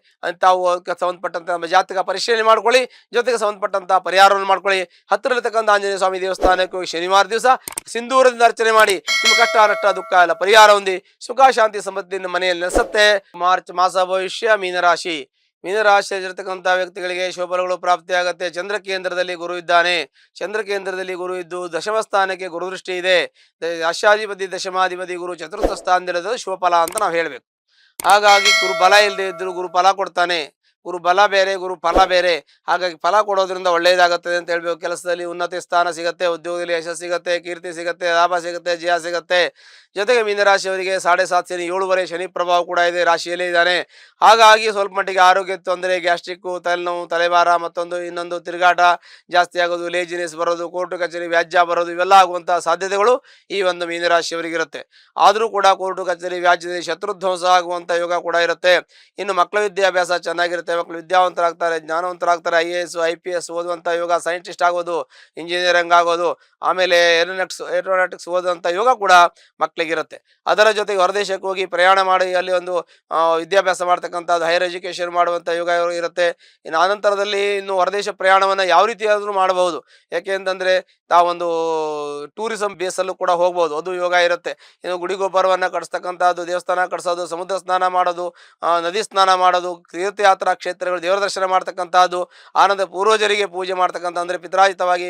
ತಾವು ಸಂಬಂಧಪಟ್ಟಂತ ನಮ್ಮ ಜಾತಕ ಪರಿಶೀಲನೆ ಮಾಡ್ಕೊಳ್ಳಿ, ಜೊತೆಗೆ ಸಂಬಂಧಪಟ್ಟಂತ ಪರಿಹಾರವನ್ನು ಮಾಡ್ಕೊಳ್ಳಿ. ಹತ್ತಿರತಕ್ಕಂಥ ಆಂಜನೇಯ ಸ್ವಾಮಿ ದೇವಸ್ಥಾನಕ್ಕೆ ಹೋಗಿ ಶನಿವಾರ ದಿವಸ ಸಿಂಧೂರದಿಂದ ಅರ್ಚನೆ ಮಾಡಿ ನಿಮ್ಮ ಕಷ್ಟ ನಷ್ಟ ದುಃಖ ಎಲ್ಲ ಪರಿಹಾರ ಹೊಂದಿ ಸುಖ ಶಾಂತಿ ಸಮೃದ್ಧಿಯಿಂದ ಮನೆಯಲ್ಲಿ ನೆಲೆಸುತ್ತೆ. ಮಾರ್ಚ್ ಮಾಸ ಭವಿಷ್ಯ ಮೀನರಾಶಿ. ಮೀನರಾಶಿಯಲ್ಲಿರ್ತಕ್ಕಂಥ ವ್ಯಕ್ತಿಗಳಿಗೆ ಶುಭಫಲಗಳು ಪ್ರಾಪ್ತಿಯಾಗತ್ತೆ. ಚಂದ್ರ ಕೇಂದ್ರದಲ್ಲಿ ಗುರು ಇದ್ದಾನೆ. ಚಂದ್ರ ಕೇಂದ್ರದಲ್ಲಿ ಗುರು ಇದ್ದು ದಶಮ ಸ್ಥಾನಕ್ಕೆ ಗುರು ದೃಷ್ಟಿ ಇದೆ. ರಾಶ್ಯಾಧಿಪತಿ ದಶಮಾಧಿಪತಿ ಗುರು ಚತುರ್ಥ ಸ್ಥಾನದಲ್ಲಿರೋದು ಶುಭಫಲ ಅಂತ ನಾವು ಹೇಳ್ಬೇಕು. ಹಾಗಾಗಿ ಗುರು ಬಲ ಇಲ್ಲದೆ ಇದ್ರು ಗುರು ಫಲ ಕೊಡ್ತಾನೆ. ಗುರು ಬಲ ಬೇರೆ, ಗುರು ಫಲ ಬೇರೆ. ಹಾಗಾಗಿ ಫಲ ಕೊಡೋದ್ರಿಂದ ಒಳ್ಳೆಯದಾಗುತ್ತದೆ ಅಂತ ಹೇಳ್ಬೇಕು. ಕೆಲಸದಲ್ಲಿ ಉನ್ನತಿ ಸ್ಥಾನ ಸಿಗುತ್ತೆ, ಉದ್ಯೋಗದಲ್ಲಿ ಯಶಸ್ಸು ಸಿಗುತ್ತೆ, ಕೀರ್ತಿ ಸಿಗುತ್ತೆ, ಲಾಭ ಸಿಗುತ್ತೆ, ಜಯ ಸಿಗುತ್ತೆ. ಜೊತೆಗೆ ಮೀನರಾಶಿಯವರಿಗೆ 7.5 ಶನಿ, 7 ಶನಿ ಪ್ರಭಾವ ಕೂಡ ಇದೆ, ರಾಶಿಯಲ್ಲೇ ಇದ್ದಾನೆ. ಹಾಗಾಗಿ ಸ್ವಲ್ಪ ಮಟ್ಟಿಗೆ ಆರೋಗ್ಯ ತೊಂದರೆ, ಗ್ಯಾಸ್ಟ್ರಿಕ್ಕು, ತಲೆನೋವು, ತಲೆಭಾರ, ಮತ್ತೊಂದು ಇನ್ನೊಂದು ತಿರುಗಾಟ ಜಾಸ್ತಿ ಆಗೋದು, ಲೇಜಿನೆಸ್ ಬರೋದು, ಕೋರ್ಟು ಕಚೇರಿ ವ್ಯಾಜ್ಯ ಬರೋದು, ಇವೆಲ್ಲ ಆಗುವಂತಹ ಸಾಧ್ಯತೆಗಳು ಈ ಒಂದು ಮೀನರಾಶಿಯವರಿಗೆ ಇರುತ್ತೆ. ಆದರೂ ಕೂಡ ಕೋರ್ಟು ಕಚೇರಿ ವ್ಯಾಜ್ಯದಲ್ಲಿ ಶತ್ರುಧ್ವಂಸ ಆಗುವಂತ ಯೋಗ ಕೂಡ ಇರುತ್ತೆ. ಇನ್ನು ಮಕ್ಕಳ ವಿದ್ಯಾಭ್ಯಾಸ ಚೆನ್ನಾಗಿರುತ್ತೆ. ಮಕ್ಕಳು ವಿದ್ಯಾವಂತರಾಗ್ತಾರೆ, ಜ್ಞಾನವಂತರಾಗ್ತಾರೆ. IAS IPS ಓದುವಂತ ಯೋಗ, ಸೈಂಟಿಸ್ಟ್ ಆಗೋದು, ಇಂಜಿನಿಯರಿಂಗ್ ಆಗೋದು, ಆಮೇಲೆ ಏರೋನಾಟಿಕ್ಸ್ ಓದುವಂತ ಯೋಗ ಕೂಡ ಮಕ್ಕಳಿಗಿರುತ್ತೆ. ಅದರ ಜೊತೆಗೆ ಹೊರದೇಶಕ್ಕೆ ಹೋಗಿ ಪ್ರಯಾಣ ಮಾಡಿ ಅಲ್ಲಿ ಒಂದು ವಿದ್ಯಾಭ್ಯಾಸ ಮಾಡ್ತಕ್ಕಂಥದ್ದು, ಹೈಯರ್ ಎಜುಕೇಶನ್ ಮಾಡುವಂಥ ಯೋಗ ಇರುತ್ತೆ. ಇನ್ನು ಆನಂತರದಲ್ಲಿ ಇನ್ನು ಹೊರದೇಶ ಪ್ರಯಾಣವನ್ನು ಯಾವ ರೀತಿಯಾದರೂ ಮಾಡಬಹುದು. ಯಾಕೆ ಅಂತಂದರೆ ತಾವೊಂದು ಟೂರಿಸಂ ಬೇಸಲ್ಲೂ ಕೂಡ ಹೋಗ್ಬೋದು, ಅದು ಯೋಗ ಇರುತ್ತೆ. ಇನ್ನು ಗುಡಿ ಗೊಬ್ಬರವನ್ನು ಕಟ್ಸ್ತಕ್ಕಂಥದ್ದು, ದೇವಸ್ಥಾನ ಕಟ್ಸೋದು, ಸಮುದ್ರ ಸ್ನಾನ ಮಾಡೋದು, ನದಿ ಸ್ನಾನ ಮಾಡೋದು, ತೀರ್ಥಯಾತ್ರಾ ಕ್ಷೇತ್ರಗಳು, ದೇವರ ದರ್ಶನ ಮಾಡ್ತಕ್ಕಂಥದ್ದು, ಆನಂತರ ಪೂರ್ವಜರಿಗೆ ಪೂಜೆ ಮಾಡ್ತಕ್ಕಂಥ ಅಂದರೆ ಪಿತ್ರಾಜಿತವಾಗಿ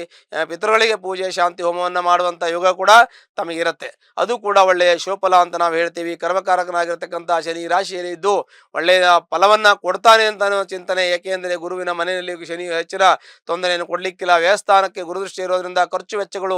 ಪಿತೃಗಳಿಗೆ ಪೂಜೆ, ಶಾಂತಿ ಹೋಮವನ್ನು ಮಾಡುವಂಥ ಯೋಗ ಕೂಡ ತಮಗಿರುತ್ತೆ. ಅದು ಕೂಡ ಒಳ್ಳೆಯ ಶುಭಫಲ ಅಂತ ನಾವು ಹೇಳ್ತೀವಿ. ಕರ್ಮಕಾರಕನಾಗಿರ್ತಕ್ಕಂಥ ಶನಿ ರಾಶಿಯಲ್ಲಿ ಇದ್ದು ಒಳ್ಳೆಯ ಫಲವನ್ನ ಕೊಡ್ತಾನೆ ಅಂತ ಚಿಂತನೆ. ಏಕೆಂದರೆ ಗುರುವಿನ ಮನೆಯಲ್ಲಿ ಶನಿ ಹೆಚ್ಚಿನ ತೊಂದರೆಯನ್ನು ಕೊಡ್ಲಿಕ್ಕಿಲ್ಲ. ವ್ಯಯಸ್ಥಾನಕ್ಕೆ ಗುರುದೃಷ್ಟಿ ಇರೋದ್ರಿಂದ ಖರ್ಚು ವೆಚ್ಚಗಳು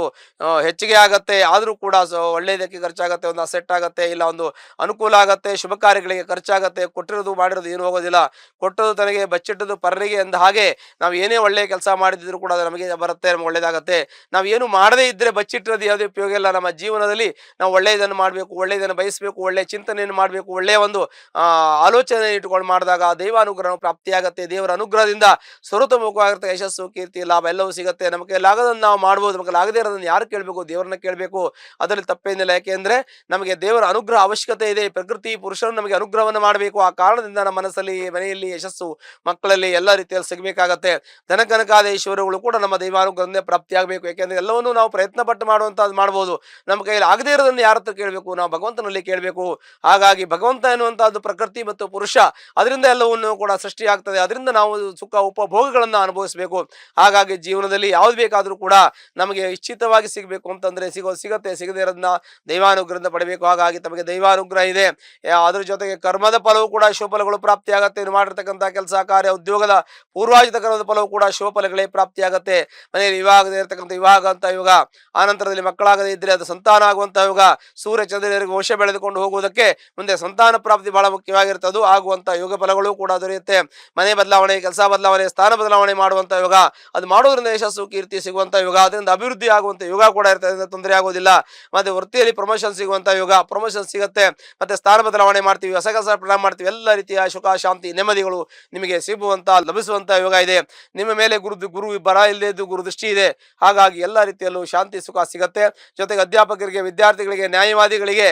ಹೆಚ್ಚಿಗೆ ಆಗತ್ತೆ. ಆದರೂ ಕೂಡ ಒಳ್ಳೆಯದಕ್ಕೆ ಖರ್ಚಾಗತ್ತೆ, ಒಂದು ಅಸೆಟ್ ಆಗತ್ತೆ, ಇಲ್ಲ ಒಂದು ಅನುಕೂಲ ಆಗತ್ತೆ, ಶುಭ ಕಾರ್ಯಗಳಿಗೆ ಖರ್ಚಾಗತ್ತೆ. ಕೊಟ್ಟಿರೋದು ಮಾಡಿರೋದು ಏನು ಹೋಗೋದಿಲ್ಲ. ಕೊಟ್ಟದು ತನಗೆ ಬಚ್ಚಿಟ್ಟದು ಪರರಿಗೆ ಎಂದ ಹಾಗೆ ನಾವು ಏನೇ ಒಳ್ಳೆಯ ಕೆಲಸ ಮಾಡಿದ್ರು ಕೂಡ ಅದು ನಮಗೆ ಬರುತ್ತೆ, ನಮ್ಗೆ ಒಳ್ಳೇದಾಗತ್ತೆ. ನಾವು ಏನು ಮಾಡದೇ ಇದ್ರೆ ಬಚ್ಚಿಟ್ಟಿರೋದು ಯಾವುದೇ ಉಪಯೋಗ ಇಲ್ಲ. ನಮ್ಮ ಜೀವನದಲ್ಲಿ ನಾವು ಒಳ್ಳೆಯದನ್ನು ಮಾಡಬೇಕು, ಒಳ್ಳೆಯದನ್ನು ಬಯಸಬೇಕು, ಒಳ್ಳೆಯ ಚಿಂತನೆಯನ್ನು ಮಾಡಬೇಕು, ಒಳ್ಳೆಯ ಒಂದು ಆಲೋಚನೆ ಇಟ್ಟುಕೊಂಡು ಮಾಡಿದಾಗ ದೈವಾನುಗ್ರಹ ಪ್ರಾಪ್ತಿಯಾಗತ್ತೆ. ದೇವರ ಅನುಗ್ರಹದಿಂದ ಸ್ವರೂಪಮುಖವಾಗಿರುತ್ತೆ. ಯಶಸ್ಸು, ಕೀರ್ತಿ, ಲಾಭ ಎಲ್ಲವೂ ಸಿಗುತ್ತೆ. ನಮ್ಮ ಕೈಲಾಗದನ್ನು ನಾವು ಮಾಡ್ಬೋದು, ನಮಗೆ ಆಗದೇ ಇರೋದನ್ನು ಯಾರು ಕೇಳಬೇಕು? ದೇವರನ್ನ ಕೇಳಬೇಕು. ಅದರಲ್ಲಿ ತಪ್ಪೇನಿಲ್ಲ. ಯಾಕೆಂದ್ರೆ ನಮಗೆ ದೇವರ ಅನುಗ್ರಹ ಅವಶ್ಯಕತೆ ಇದೆ. ಪ್ರಕೃತಿ ಪುರುಷರು ನಮಗೆ ಅನುಗ್ರಹವನ್ನು ಮಾಡಬೇಕು. ಆ ಕಾರಣದಿಂದ ನಮ್ಮ ಮನಸ್ಸಲ್ಲಿ, ಮನೆಯಲ್ಲಿ ಯಶಸ್ಸು, ಮಕ್ಕಳಲ್ಲಿ ಎಲ್ಲ ರೀತಿಯಲ್ಲಿ ಸಿಗಬೇಕಾಗತ್ತೆ. ಧನಕನಕಾದೇಶ್ವರಗಳು ಕೂಡ ನಮ್ಮ ದೈವಾನುಗ್ರಹದಿಂದ ಪ್ರಾಪ್ತಿಯಾಗಬೇಕು. ಯಾಕೆಂದ್ರೆ ಎಲ್ಲವನ್ನೂ ನಾವು ಪ್ರಯತ್ನ ಪಟ್ಟು ಮಾಡುವಂತದ್ದು ಮಾಡ್ಬೋದು. ನಮ್ಮ ಕೈಯಲ್ಲಿ ಆಗದೇ ಇರೋದನ್ನು ಯಾರ ಹತ್ರ ಕೇಳಬೇಕು? ನಾವು ಭಗವಂತನಲ್ಲಿ ಕೇಳಬೇಕು. ಹಾಗಾಗಿ ಭಗವಂತ ಎನ್ನುವಂತಹದ್ದು ಪ್ರಕೃತಿ ಮತ್ತು ಪುರುಷ, ಅದರಿಂದ ಎಲ್ಲವನ್ನು ಕೂಡ ಸೃಷ್ಟಿ ಆಗ್ತದೆ. ಅದರಿಂದ ನಾವು ಸುಖ ಉಪಭೋಗಗಳನ್ನು ಅನುಭವಿಸಬೇಕು. ಹಾಗಾಗಿ ಜೀವನದಲ್ಲಿ ಯಾವ್ದು ಬೇಕಾದರೂ ಕೂಡ ನಮಗೆ ಇಚ್ಛಿತವಾಗಿ ಸಿಗಬೇಕು ಅಂತಂದ್ರೆ ಸಿಗತ್ತೆ. ಸಿಗದೇ ಇರೋದನ್ನ ದೈವಾನುಗ್ರಹದಿಂದ ಪಡಬೇಕು. ಹಾಗಾಗಿ ತಮಗೆ ದೈವಾನುಗ್ರಹ ಇದೆ. ಅದ್ರ ಜೊತೆಗೆ ಕರ್ಮದ ಫಲವು ಕೂಡ ಶುಭಫಲಗಳು ಪ್ರಾಪ್ತಿಯಾಗತ್ತೆ. ನೀವು ಮಾಡಿರ್ತಕ್ಕಂಥ ಕೆಲಸ ಕಾರ್ಯ, ಉದ್ಯೋಗದ ಪೂರ್ವಾಜಿತ ಕರ್ಮದ ಫಲವು ಕೂಡ ಶುಭಫಲಗಳೇ ಪ್ರಾಪ್ತಿಯಾಗತ್ತೆ. ಮನೆಯಲ್ಲಿ ವಿವಾಹದೇ ಇರತಕ್ಕಂಥ ವಿವಾಹ ಅಂತ ಯೋಗ, ಆನಂತರದಲ್ಲಿ ಮಕ್ಕಳಾಗದೇ ಇದ್ರೆ ಅದು ಸಂತಾನ ಆಗುವಂತ ಯೋಗ, ಸೂರ್ಯ ಚಂದ್ರರಿಗೆ ವಂಶ ಬೆಳೆದುಕೊಂಡು ಹೋಗುವುದಕ್ಕೆ ಮುಂದೆ ಸಂತಾನ ಪ್ರಾಪ್ತಿ ಬಹಳ ಮುಖ್ಯವಾಗಿರುತ್ತೆ. ಅದು ಆಗುವಂತ ಯೋಗ ಫಲಗಳು ಕೂಡ ದೊರೆಯುತ್ತೆ. ಮನೆ ಬದಲಾವಣೆ, ಕೆಲಸ ಬದಲಾವಣೆ, ಸ್ಥಾನ ಬದಲಾವಣೆ ಮಾಡುವಂತ ಯೋಗ, ಅದು ಮಾಡೋದ್ರಿಂದ ಯಶಸ್ಸು, ಕೀರ್ತಿ ಸಿಗುವಂತ ಯೋಗ, ಅದರಿಂದ ಅಭಿವೃದ್ಧಿ ಆಗುವಂತ ಯೋಗ ಕೂಡ ಇರ್ತದೆ. ತೊಂದರೆ ಆಗೋದಿಲ್ಲ. ಮತ್ತೆ ವೃತ್ತಿಯಲ್ಲಿ ಪ್ರಮೋಷನ್ ಸಿಗುವಂತ ಯೋಗ, ಪ್ರಮೋಷನ್ ಸಿಗುತ್ತೆ. ಮತ್ತೆ ಸ್ಥಾನ ಬದಲಾವಣೆ ಮಾಡ್ತೀವಿ, ಹೊಸ ಕೆಲಸ ಪ್ರಾರಂಭ ಮಾಡ್ತೀವಿ. ಎಲ್ಲ ರೀತಿಯ ಸುಖ ಶಾಂತಿ ನೆಮ್ಮದಿಗಳು ನಿಮಗೆ ಸಿಗುವಂತ ಲಭಿಸುವಂತ ಯೋಗ ಇದೆ. ನಿಮ್ಮ ಮೇಲೆ ಗುರು ಬರ ಇಲ್ಲದೆ ಇದ್ದು ಗುರು ದೃಷ್ಟಿ ಇದೆ. ಹಾಗಾಗಿ ಎಲ್ಲ ರೀತಿಯಲ್ಲೂ ಶಾಂತಿ ಸುಖ ಸಿಗತ್ತೆ. ಜೊತೆಗೆ ಅಧ್ಯಾಪಕರಿಗೆ, ವಿದ್ಯಾರ್ಥಿಗಳಿಗೆ, ನ್ಯಾಯವಾದಿಗಳಿಗೆ,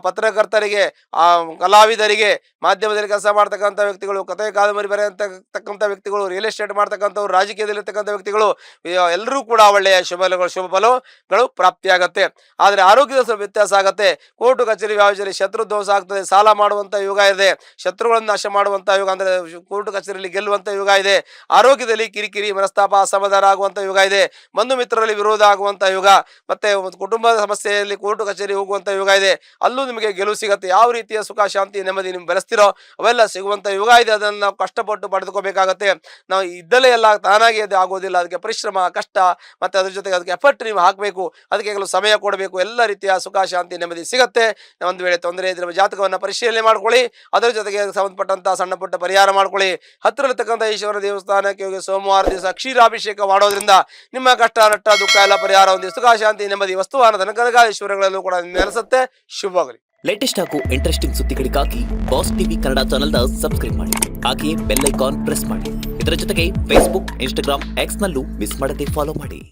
ಪತ್ರಕರ್ತರಿಗೆ, ಕಲಾವಿದರಿಗೆ, ಮಾಧ್ಯಮದಲ್ಲಿ ಕೆಲಸ ಮಾಡ್ತಕ್ಕಂಥ ವ್ಯಕ್ತಿಗಳು, ಕಥೆ ಕಾದಂಬರಿ ಬರೆಯತಕ್ಕಂಥ ವ್ಯಕ್ತಿಗಳು, ರಿಯಲ್ ಎಸ್ಟೇಟ್ ಮಾಡ್ತಕ್ಕಂಥವ್ರು, ರಾಜಕೀಯದಲ್ಲಿರ್ತಕ್ಕಂಥ ವ್ಯಕ್ತಿಗಳು, ಎಲ್ಲರೂ ಕೂಡ ಒಳ್ಳೆಯ ಶುಭ ಫಲಗಳು ಪ್ರಾಪ್ತಿಯಾಗತ್ತೆ. ಆದರೆ ಆರೋಗ್ಯದ ಸ್ವಲ್ಪ ವ್ಯತ್ಯಾಸ ಆಗತ್ತೆ. ಕೋರ್ಟು ಕಚೇರಿ ವ್ಯಾಜ್ಯದಲ್ಲಿ ಶತ್ರು ಧ್ವಂಸ ಆಗ್ತದೆ. ಸಾಲ ಮಾಡುವಂತ ಯೋಗ ಇದೆ. ಶತ್ರುಗಳನ್ನು ನಾಶ ಮಾಡುವಂತ ಯೋಗ ಅಂದ್ರೆ ಕೋರ್ಟು ಕಚೇರಿಯಲ್ಲಿ ಗೆಲ್ಲುವಂತ ಯೋಗ ಇದೆ. ಆರೋಗ್ಯದಲ್ಲಿ ಕಿರಿಕಿರಿ, ಮನಸ್ತಾಪ, ಅಸಮಾಧಾನ ಆಗುವಂತ ಯೋಗ ಇದೆ. ಬಂಧು ಮಿತ್ರರಲ್ಲಿ ವಿರೋಧ ಆಗುವಂತ ಯೋಗ, ಮತ್ತೆ ಕುಟುಂಬದ ಸಮಸ್ಯೆಯಲ್ಲಿ ಕೋರ್ಟು ಕಚೇರಿ ಹೋಗುವಂತ ಯೋಗ ಇದೆ. ಅಲ್ಲೂ ನಿಮಗೆ ಗೆಲುವು ಸಿಗತ್ತೆ. ಯಾವ ರೀತಿಯ ಸುಖ ಶಾಂತಿ ನೆಮ್ಮದಿ ನಿಮ್ಗೆ ಬೆಳೆಸ್ತಿರೋ ಅವೆಲ್ಲ ಸಿಗುವಂತ ಯೋಗ ಇದೆ. ಅದನ್ನು ನಾವು ಕಷ್ಟಪಟ್ಟು ಪಡೆದುಕೋಬೇಕಾಗತ್ತೆ. ನಾವು ಇದ್ದಲೇ ಎಲ್ಲ ತಾನಾಗಿ ಅದು ಆಗೋದಿಲ್ಲ. ಅದಕ್ಕೆ ಪರಿಶ್ರಮ, ಕಷ್ಟ, ಮತ್ತೆ ಅದ್ರ ಜೊತೆಗೆ ಅದಕ್ಕೆ ಎಫರ್ಟ್ ನೀವು ಹಾಕಬೇಕು. ಅದಕ್ಕೆ ಕೆಲವು ಸಮಯ ಕೊಡಬೇಕು. ಎಲ್ಲ ರೀತಿಯ ಸುಖ ಶಾಂತಿ ನೆಮ್ಮದಿ ಸಿಗತ್ತೆ. ಒಂದು ವೇಳೆ ತೊಂದರೆ ಇದ್ರೆ ಜಾತಕವನ್ನು ಪರಿಶೀಲನೆ ಮಾಡ್ಕೊಳ್ಳಿ. ಅದರ ಜೊತೆಗೆ ಸಂಬಂಧಪಟ್ಟಂತಹ ಸಣ್ಣ ಪುಟ್ಟ ಪರಿಹಾರ ಮಾಡ್ಕೊಳ್ಳಿ. ಹತ್ತಿರತಕ್ಕಂಥ ಈಶ್ವರ ದೇವಸ್ಥಾನಕ್ಕೆ ಹೋಗಿ ಸೋಮವಾರ ದಿವಸ ಕ್ಷೀರಾಭಿಷೇಕ ಮಾಡೋದ್ರಿಂದ ನಿಮ್ಮ ಕಷ್ಟ ನಷ್ಟ ದುಃಖ ಎಲ್ಲ ಪರಿಹಾರ ಹೊಂದಿ ಸುಖ ಶಾಂತಿ ನೆಮ್ಮದಿ ವಸ್ತುವಾನ ಧನಕನಕ ಈಶ್ವರಗಳಲ್ಲೂ ಕೂಡ ನೆಲೆಸುತ್ತೆ. ಶುಭವಾಗಲಿ. ಲೇಟೆಸ್ಟ್ ಹಾಗೂ ಇಂಟ್ರೆಸ್ಟಿಂಗ್ ಸುದ್ದಿಗಳಿಗಾಗಿ ಬಾಸ್ ಟಿವಿ ಕನ್ನಡ ಚಾನೆಲ್ನ ಸಬ್ಸ್ಕ್ರೈಬ್ ಮಾಡಿ. ಹಾಗೆಯೇ ಬೆಲ್ ಐಕಾನ್ ಪ್ರೆಸ್ ಮಾಡಿ. ಇದರ ಜೊತೆಗೆ ಫೇಸ್ಬುಕ್, ಇನ್ಸ್ಟಾಗ್ರಾಮ್, ಎಕ್ಸ್ ನಲ್ಲೂ ಮಿಸ್ ಮಾಡದೆ ಫಾಲೋ ಮಾಡಿ.